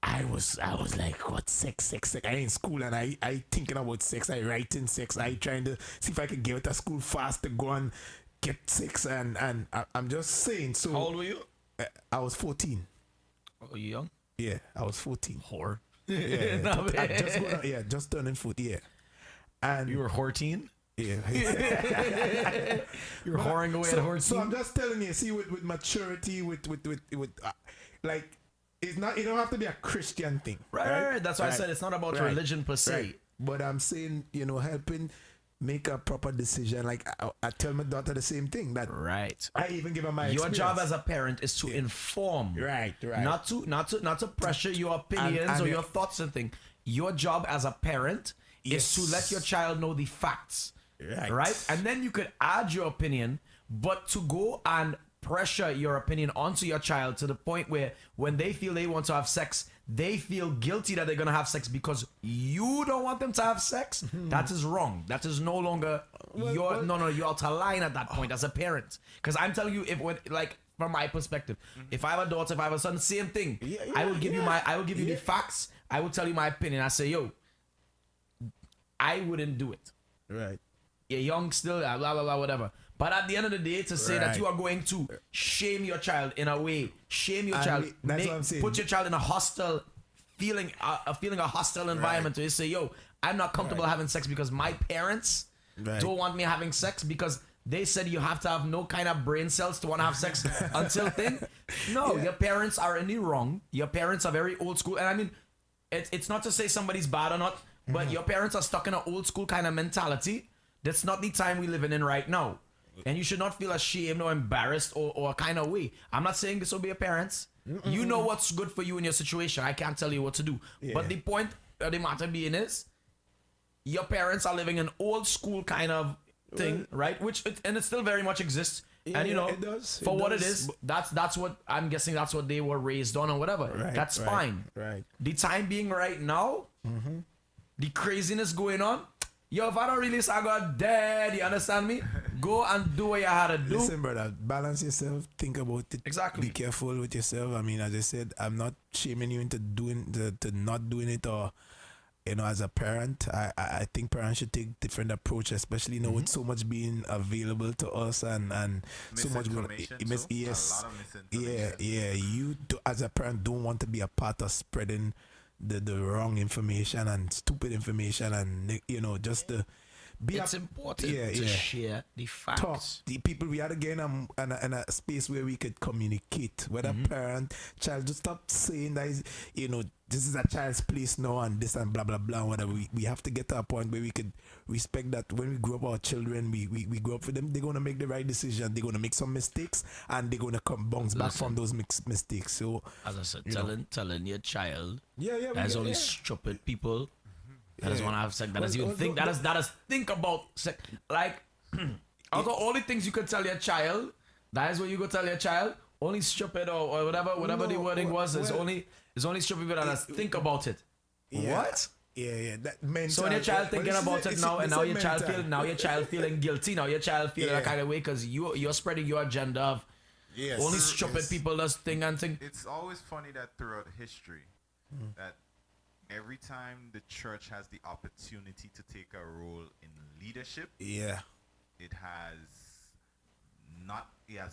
I was like, what, sex? I in school and I thinking about sex. I writing sex. I trying to see if I could get out of school fast to go and get sex. And I'm just saying. So how old were you? I was 14. Oh, you young? Yeah, I was 14. Whore. Yeah, No, just turning 14. Yeah, and you were 14. Yeah, you're whoring away at 14. So I'm just telling you. See, with maturity, with like. It's not. It don't have to be a Christian thing, right? That's why I said it's not about religion per se. Right. But I'm saying, helping make a proper decision. Like I tell my daughter the same thing. That I even give her my your experience. job as a parent is to inform, right? Not to pressure your opinions or your thoughts and things. Your job as a parent is to let your child know the facts, right? And then you could add your opinion, but to go and pressure your opinion onto your child to the point where when they feel they want to have sex, they feel guilty that they're going to have sex because you don't want them to have sex. That is wrong. That is no longer you're out of line at that point as a parent. Because I'm telling you, from my perspective, if I have a daughter, if I have a son, same thing. I will give you the facts. I will tell you my opinion. I say, yo, I wouldn't do it. Right. You're young still, blah, blah, blah, whatever. But at the end of the day, to say that you are going to shame your child in a way, that's what I'm saying. Put your child in a hostile feeling, a hostile environment where you say, yo, I'm not comfortable having sex because my parents don't want me having sex because they said you have to have no kind of brain cells to want to have sex until thing. No, your parents are in the wrong. Your parents are very old school. And I mean, it's not to say somebody's bad or not, but your parents are stuck in an old school kind of mentality. That's not the time we're living in right now. And you should not feel ashamed or embarrassed or a kind of way. I'm not saying this will be your parents. You know what's good for you in your situation. I can't tell you what to do. But the point of the matter being is, your parents are living an old school kind of thing, right? And it still very much exists. Yeah, and it does. For what it is, that's what I'm guessing. That's what they were raised on or whatever. That's fine. Right. The time being right now, the craziness going on. Yo, if I don't release, I got dead. You understand me? Go and do what you had to do. Listen, brother, balance yourself. Think about it. Exactly. Be careful with yourself. I mean, as I said, I'm not shaming you into to not doing it, or as a parent, I think parents should take different approach, especially with so much being available to us and so much yes, you as a parent don't want to be a part of spreading the wrong information and stupid information, and just the it's important to share the facts. Talk. The people we are again in a space where we could communicate. Whether parent, child, just stop saying that this is a child's place now and this and blah blah blah. Whatever. We have to get to a point where we could respect that when we grow up our children, we grow up with them. They're gonna make the right decision. They're gonna make some mistakes and they're gonna bounce back from those mistakes. So as I said, telling your child, there's only stupid people. That is want to have sex. That is even think. That is think about sex. Like, out of all the things you could tell your child, that is what you could tell your child. Only stupid or whatever the wording was. Is only stupid people that think about it. What? Yeah. That mental. So when your child thinking about it now, and now your child feeling guilty. Now your child feeling that kind of way because you're spreading your agenda of only stupid people just think and think. It's always funny that throughout history, that every time the church has the opportunity to take a role in leadership, it has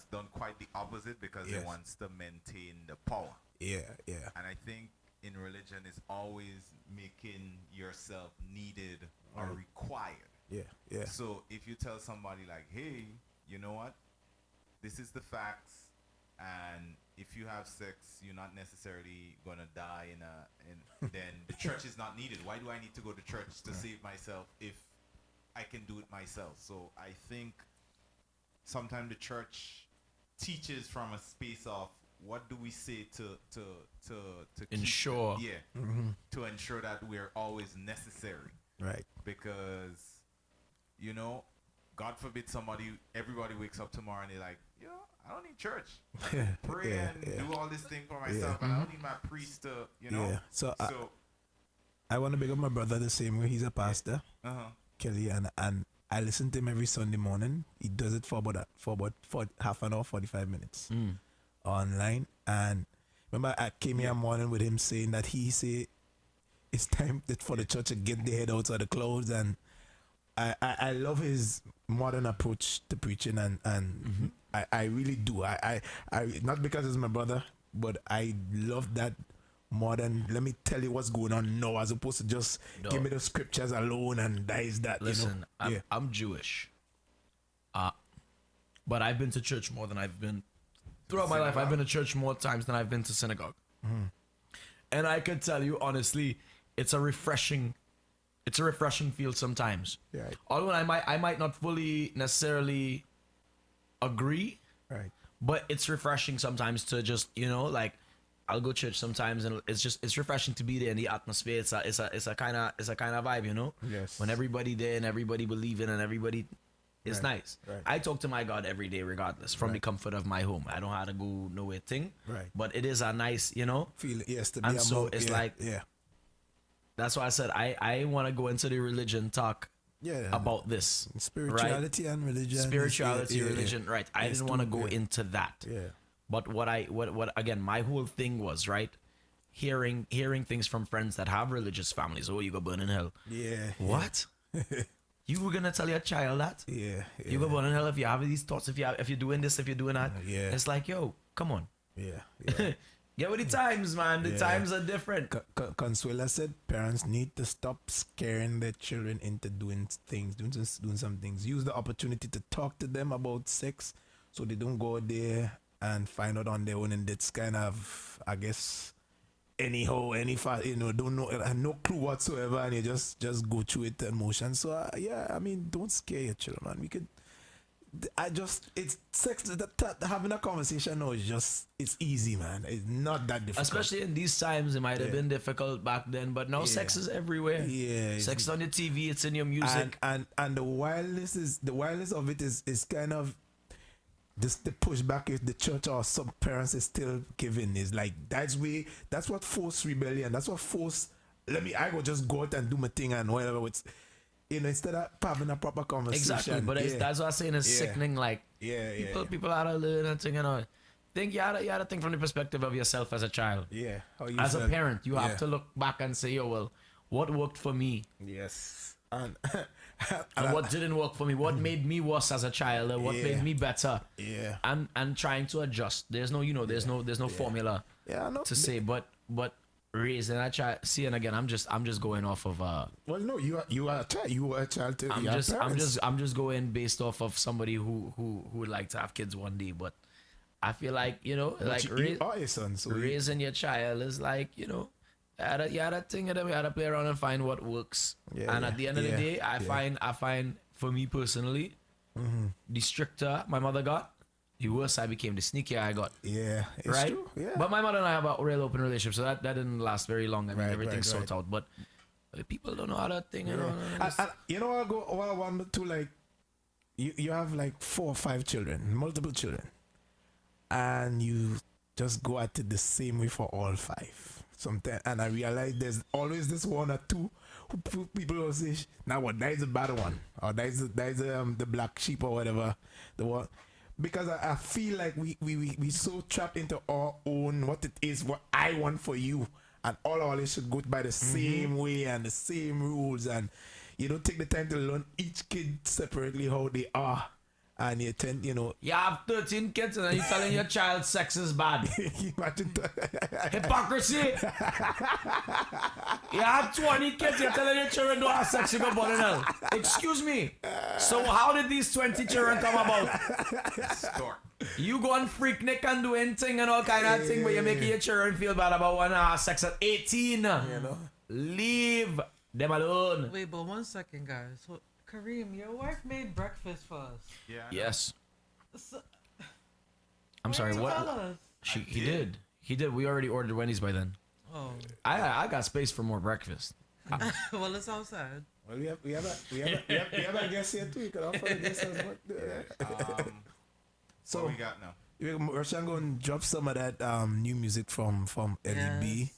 done quite the opposite because it wants to maintain the power. And I think in religion it's always making yourself needed or required. So if you tell somebody like, hey, you know what, this is the facts, and if you have sex, you're not necessarily gonna die then the church is not needed. Why do I need to go to church to save myself if I can do it myself? So I think sometimes the church teaches from a space of what do we say to ensure? Keep, to ensure that we're always necessary. Right. Because, you know, God forbid everybody wakes up tomorrow and they're like, I don't need church. I can pray and do all this thing for myself, and I don't need my priest to, Yeah. So I want to big up my brother the same way. He's a pastor, Kelly, and I listen to him every Sunday morning. He does it for about half an hour, 45 minutes online. And remember, I came here morning with him saying that he say it's time for the church to get their head out of the clothes. And I love his modern approach to preaching, and I really do. I not because it's my brother, but I love that modern. Let me tell you what's going on now, as opposed to just give me the scriptures alone and that is that. Listen, I'm Jewish, but I've been to church more than I've been throughout my life. I've been to church more times than I've been to synagogue, and I can tell you honestly, it's a refreshing feel sometimes. Right. Although I might not fully necessarily agree, right, but it's refreshing sometimes to just, like, I'll go to church sometimes and it's refreshing to be there in the atmosphere. It's a kind of vibe, Yes. when everybody there and everybody believing and everybody, it's nice. Right. I talk to my God every day regardless, from the comfort of my home. I don't have to go nowhere thing. Right. But it is a nice, feel it, yes, to be and so it's like, yeah. That's why I said I want to go into the religion talk about this. Spirituality and religion. Spirituality, religion, right. I didn't want to go into that. Yeah. But what again, my whole thing was, right, hearing things from friends that have religious families. Oh, you go burn in hell. Yeah. What? You were gonna tell your child that? Yeah. You go burn in hell if you have these thoughts, if you're doing this, if you're doing that. Yeah. It's like, yo, come on. Yeah. Get with the times, man. The times are different. Consuela said parents need to stop scaring their children into doing some things. Use the opportunity to talk to them about sex so they don't go there and find out on their own. And that's kind of, I guess, anyhow, don't know, no clue whatsoever, and you just go through it in motion. So, don't scare your children, man. It's sex, having a conversation now it's easy, man. It's not that difficult. Especially in these times, it might have been difficult back then, but now sex is everywhere. Yeah. Sex is on your TV, it's in your music. And the wildness of it is kind of just the pushback if the church or some parents is still giving is like that's what forced rebellion. That's what forced I go just go out and do my thing and whatever. It's instead of having a proper conversation. Exactly, but that's what I'm saying is sickening. Like, people are to learn and thing, think you had to think from the perspective of yourself as a child. Yeah. As a parent, you have to look back and say, what worked for me? Yes. And what didn't work for me? What made me worse as a child? Or what made me better? Yeah. And trying to adjust. There's no, there's no formula to say, but raising a child. See, and again, I'm just going off of well, no, you are a child. You were a child too. I'm just going based off of somebody who would like to have kids one day. But I feel like you are a son, so raising your child is like you had a thing that we had to play around and find what works. And at the end of the day, I find for me personally, the stricter my mother got, the worse I became, the sneakier I got. Yeah, it's right. True. Yeah. But my mother and I have a real open relationship, so that didn't last very long. I mean, everything's sorted out. But people don't know how that thing. I wonder too. Like, you have like 4 or 5 children, multiple children, and you just go at it the same way for all 5. Sometimes, and I realize there's always this 1 or 2 who people will say, "Now what? That is the bad one, or that is the black sheep or whatever." The one. Because I feel like we so trapped into our own what it is, what I want for you, and all this should go by the same way and the same rules, and you don't take the time to learn each kid separately how they are, and you tend you have 13 kids and you're telling your child sex is bad. Imagine hypocrisy. You have 20 kids, you're telling your children don't have sex, you go born in hell. Excuse me. So how did these 20 children come about? You go on Freaknik and do anything and all kind of thing, but you're making your children feel bad about one sex at 18. Leave them alone. Wait, but 1 second, guys. So, Kareem, your wife made breakfast for us. Yeah. Yes. So, I'm sorry. What? Tell us. He did. He did. We already ordered Wendy's by then. Oh. I got space for more breakfast. Well, it's outside. Well, we have a guest here too. You can offer a guest as well. So what we got now? We're going to drop some of that new music from LEB.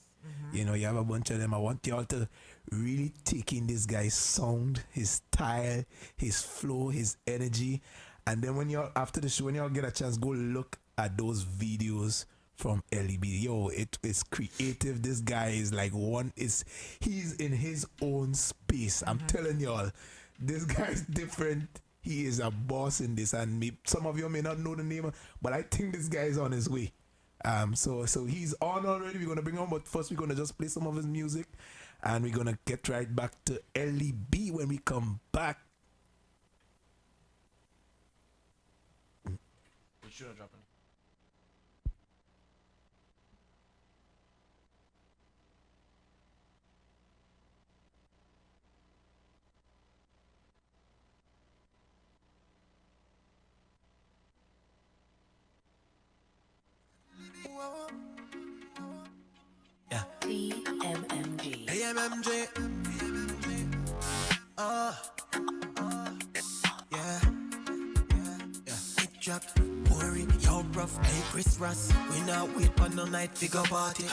You know, you have a bunch of them. I want y'all to really take in this guy's sound, his style, his flow, his energy. And then when y'all, after the show, when y'all get a chance, go look at those videos from LEB. Yo, it is creative. This guy is like he's in his own space. I'm telling y'all, this guy's different. He is a boss in this, and some of you may not know the name, but I think this guy is on his way. So he's on already. We're gonna bring him, but first we're gonna just play some of his music, and we're gonna get right back to LEB when we come back. We should have dropped it. Yeah. GMMG. GMMG. Yeah. It drop, worry, yo, rough, hey, Chris Ross. We not wait for no night figure party.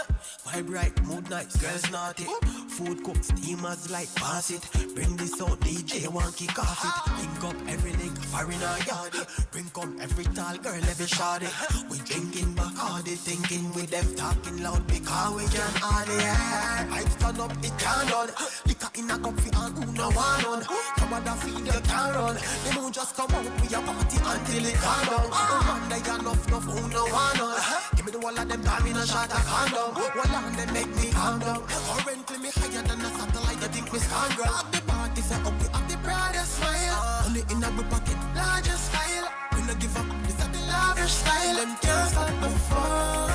Vibe right, mood nice, girls naughty. Food cook, steamers like pass it. Bring this out, DJ, one kick off it. Link up every link, foreign or yardy. Bring come every tall girl, every shawty. We drinking Bacardi, thinking with them talking loud because we can hardy. I stand up, it can't run. Liquor in a cup for and who no one on. Come on, feed you can't run. They won't just come out with your party until it calm down. Man, they got enough, who no one on. Give me the wall of them, damn in a shot of condom. One on them make me calm down. Currently me higher than a satellite, you think me stand ground. At the party, say up, we have the brightest smile. Only in our pocket, largest style. We no give up, this is the lavish style. Them can't stop the fun.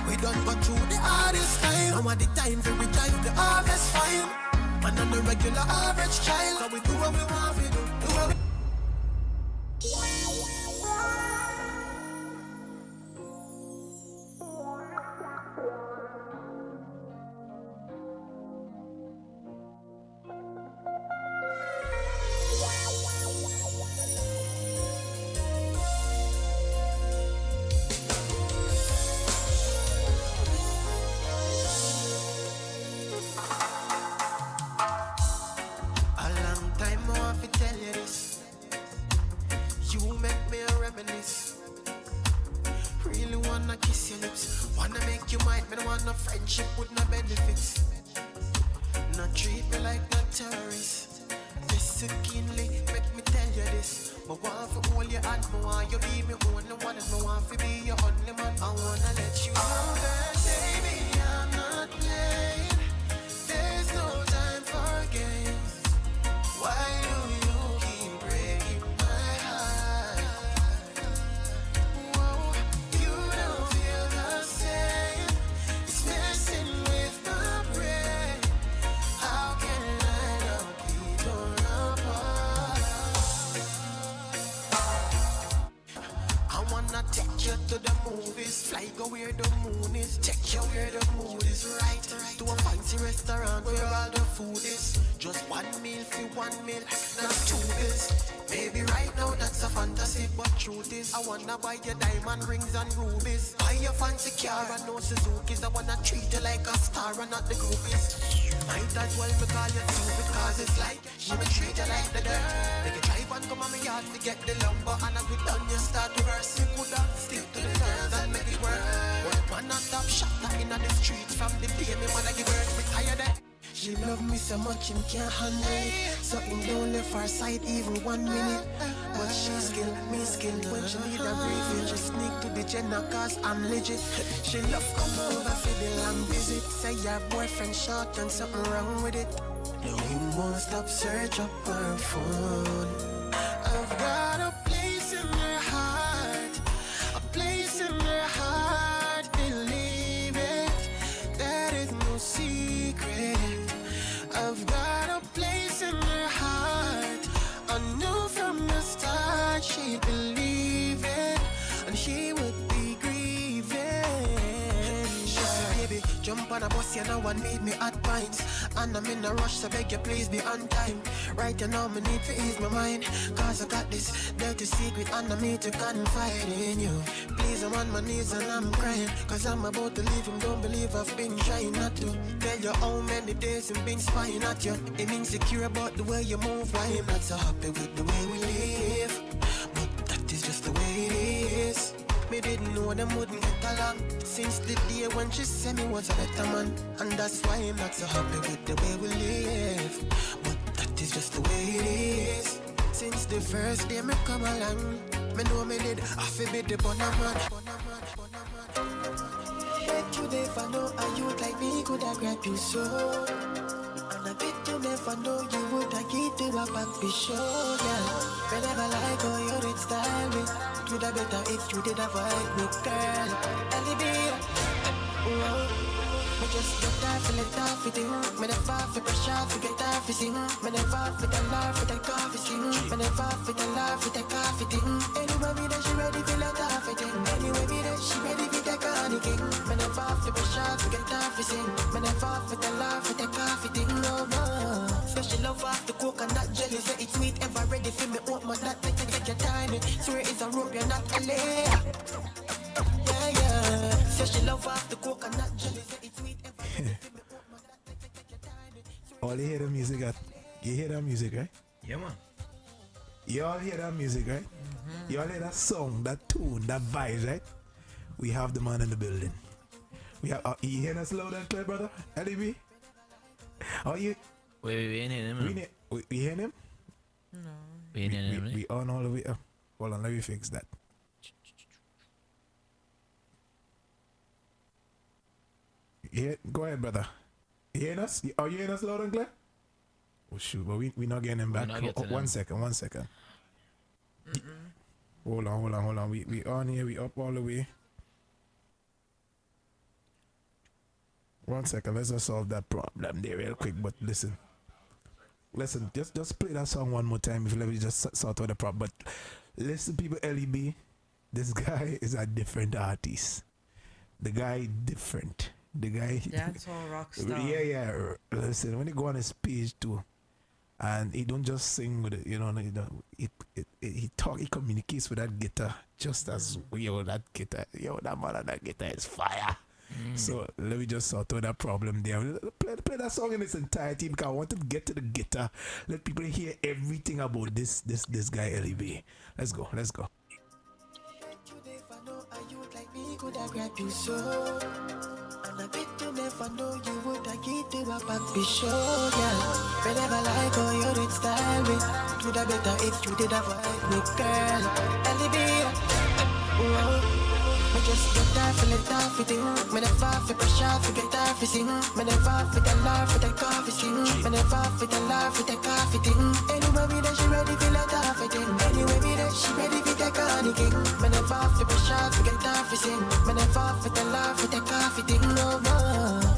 We don't go through the hardest time. Now at the time, for we drive the harvest fine. Man, I'm the regular average child. So we do what we want, we do what we friendship with no benefits. Not treat me like no terrorist. Listen keenly, make me tell you this. I want to hold your hand, I want you be me only one, and I want to be your only man. I wanna let you know that, baby, I'm not playing. There's no time for games. Why do you keep breaking my heart? Whoa, you don't feel the same. It's messing with my brain. How can I not be torn apart? I wanna take you to the movies, fly go where the moon is, take you where the mood is right. To a fancy restaurant where all the food is. Just one meal for 1 meal, not 2 bills. Maybe right now that's a fantasy, but truth is I wanna buy your diamond rings and rubies. Buy your fancy car and no Suzuki's. I wanna treat you like a star and not the groupies. Might as well me call you too because it's like she me treat you like the dirt. Make you drive and come on my yard to get the lumber, and as we done you start reverse. You coulda stick to the terms and make it work. Work man not top shot in the streets from the day me wanna give birth. Me tired of. She love me so much him can't handle it. So him don't left her side even 1 minute. But she skill, me skill. When she need a briefing, she sneak to the gender cause I'm legit. She love come over for the long visit. Say your boyfriend short and something wrong with it. No, he won't stop search up her phone. I've got a place in her heart. A place in her heart. Believe it. That is no secret. I've got a place in her heart. I knew from the start she'd believe it, and she would be grieving. Jump on a bus, you know one need me at pints. And I'm in a rush, so beg you please be on time. Right now, me need to ease my mind. Cause I got this dirty secret and I need to confide in you. Please, I'm on my knees and I'm crying. Cause I'm about to leave him, don't believe I've been trying not to. Tell you how many days I've been spying at you. I'm insecure about the way you move, why I'm not so happy with the way we live. But that is just the way it is. Me didn't know them wouldn't get along since the day when she said me was a better man. And that's why I'm not so happy with the way we live. But that is just the way it is. Since the first day me come along, me know me did have to be the bonner man. Bet you never know a youth like me could have grabbed you so. And I bet you never know you would have get to a back show, yeah. Whenever like how you did style me, it would have better if you did avoid me, girl. Olivia, me just get off and let off with you. Me never fit pressure, forget off with you. Me never fit a laugh with a coffee sing. Me never fit a laugh with a coffee thing. Anyway, me that she ready to let off with it. Anyway, me that she ready to take on the king. Me never fit pressure, forget off with you. Me never fit a laugh with a coffee thing. No, no. Special love off the coconut jelly. Say it's sweet, ever ready for me. Open my that, take your time. Swear it's a rope, you're not a layer. Yeah, yeah. Special love off the coconut jelly. Say it's sweet. All you hear the music at, you hear that music, right? Yeah, man. You all hear that music, right? Mm-hmm. You all hear that song, that tune, that vibe, right? We have the man in the building. We have. You hear us loud and clear, brother? LEB? Oh, you? We ain't hearing him. We hear him? No. We ain't hearing him. We on all the way up. Hold on, let me fix that. Yeah, go ahead, brother. You hearing us? Are you hearing us loud and clear? Oh shoot, but we not getting him back. One second. Hold on. We on here, we up all the way. 1 second, let's just solve that problem there real quick. But listen, just play that song one more time if you let me just sort out the problem. But listen, people, LEB, this guy is a different artist. The guy different. The guy, that's all rock star. Yeah. Listen, when he go on his page too, and he don't just sing with it, he talk, he communicates with that guitar just as that guitar, that man on that guitar is fire. So let me just sort out that problem there. Play that song in its entirety because I want to get to the guitar. Let people hear everything about this guy LEB. Let's go. Could I grab you so? And I bet you never know you would have get to a back be sure, yeah. Whenever like how you did style me, it would have better if you did avoid me, girl. Olivia, me just get off and let off with you. Me never fit pressure, forget off with you. Me never fit a laugh with a coffee sing. Me never fit a laugh with a coffee thing. Anyway, me that she ready to let off with it. Anyway, me that she ready to take on the king. Me never fit pressure, forget off with you. Me never fit a laugh with a coffee thing. No, no.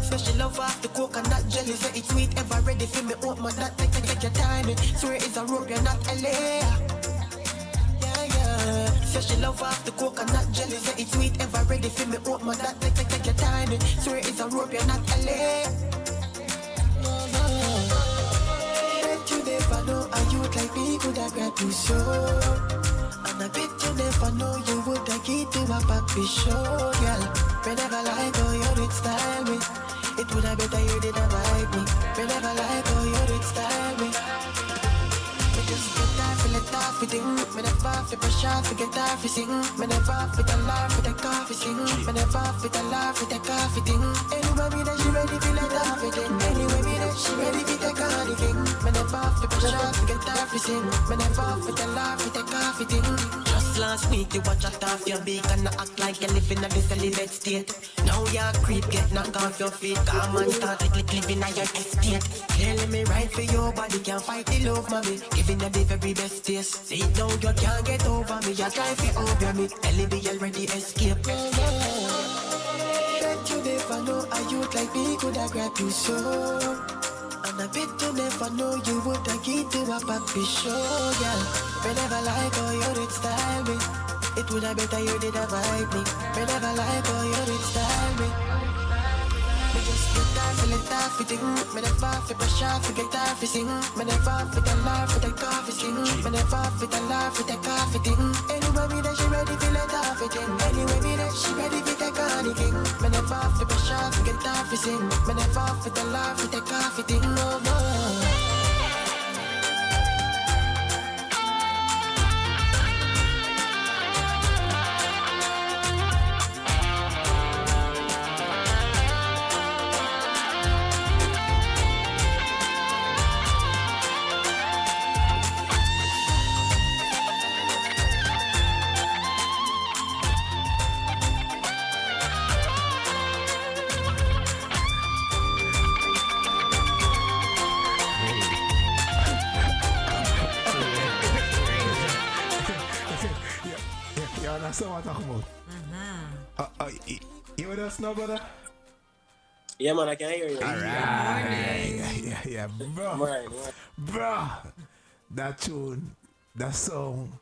Special love off the coconut jelly. Say it's sweet, ever ready for me. Open my that, take your time. Swear it's a rope, you're not a layer. Special love off the coconut jelly. Say it's sweet, ever ready for me. Open my that, take your time. Swear it's a rope, you're not a layer. Bet you never know a youth like me could have grabbed you so. And I bet you never know you would have get to a back be sure, girl. Whenever like how you did style me, it would have better you did avoid me. Whenever like how you did style me, me just get off and let off with you. Me never fit pressure, forget off with sing. Me never fit a laugh with a coffee sing. Me never fit a laugh with a coffee thing. Anyway, me that she ready to let off with it. Anyway, me that she ready to take on the king. Me never fit pressure, forget off with sing. Me never fit a laugh with a coffee thing. Just last week you watch out off your beak and act like you live in a celibate state. Now you're creep, get knocked off your feet. Come and start living on your estate. Clearly me right for your body, can't fight the love, mommy. Giving you the very best taste. See now you can't get over me, you try to over me. LEB already escape. Bet you never know a youth like me could have grabbed you so. And I bet you never know you would have get to a back be sure, yeah. Whenever like how you did style me, it would have better you did avoid me. Whenever like how you did style me, me just get off, feel it off, it me never feel pressure, forget off, it sing. Me never feel the laugh, for the coffee sing. Me never feel the laugh, for the coffee thing. Anyway, me that she ready, feel it off, it thing. Anyway, me that she ready, feel the coffee king. Me never feel pressure, forget off, it sing. Me never feel the laugh, for the coffee thing, no more. That's what I'm talking about. You with us now, brother? Yeah, man, I can hear you. All right. Yeah, bro. Morning. Bro, that tune, that song,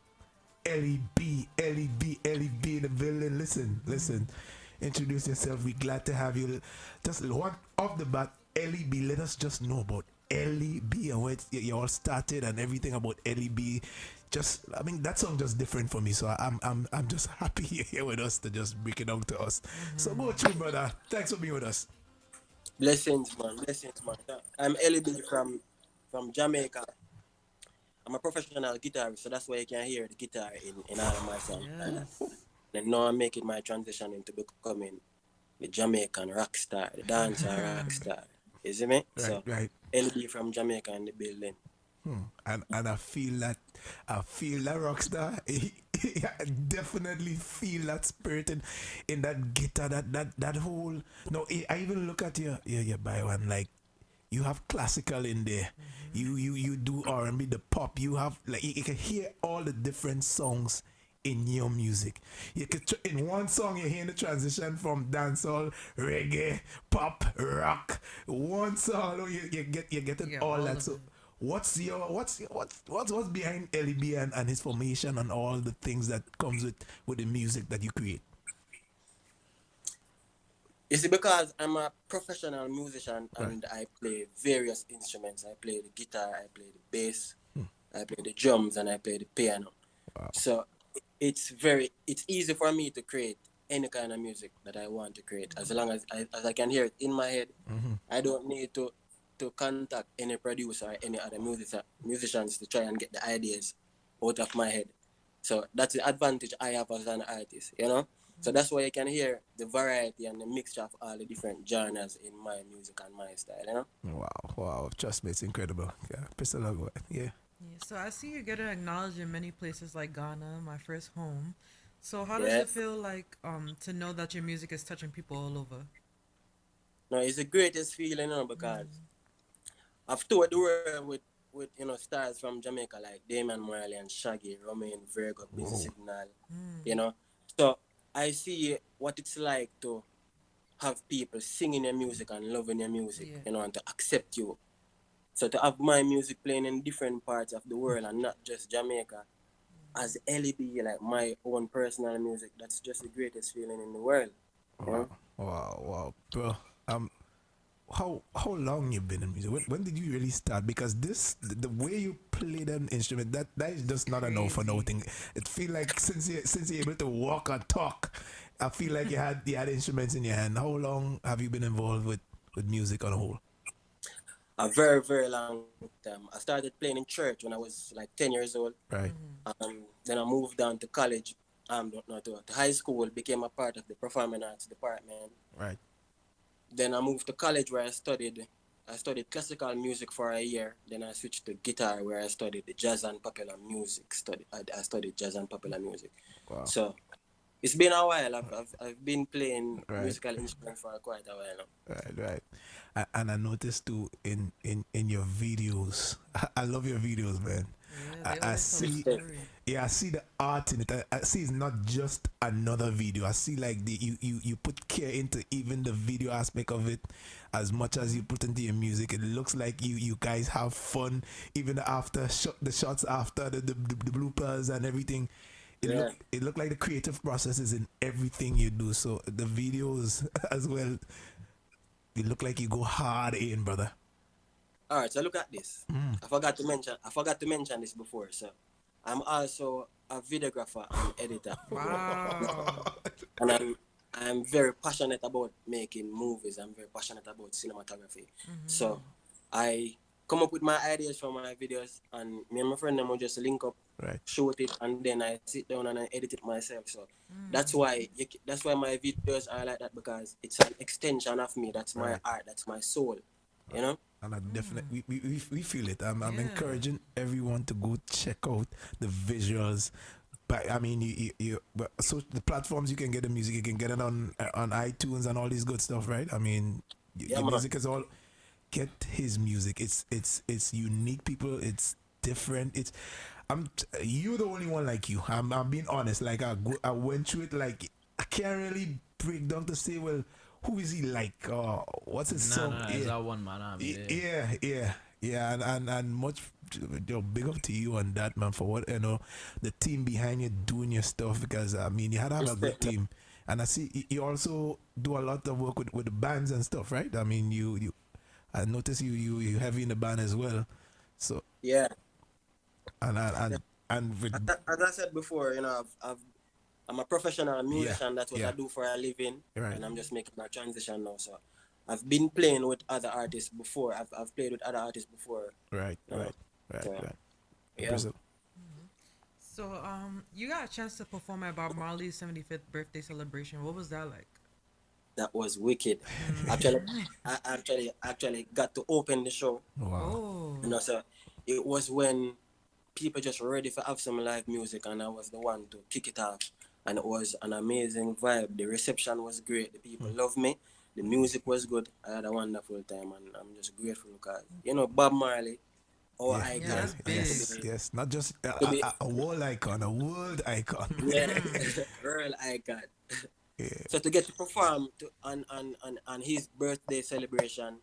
LEB in the building. Listen. Introduce yourself. We're glad to have you. Just one off the bat, LEB. Let us just know about LEB and where you all started and everything about LEB. I mean, that song just different for me, so I'm just happy you're here with us to just break it down to us. So go through, brother. Thanks for being with us. Blessings, man. I'm LB from Jamaica. I'm a professional guitarist, so that's why you can hear the guitar in all of my songs. Yes. And now I'm making my transition into becoming the Jamaican rock star, the dancer rock star. You see me? Right. LB from Jamaica in the building. And I feel that rockstar. I definitely feel that spirit in that guitar, that whole. No, I even look at your by one, like you have classical in there. You do R&B, the pop. You have like you can hear all the different songs in your music. You could in one song you're hearing the transition from dancehall, reggae, pop, rock. One song you're getting all that. So what's behind LEB and his formation and all the things that comes with the music that you create? You see, because I'm a professional musician and I play various instruments. I play the guitar, I play the bass, I play the drums, and I play the piano. Wow. So it's easy for me to create any kind of music that I want to create, as long as I can hear it in my head. I don't need to contact any producer or any other musicians to try and get the ideas out of my head. So that's the advantage I have as an artist, you know? So that's why you can hear the variety and the mixture of all the different genres in my music and my style, you know? Wow. Trust me, it's incredible. Yeah, Pistol Logo. Yeah. So I see you getting acknowledged in many places like Ghana, my first home. So how does it feel like to know that your music is touching people all over? No, it's the greatest feeling, you know, because I've toured the world with stars from Jamaica like Damian Marley and Shaggy, Romain Virgo, Busy Signal, you know. So I see what it's like to have people singing your music and loving your music, you know, and to accept you. So to have my music playing in different parts of the world and not just Jamaica, as LEB, like my own personal music, that's just the greatest feeling in the world. Wow, bro. How long you been in music? When did you really start? Because the way you play that instrument, that is just not enough for nothing. It feel like since you're able to walk or talk, I feel like you had instruments in your hand. How long have you been involved with music on a whole? A very, very long time. I started playing in church when I was like 10 years old. Right. Then I moved down to college. To high school, became a part of the performing arts department. Right. Then I moved to college where I studied classical music for a year. Then I switched to guitar where I studied the jazz and popular music. I studied jazz and popular music. Wow. So it's been a while. I've been playing musical instruments for quite a while now. Right. And I noticed too in your videos. I love your videos, man. Yeah, I see the art in it. I see it's not just another video. I see like you put care into even the video aspect of it as much as you put into your music. It looks like you guys have fun even after the shots after the bloopers and everything. It looked like the creative process is in everything you do. So the videos as well. you look like you go hard in, brother. All right, so look at this. I forgot to mention this before. So, I'm also a videographer and editor. Wow. And I'm very passionate about making movies. I'm very passionate about cinematography. So, I come up with my ideas for my videos, and me and my friend them will just link up, shoot it, and then I sit down and I edit it myself. So that's why my videos are like that, because it's an extension of me. That's my art. That's my soul. You know. And I definitely we feel it. I'm encouraging everyone to go check out the visuals. But I mean, so the platforms you can get the music, you can get it on iTunes and all these good stuff, right? I mean, your music is all. Get his music. It's unique, people. It's different. You the only one like you. I'm being honest. Like I went through it. Like I can't really break down to say, well, who is he like? What's his song? It's that one man. Yeah. And much big up to you on that, man, for what the team behind you doing your stuff, because I mean you had to have a good team. And I see you also do a lot of work with the bands and stuff, right? I mean you I notice you heavy in the band as well. So yeah. And as I said before, I'm a professional musician. That's what I do for a living, and I'm just making my transition now. So I've been playing with other artists before. I've played with other artists before. Right. Yeah. So you got a chance to perform at Bob Marley's 75th birthday celebration. What was that like? That was wicked. I actually got to open the show. Wow. So it was when people just ready to have some live music, and I was the one to kick it off. And it was an amazing vibe. The reception was great. The people loved me. The music was good. I had a wonderful time, and I'm just grateful because Bob Marley, our icon. Yes. Not just a world icon, a world icon. Yeah, world icon. Yeah. So to get to perform on his birthday celebration,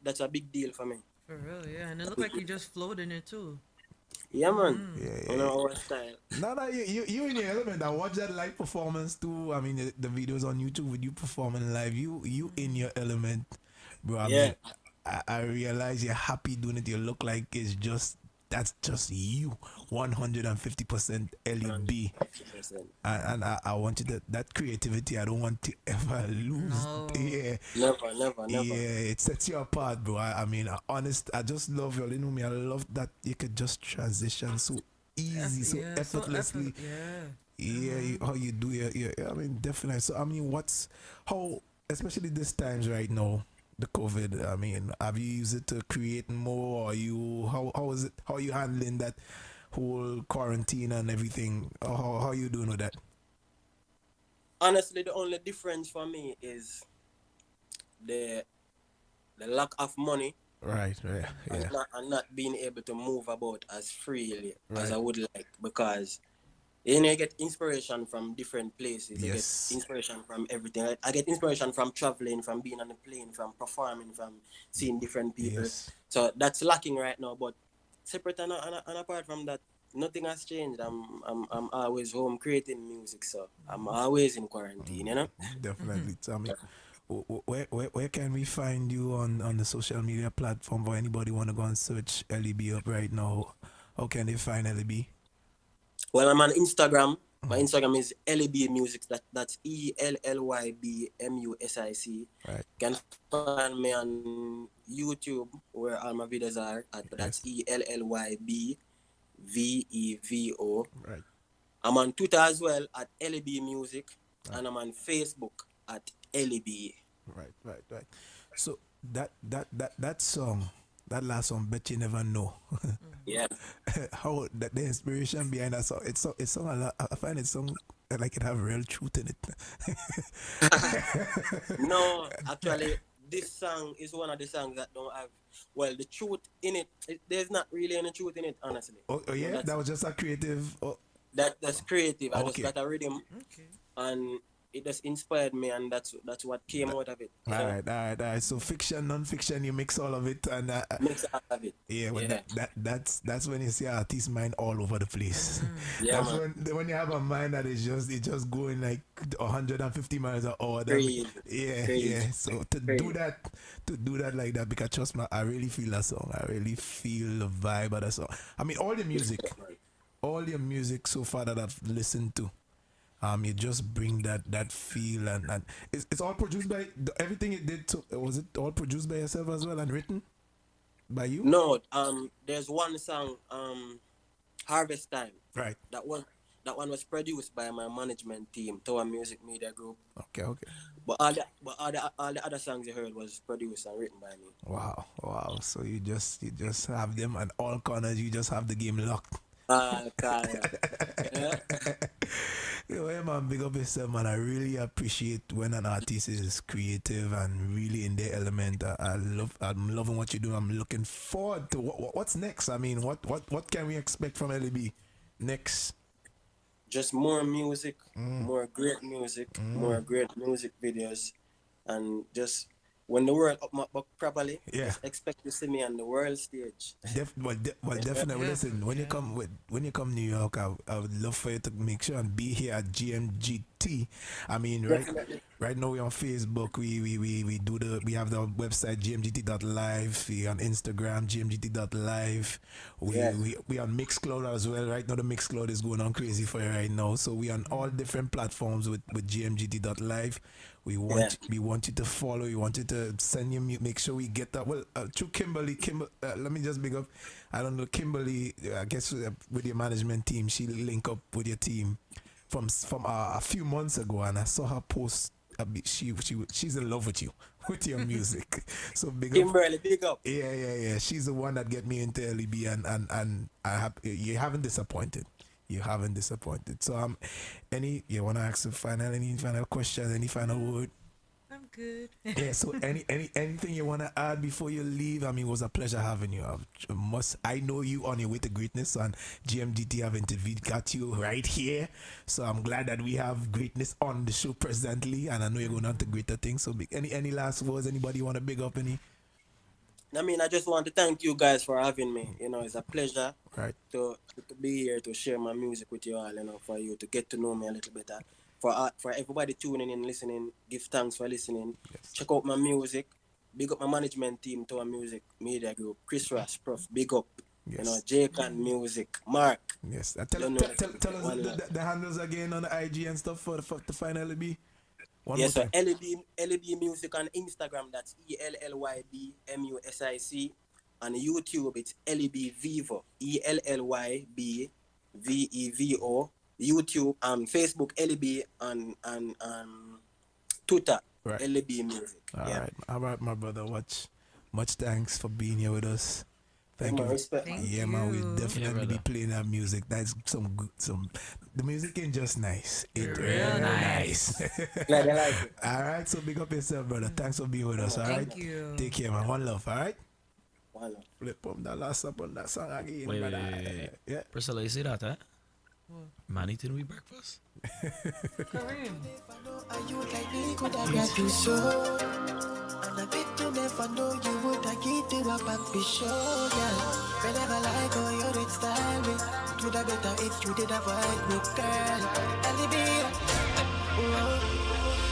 that's a big deal for me. For real, yeah. And it looked like you just flowed in it too. Yeah, man. On our style. No, you in your element. I watched that live performance too. I mean, the videos on YouTube with you performing live. You in your element, bro. I mean, I realize you're happy doing it. You look like that's just you, 150% LEB. And I want you that creativity. I don't want to ever lose. No. Yeah. Never. Yeah, it sets you apart, bro. I mean, I just love you. You know me. I love that you could just transition so easy, so effortlessly. How you do it. I mean, definitely. So I mean, how, especially these times right now, the COVID, I mean, have you used it to create more, or how is it, how are you handling that whole quarantine and everything? How are you doing with that? Honestly, the only difference for me is the lack of money. Right, yeah. And not being able to move about as freely as I would like, because you get inspiration from different places. You get inspiration from everything. I get inspiration from traveling, from being on the plane, from performing, from seeing different people. So that's lacking right now. But separate and apart from that, nothing has changed. I'm always home creating music. So I'm always in quarantine, Definitely. Tell me, where can we find you on the social media platform? For anybody want to go and search LEB up right now, how can they find LEB? Well, I'm on Instagram. My Instagram is LEB Music. That's ELLYB MUSIC. Right. You can find me on YouTube, where all my videos are. That's ELLYB VEVO. Right. I'm on Twitter as well at LEB Music, and I'm on Facebook at LEB. Right. So that song, that last song, Bet You Never Know. Yeah. How the inspiration behind that song? It's song a lot. I find it song like it have real truth in it. No, actually, this song is one of the songs that don't have the truth in it. There's not really any truth in it, honestly. Oh yeah, that was just a creative. That's creative. I just got a rhythm, and it just inspired me, and that's what came out of it. All right. So fiction, non-fiction, you mix all of it, and mix all of it. Yeah, well, Yeah. that's when you see artist mind all over the place. Yeah, that's when you have a mind that is just going like 150 miles an hour. Crazy. Yeah. So to do that like that, because trust me, I really feel that song. I really feel the vibe of that song. I mean, all your music so far that I've listened to. You just bring that feel, and it's all produced by everything you did. Was it all produced by yourself as well and written by you? No, there's one song, Harvest Time. Right. That one was produced by my management team, Tower Music Media Group. Okay. But all the other songs you heard was produced and written by me. Wow. So you just have them at all corners. You just have the game locked. Yeah. Yeah, man, big up yourself, man. I really appreciate when an artist is creative and really in their element. I'm loving what you do. I'm looking forward to what's next. I mean, what can we expect from LEB next? Just more music, more great music, more great music videos, and just when the world up my buck properly, just expect to see me on the world stage. Definitely. Listen, when you come New York, I would love for you to make sure and be here at GMGT. I mean, right now we're on Facebook. We have the website GMGT.LIVE. We on Instagram GMGT.LIVE. We on Mixcloud as well. Right now the Mixcloud is going on crazy for you right now. So we on all different platforms with GMGT.LIVE. We want you to follow. We want you to send your make sure we get that. Well, through Kimberly. Let me just big up. I don't know, Kimberly. I guess with your management team, she link up with your team from a few months ago, and I saw her post. She's in love with you, with your music. So big Kimberly, big up. Yeah. She's the one that get me into LEB, and you haven't disappointed. So you wanna ask any final question, any final word? I'm good. Yeah, so anything you wanna add before you leave? I mean, it was a pleasure having you. I know you on your way to greatness, and GMGT have got you right here. So I'm glad that we have greatness on the show presently, and I know you're going on to greater things. So any last words? Anybody wanna big up any? I mean, I just want to thank you guys for having me. You know, it's a pleasure to be here to share my music with you all. You know, for you to get to know me a little better. For everybody tuning in, listening, give thanks for listening. Yes. Check out my music. Big up my management team, Tower Music Media Group, Chris Ross, Prof. Big up. Yes. You know, Jaycan Music, Mark. Yes. Tell us the handles again on the IG and stuff for the final LEB. Yes, so LEB Music on Instagram, that's ELLYB MUSIC. On YouTube, it's LEB Vivo, ELLYB VEVO. YouTube, Facebook, LEB, and Twitter, LEB Music. All right, my brother. Much thanks for being here with us. Thank you. Respect. Man, we'll definitely be playing that music. That's some the music ain't just nice. It's real nice. Glad I like it. All right, so big up yourself, brother. Thanks for being with us. All right. Thank you. Take care, man. One love. All right. One love. Flip up that last up on that song again. Wait. Yeah. Priscilla, you see that, eh? Man eating we breakfast. Kareem. And I bet you never know you would have get you a back be sure, yeah. Whenever like how you did style me, it would have better if you did avoid me, girl. LEB,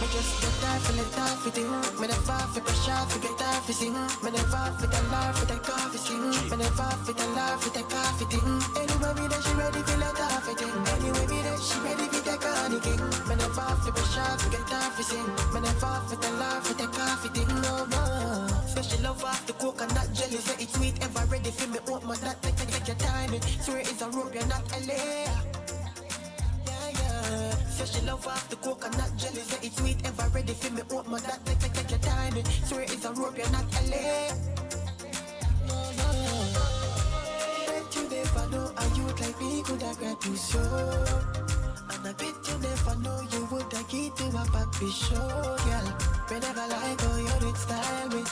me just get off and let off with you. Me never fit push off, get off with you. Me never fit a laugh with a coffee, see. Me never fit a laugh with a coffee, thing. Anyway, me that she ready to let off with it. Anyway, me that she ready to take on the king. Me never fit push off, get off with you. Me never fit a laugh with a coffee, thing. No more. Special love off the coconut jelly, say it's sweet, ever ready for me. Want my that take your time. Swear it's a rope, you're not LA. Special love off the coconut jelly, say it's sweet, ever ready for me. Want my that take your time. Swear it's a rope, you're not LA. Bet you never know a youth like me could have grabbed you so. And I bet you never know you would have get to a papi show, girl. Whenever like how you did style me,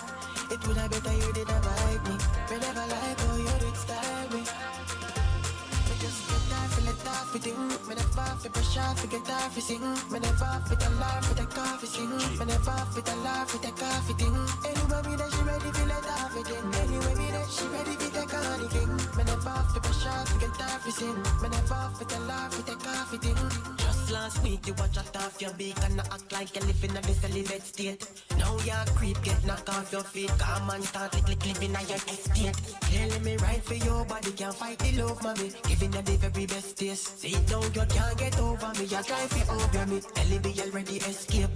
it would have better you did avoid me. Whenever like how you did style me, we just get that feeling. it off with it. Me never fi brush off, get off with it. Me never fi the laugh with the coffee sing. Me never fi the laugh with the coffee thing. Anyway me that she ready fi let off with it. Anyway me that she ready fi take on the king. Me never fi brush off, get off with it. Me never fi the laugh with the coffee thing. Just last week you watch out off your beak and act like you living in the celibate state. Now you're creep, get knocked off your feet. Come and start living on your estate. Clearly me right for your body, can't fight the love, mommy. Giving you the very best taste. See now you can't get over me, you try to over me. LB already escape.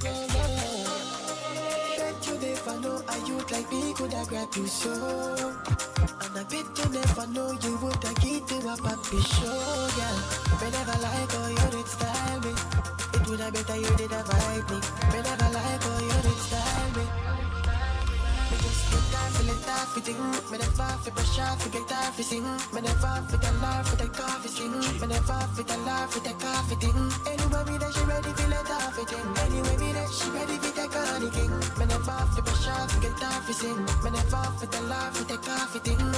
Bet you never know a youth like me could have grabbed you so. And I bet you never know you would have get to a puppy show, yeah. Me never like how you did style me. It would have better you did have vibe me. Me never like how you did style me. Me just get off, feel it off, it me never feel brush off, get off, it sing. Me never feel the laugh with the coffee sing. Me never feel the laugh with the coffee thing. Anyway me that she ready feel it off, it anyway me that she ready feel the honey king. Me never feel brush off, get off, it sing. Me never feel the laugh with the coffee thing.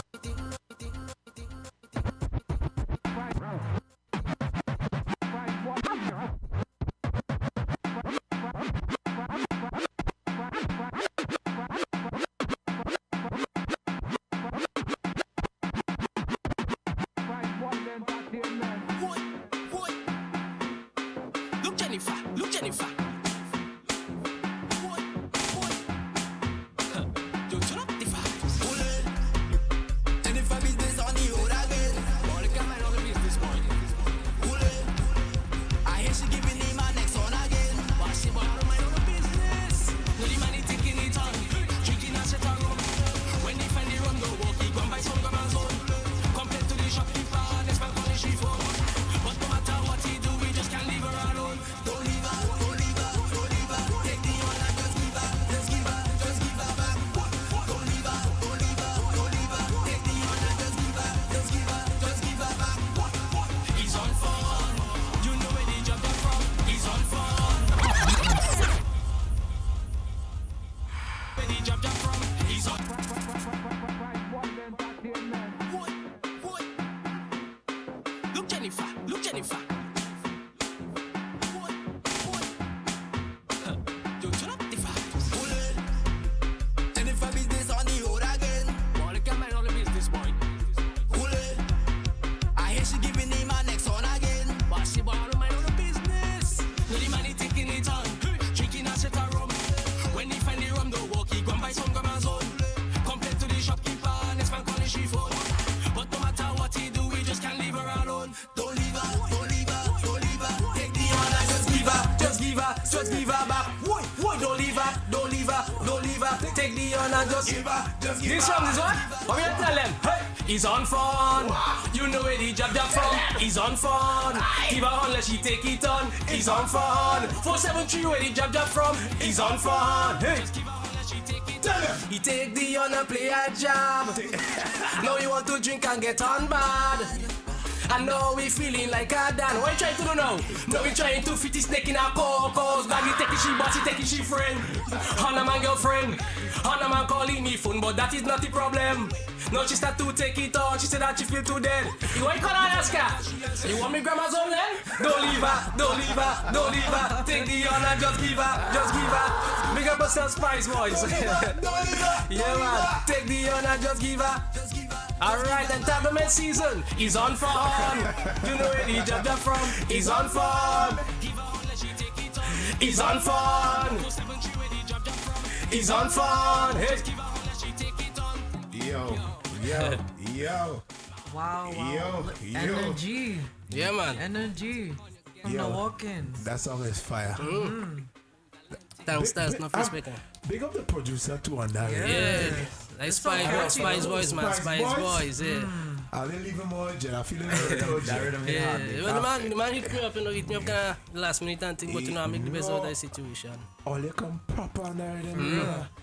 Look Jennifer. Yo, turn up the vibes. Jennifer business on the road again. All the camera on the business boy. I hear she giving him my next one again. But she want to mind on the business. No the money taking it on. Drinking and shit on rum. When they find the rum, go walk, he go and buy some grandma's own. Compared to the shopkeeper, let's back on the street phone. But no matter what he do, we just can't leave her alone. Don't leave her, don't leave her, don't leave her. Take the honor, just give her, just give her, just give her back. Don't leave her, don't leave her, don't leave her. Take the honor, just give her, just give her, just give her back. He's on fun, you know where they jumped up from. He's on fun. Where they jumped up from. He's on. Look Jennifer, look Jennifer. Yo, turn up the vibes. Jennifer business on the road again. All the camera on the business boy. I hear she giving him my next one again. But she want to mind on the business. No the money taking it on. Drinking and shit a rum. When he find the rum, don't walk, he go and buy some grandma's own. Compared to the shopkeeper, next man call the street phone. But no matter what he do, we just can't leave her alone. Don't leave her, don't leave her, don't leave her. Take the honor, just give her, just give her, just give her back. Why, don't leave her, don't leave her, don't leave her. Take the honor, just give her, just give her. This song is what? What we gonna tell them? Hey, he's on fun. You know where he dropped that from. He's on fun. Give her unless she take it on. He's on fun. 473 where he dropped that from. He's on fun. Hey. He take the honor, play a job. Now you want to drink and get on bad. And now we feeling like a dan. What you trying to do now? Now we trying to fit his neck in our cocos. Bag he taking she boss, he taking she friend. Hannah man girlfriend. Hannah man calling me phone, but that is not the problem. Now she start to take it on. She said that she feel too dead. You want to call her Alaska? You want me grandma's home then? Don't leave her, don't leave her, don't leave her. Take the honor, just give her, just give her. Big up yourself, Spice Boys. Yeah man, take the honor, just give her. Alright, then tournament season is on fun. You know where he jumped up from. He's on fun. He's on fun. He's on fun. Hey. Yo. Wow. Yo. Energy. Yeah, man. Energy. From the walk-in. That song is fire. Downstairs, not for speaker. Big up the producer too on that. Yeah. Like Spice Boys, man. Spice Boys, yeah. I didn't leave him more, Jen. I feel it. Yeah. Well, the man hit me up, kind of last minute and thing, but you know, I make the best out of the situation. All they come proper on there,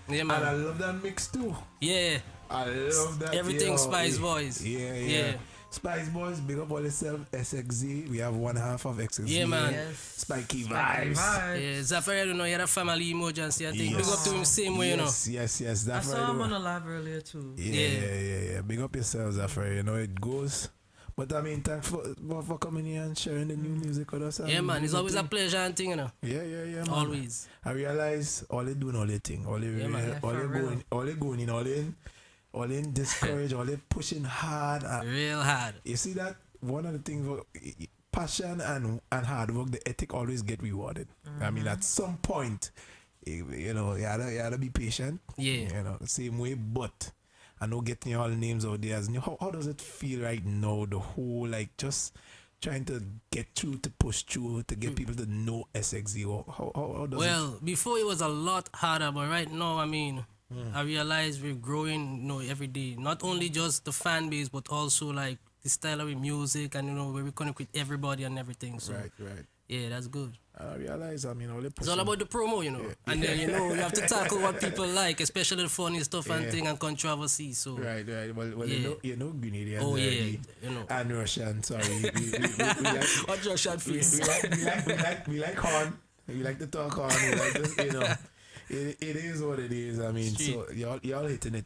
yeah, man. And I love that mix too. Yeah. I love that. Everything Spice Boys. Yeah. Spice Boys, big up all yourself, SXZ. We have one half of XXZ. Yeah, man. Yes. Spiky vibes. Yeah, Zafari, I don't know, he had a family emergency. I think big up to him same way, you know. Yes. Zafari, I saw him on a live earlier too. Yeah. Big up yourself, Zafari. You know it goes. But I mean, thanks for coming here and sharing the new music with us. Yeah, man, it's always a pleasure and thing, you know. Yeah, man. Always. I realize all they doing all they thing, all they going in discourage, all they pushing hard, real hard. You see that one of the things, passion and hard work, the ethic always get rewarded. I mean, at some point, you know, you gotta be patient. Yeah. You know, the same way, but I know getting all the names out there. How does it feel right now? The whole just trying to get through, to push through, to get people to know SXZ. How does it? Before it was a lot harder, but right now, I mean, I realize we're growing, you know, every day. Not only just the fan base, but also like the style of music, and you know, where we connect with everybody and everything. So right. Yeah, that's good. I realize, I mean, it's all about the promo, you know. Yeah. And then, you know, you have to tackle what people like, especially the funny stuff and thing and controversy. So Right. Well, you know, Grenadians. Oh, yeah, you know. And Russian, sorry. we what Russian face? We like horn. We like to talk horn. We like this, you know. It is what it is. I mean, so y'all hitting it.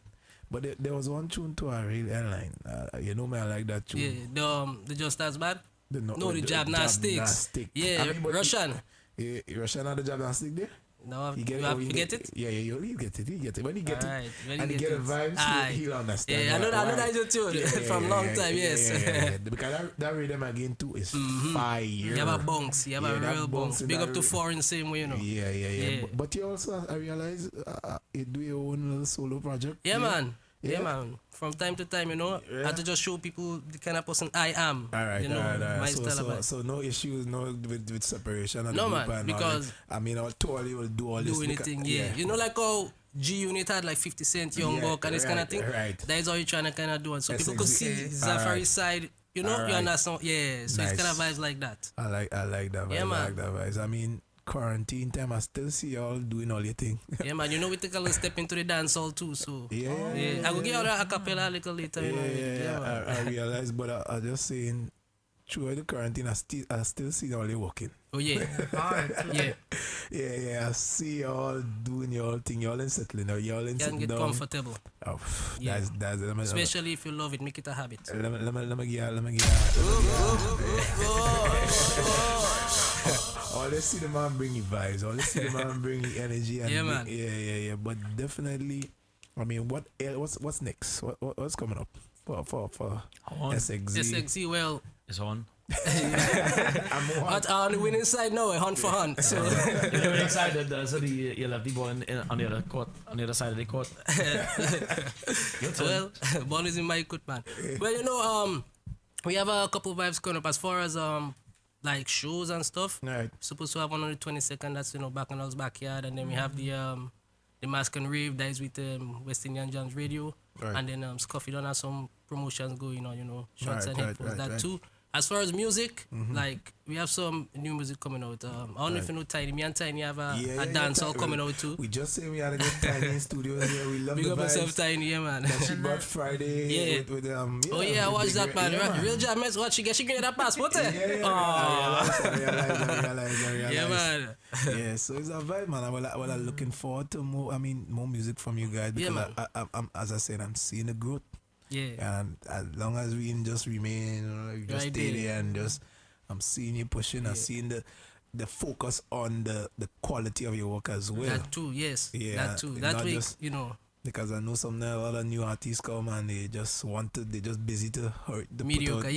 But there was one tune to a real airline. You know me, I like that tune. Yeah, the Just As Bad? The Jab Nastics. Yeah, I mean, Russian. Russian had the Jab Nastic there? No, you get it? Yeah, he'll get it. When he get it, and he get the vibes, he'll understand. Yeah, I know that is a tune from long time, yes. Yeah. Because that rhythm again too is fire. You have a bunks, you have a real bunks. Big up to foreign same way, you know. Yeah. But you also, I realize, you do your own little solo project. Yeah, man. Yeah, man. From time to time, you know, I have to just show people the kind of person I am. All right, you know, my style. So no issues, with separation. No, man, because I mean, I'll totally will do all this. Do anything, yeah. You know, like how G Unit had like 50 Cent, Young Buck, and this kind of thing. Right. That is all you're trying to kind of do, and so people could see Zafari's side. You know, you understand? Yeah. So it's kind of vibes like that. I like that vibe. Yeah, man. I like that vibes. I mean, quarantine time, I still see y'all doing all your thing. Yeah, man. You know, we take a little step into the dance hall too, so yeah. I will get out a cappella a little later. Yeah. I realize, but I just saying, through the quarantine, I still see y'all working. Oh yeah, yeah. I see y'all doing your thing. Y'all in settling. Y'all in sitting get down. Comfortable. Oh, that's especially if you love it, make it a habit. Let me get. All they see the man bring you vibes. All they see the man bring you energy. And man. Yeah. But definitely, I mean, what's next? What's coming up for SXZ? SXZ, well, it's on. But on the winning side now, hunt for hunt. So you're very excited. So you'll have the ball on the other court, on the other side of the court. Well, ball is in my court, man. Well, you know, we have a couple of vibes coming up as far as like shows and stuff. Right. Supposed to have one on the 22nd. That's, you know, back in our backyard, and then we have the Mask and Rave that is with West Indian Jams Radio, and then Scuffy done have some promotions going on, you know, shots and headphones too. As far as music, like we have some new music coming out. I don't know if you know Tiny. Me and Tiny have a dance all coming out too. We just say we had to get Tiny in studios here. We love Big the up vibes. yourself, Tiny, yeah, man. That she brought Friday with oh yeah, watch that, man. Real jam, what she get? She get that passport, I realize. Yeah, man. Yeah, so it's a vibe, man. I'm looking forward to more music from you guys, because I'm as I said, I'm seeing the growth. Yeah. And as long as we just remain, just stay there and just, I'm seeing you pushing, I'm seeing the focus on the quality of your work as well. That too, yes. Yeah. That too. That way, you know. Because I know a lot of new artists come and they just busy to hurt the mediocre,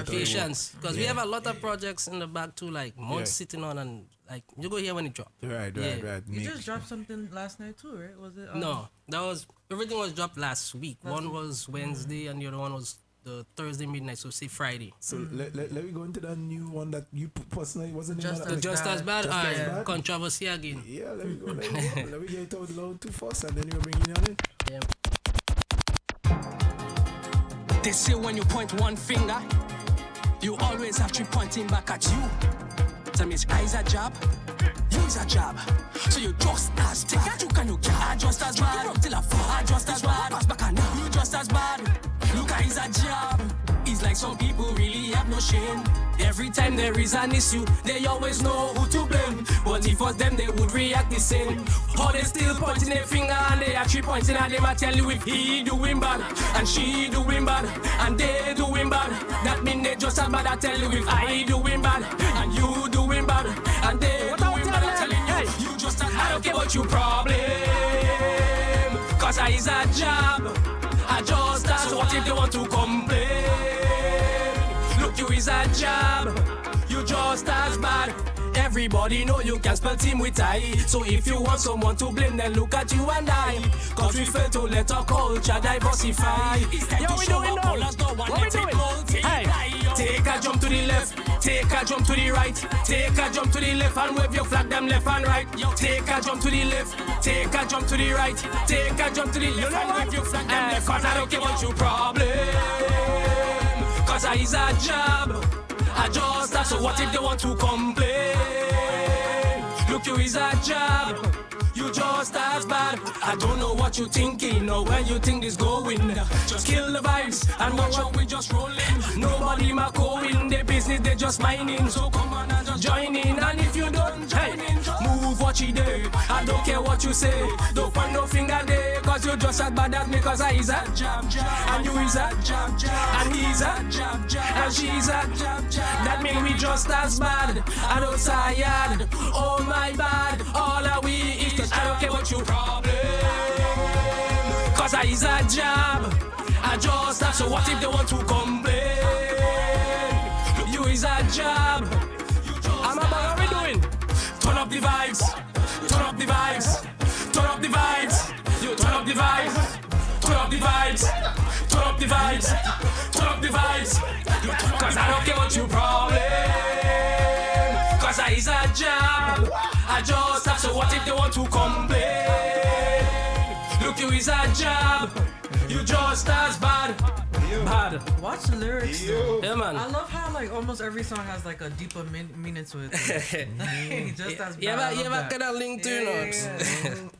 patience. Because we have a lot of projects in the back too, like months sitting on, and like you go here when it drop. Right. You just dropped something last night too, right? Was it? No, everything was dropped last week. One was Wednesday and the other one was the Thursday midnight, so say Friday. So let me go into that new one that you personally wasn't just as bad. Controversy again. Yeah, let me go. Let me get it out loud too fast, and then you bring it on it. Yeah. They say when you point one finger, you always have three pointing back at you. That means I's a job, you's a job. So you just as take that you can just as bad. You till a fall, just as bad. Pass back and you just as bad. Look, I's a job. It's like like some people really have no shame. Every time there is an issue, they always know who to blame. But if it was them, they would react the same. Or they still pointing their finger and they actually pointing at them. I tell you if he doing bad and she doing bad and they doing bad, that mean they just as bad. I tell you if I doing bad and you doing bad and they doing bad, I'm telling you, you just as bad. I don't care about your problem, cause I is a job. I just ask what if they want to complain. Look, you is a job, you just as bad. Everybody know you can spell team with I. So if you want someone to blame, then look at you and I. Cause we fail to let our culture diversify. Yo, we doing now. What we doing? Hey, take a jump to the left, take a jump to the right, take a jump to the left and wave your flag them left and right. Take a jump to the left, take a jump to the right, take a jump to the left and wave your flag them left. Cause I don't care about your problem, cause I is a job. I just ask, so what if they want to complain? Look, you is a job, you just as bad. I don't know what you thinking or where you think this going. Just kill the vibes and watch how we just rolling. Nobody ma going, their business they just mining. So come on and just join in. And if you don't join in, move what you do. I don't care what you say, don't point no finger there. Cause you just as bad as me, cause I is a job, and you is a job, and he's a job, and she's a job. That mean we just as bad. I don't tired, oh my bad. All that we is, I don't care what your problem, cause I is a job. I just have, so what if they want to complain? You is a job. I'm about how we doing? Turn up the vibes, turn up the vibes, turn up the vibes. You turn up the vibes, turn up the vibes, turn up the vibes, turn up the vibes. Cause I don't care what your problem, cause I is a job. I just have, so what if they want to complain? Look, you is a job, you just as bad. Bad. Watch the lyrics. Yeah, man. I love how like almost every song has like a deeper meaning to it. Just as bad. Yeah, but kind of link to it.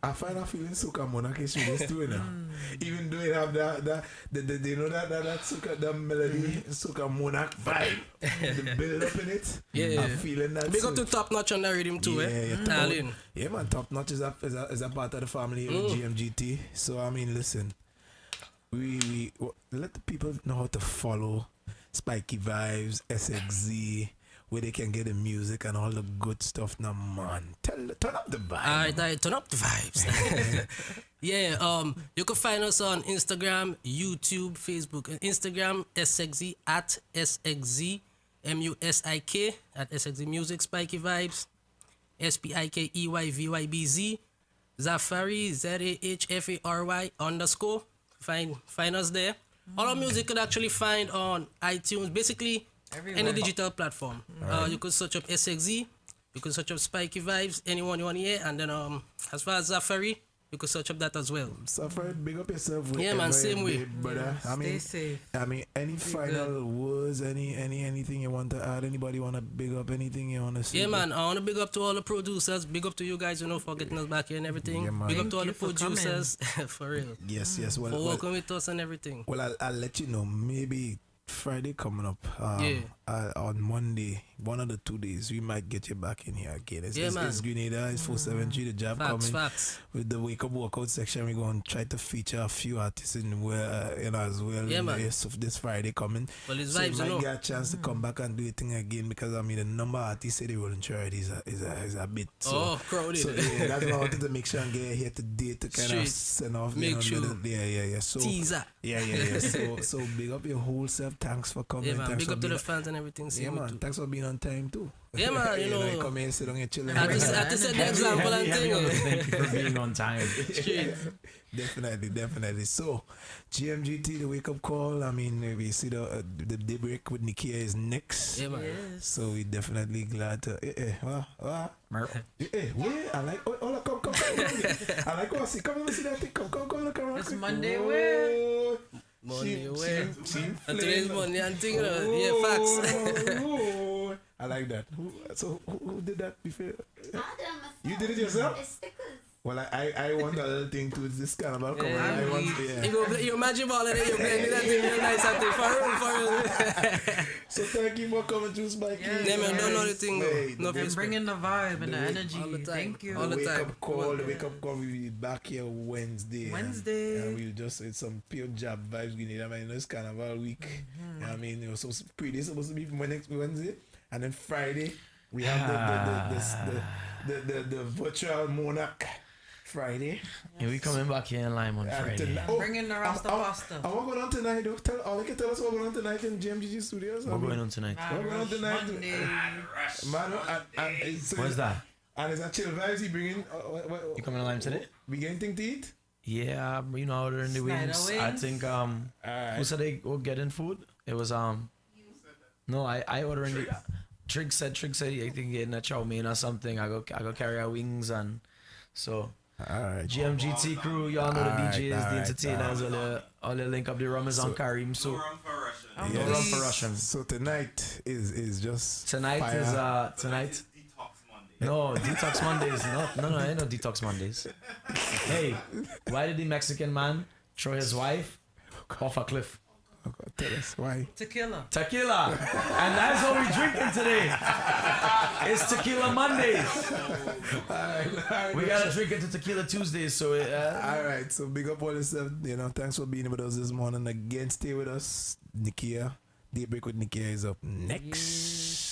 I find a feeling Suka Monarchy should just do it now. Even though it have that you know that Suka, that melody, Suka Monarch vibe, the build up in it. Yeah, I'm feeling that. Big up to Top Notch on the rhythm too, Yeah, man, Top Notch is a part of the family with GMGT. So I mean, listen. We let the people know how to follow Spiky Vibes, SXZ, where they can get the music and all the good stuff. Now, man, turn up the vibe. Alright, turn up the vibes. Yeah, you can find us on Instagram, YouTube, Facebook. Instagram, SXZ at SXZ MUSIK at SXZ Music, Spiky Vibes, SPIKEYVYBZ, Zafari ZAHFARY _ Find us there. All our music you could actually find on iTunes, basically any digital platform. You could search up SXZ, you could search up Spiky Vibes, anyone you want to hear, and then as far as Zafari, you could search up that as well. Zafari, big up yourself. Yeah, man, same way, brother. Stay safe. I mean, any final words, anything you want to add? Anybody want to big up anything you want to say? Yeah, man, I want to big up to all the producers. Big up to you guys, for getting us back here and everything. Yeah, big up to all the producers, for real. Yes. Well, for working with us and everything. Well, I'll let you know. Maybe Friday coming up. On Monday, one of the 2 days, we might get you back in here again. It's Grenada, it's 473, the job coming. Facts. With the wake up workout section, we're going to try to feature a few artists as well. Yeah, man. This Friday coming. Well, it's so vibes, you might get a chance to come back and do a thing again, because I mean the number of artists say they wouldn't try it is a bit crowded. So that's why I wanted to make sure and get here today to kind of send off. Make sure. Yeah. So teaser. Yeah. So big up your whole self. Thanks for coming. Yeah, man. Thanks big up to the fans and everything. Yeah, man. Thanks for being on time too. Yeah, man. You come here, sit down and chill. I just set the example and thing. Thank you for being on time. Definitely. So, GMGT, the wake up call. I mean, we see the daybreak with Nikia is next. Yeah, man. Yes. So we definitely glad to. I like. Come. I like what I see. Come see that thing. Come look around. It's Monday where? Monday away. And today's Monday and thing, yeah, facts. I like that. Who did that before? You did it yourself? It's stickers. Well, I want a little thing to this carnival coming. Yeah. I want, You imagine all of that, you're playing that thing real nice and thing. For real. So thank you for coming through, Spike. Yeah, man, don't know the thing, though. And bringing the vibe and the energy. All the time. Thank you. The wake-up call, we'll be back here Wednesday. And we'll just, it's some pure job vibes we need. I mean, it's carnival week. You know what I mean, it was supposed to be from next Wednesday. And then Friday, we have the virtual Monarch Friday. Yeah, we coming back here in Lime on Friday. Bringing the Rasta pasta. And what going on tonight, though? All you can tell us what going on tonight in GMGT Studios. What going on tonight? What going on tonight? What's that? And is that chill vibes he bringing? You coming to Lime today? We get anything to eat? Yeah, you know, ordering the wings. I think who said they were getting food? It was no, I ordering the Trig said I think getting a chow mein or something. I go carry our wings and so. Alright. GMGT crew, y'all know the DJs, the entertainers, all the link up the rum is on Karim. So no rum for Russian. So tonight is just tonight fire. Is tonight. No, Detox Mondays. No, ain't no Detox Mondays. Hey, why did the Mexican man throw his wife off a cliff? Tell us why. Tequila. And that's what we're drinking today. It's Tequila Mondays. We gotta drink it to Tequila Tuesdays. So alright, so big up all yourself. Thanks for being with us this morning. Again, stay with us. Nikia. Daybreak with Nikia is up next.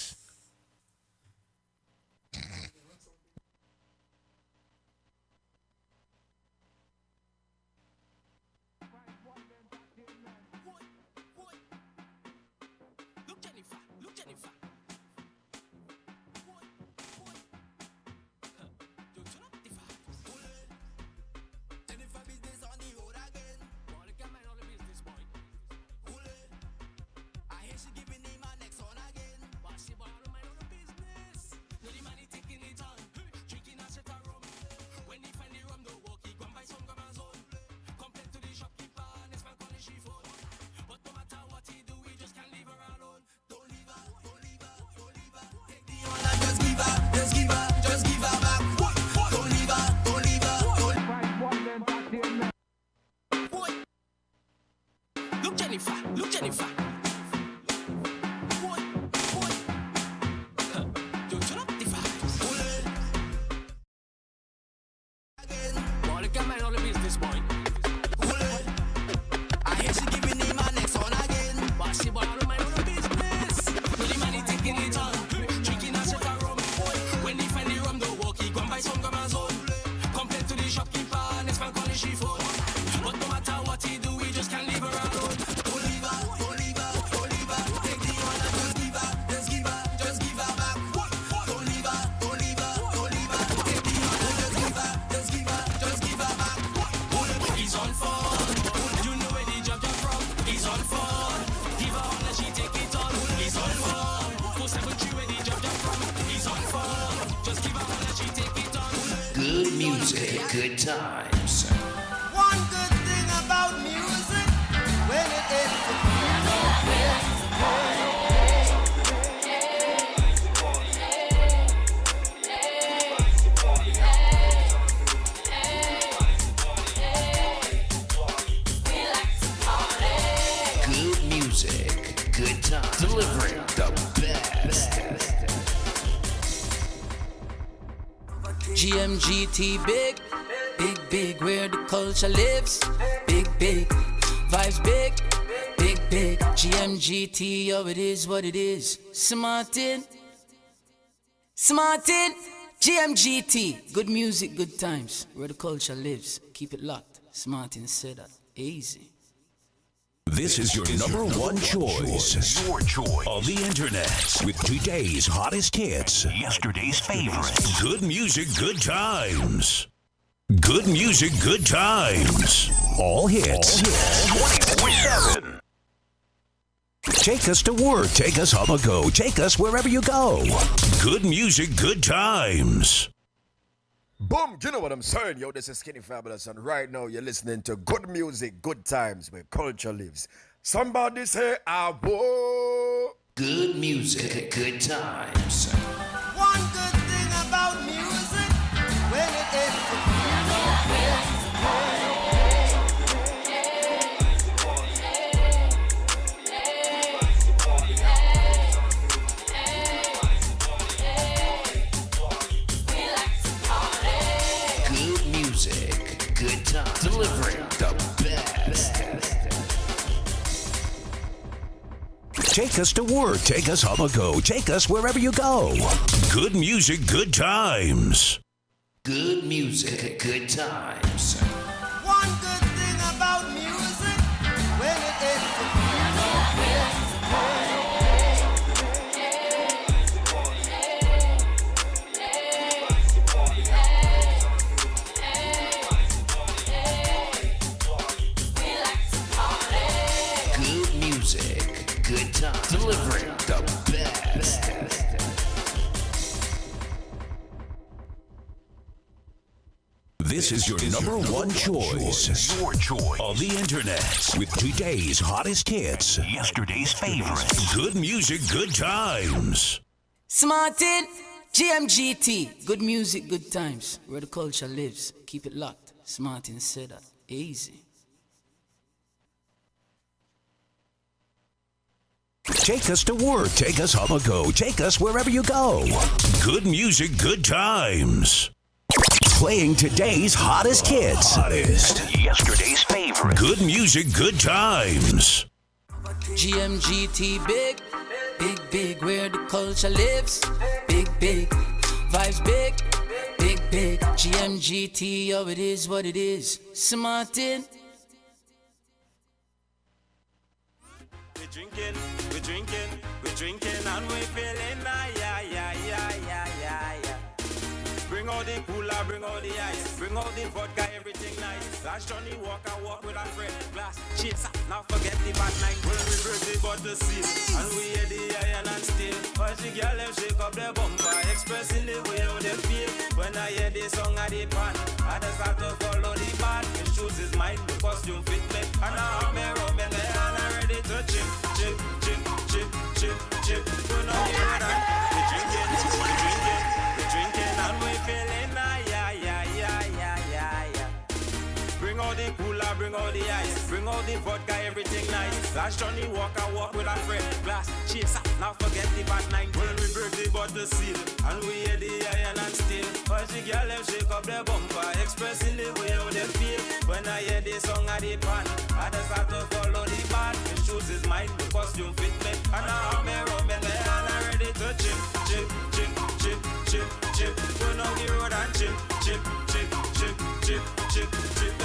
Look Jennifer. Yo, turn up the vibes. Wanna come and all the business, boy. I hear she giving him my next one again. But she wanna mind all the business. No, the money taking it on. Drinking a shot of rum. When he find the rum, don't walk, he go and buy some grandma's own. Complain to the shopkeeper, next man calling she phone. But no matter what he do, we just can't leave her alone. Good music, good times. One good thing about music, when it ends, Good music, good times. Delivering the best. GMGT big, where the culture lives. Big, vibes big. GMGT, oh, it is what it is. Smartin'. GMGT, good music, good times, where the culture lives. Keep it locked. Smartin said that. Easy. This is your number one choice. Your choice of the internet with today's hottest hits, yesterday's favorites. Good music, good times. Good music, good times. All hits. 24/7. Take us to work. Take us on the go. Take us wherever you go. Good music, good times. Boom, you know what I'm saying? Yo, this is Skinny Fabulous, and right now you're listening to good music, good times, where culture lives. Somebody say, I whoa. Good music, good times. one good thing about music, when it ends, time. Delivering the best. Take us to work, take us on the go, take us wherever you go. Good music, good times. Good music, good times. One good thing about music, when it is Good music, good times. Delivering the best. This is your number one choice. Your choice on the internet with today's hottest hits, yesterday's favorites. Good music, good times. Smartin, GMGT. Good music, good times. Where the culture lives. Keep it locked. Smartin said that. Easy. Take us to work, take us on the go, take us wherever you go. Good music, good times. Playing today's hottest hits. Yesterday's favorite. Good music, good times. GMGT big, big, big, where the culture lives. Big, big, vibes big, big, big. GMGT, oh, it is what it is. Smartin. We're drinking, and we're feeling yeah. Bring out the cooler, bring out the ice, bring out the vodka, everything nice. That's Johnny walk with a friend. Glass, cheers, now forget the bad night. When we break the bottle seal, and we hear the iron and steel. Watch the girl, them shake up their bumper, expressing the way how they feel. When I hear the song at the band, I just have to follow the band. The shoes is mine, the costume fit me. And now I'm here, and I'm ready to chip. We're not here, we're drinking, and we're feeling yeah. Bring out the cooler, bring out the ice, bring out the vodka, everything nice. That's Johnny walk with a friend. Glass, cheers, now forget the bad night. When we break the bottle seal, and we hear the iron and steel. Watch the girl, them shake up their bumper, expressing the way how they feel. When I hear the song at the band, I just have to follow the band. The shoes is mine, the costume fit me. And now I'm here, and I'm ready to chip. Go down the road and chip.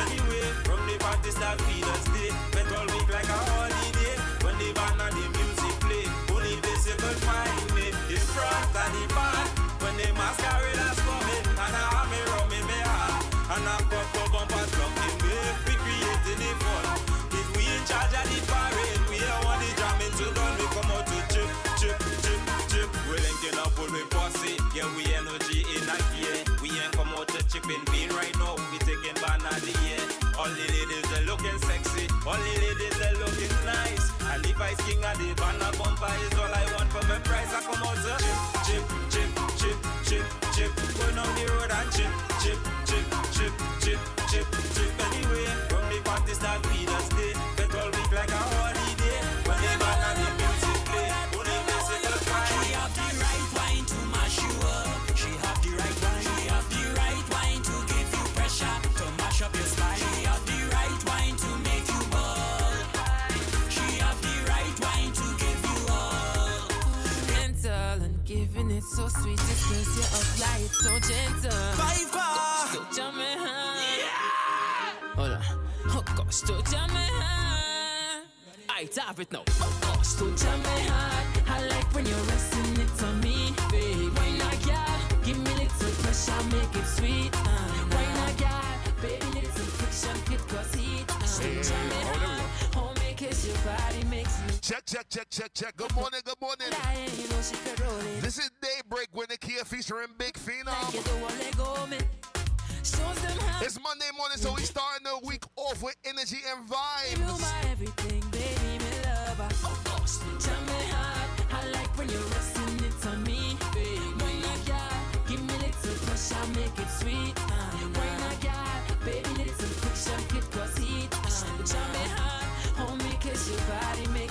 Anyway, from the party start feed us day. Spent all week like a holiday. When the band and the music play, only this you could find me. In front and the back, when the masqueraders coming, and I have me rum in my heart, and I pop up bumpers blocking me. We creating the fun. If we in charge of the parade, we are on the jamming to done. We come out to chip. We linking up with me posse, yeah, we energy in a gear. We ain't come out to chipping bean right now. We taking ban of the year. All the ladies they looking sexy, all the ladies they looking nice. And if I king of the banner bumper is all I want for my price. I come out to chip. Going on the road and chip. Anyway, from the party start feed us day. Get all week like a holiday. When the band and the music play, only this is the fight. She have the right wine to mash you up. She have the right wine. She have the right wine to give you pressure, to mash up your spine. She have the right wine to make you ball. She have the right wine to give you all. Mental and giving it so sweet. Just cause you apply it so gentle. Five bar. So jam me hand. Hold on. Oh gosh, so jam me hand. I tap it now. Oh gosh, so jam me hand. I like when you're resting it on me, baby. Why not, yeah? Give me little pressure, make it sweet. Why not, yeah? Baby, little friction, it cause heat. So jam me hand. Home make it your body makes me. Check. Good morning. This is Daybreak when the Kia featuring Big Phenom. It's Monday morning, so we starting the week off with energy and vibes.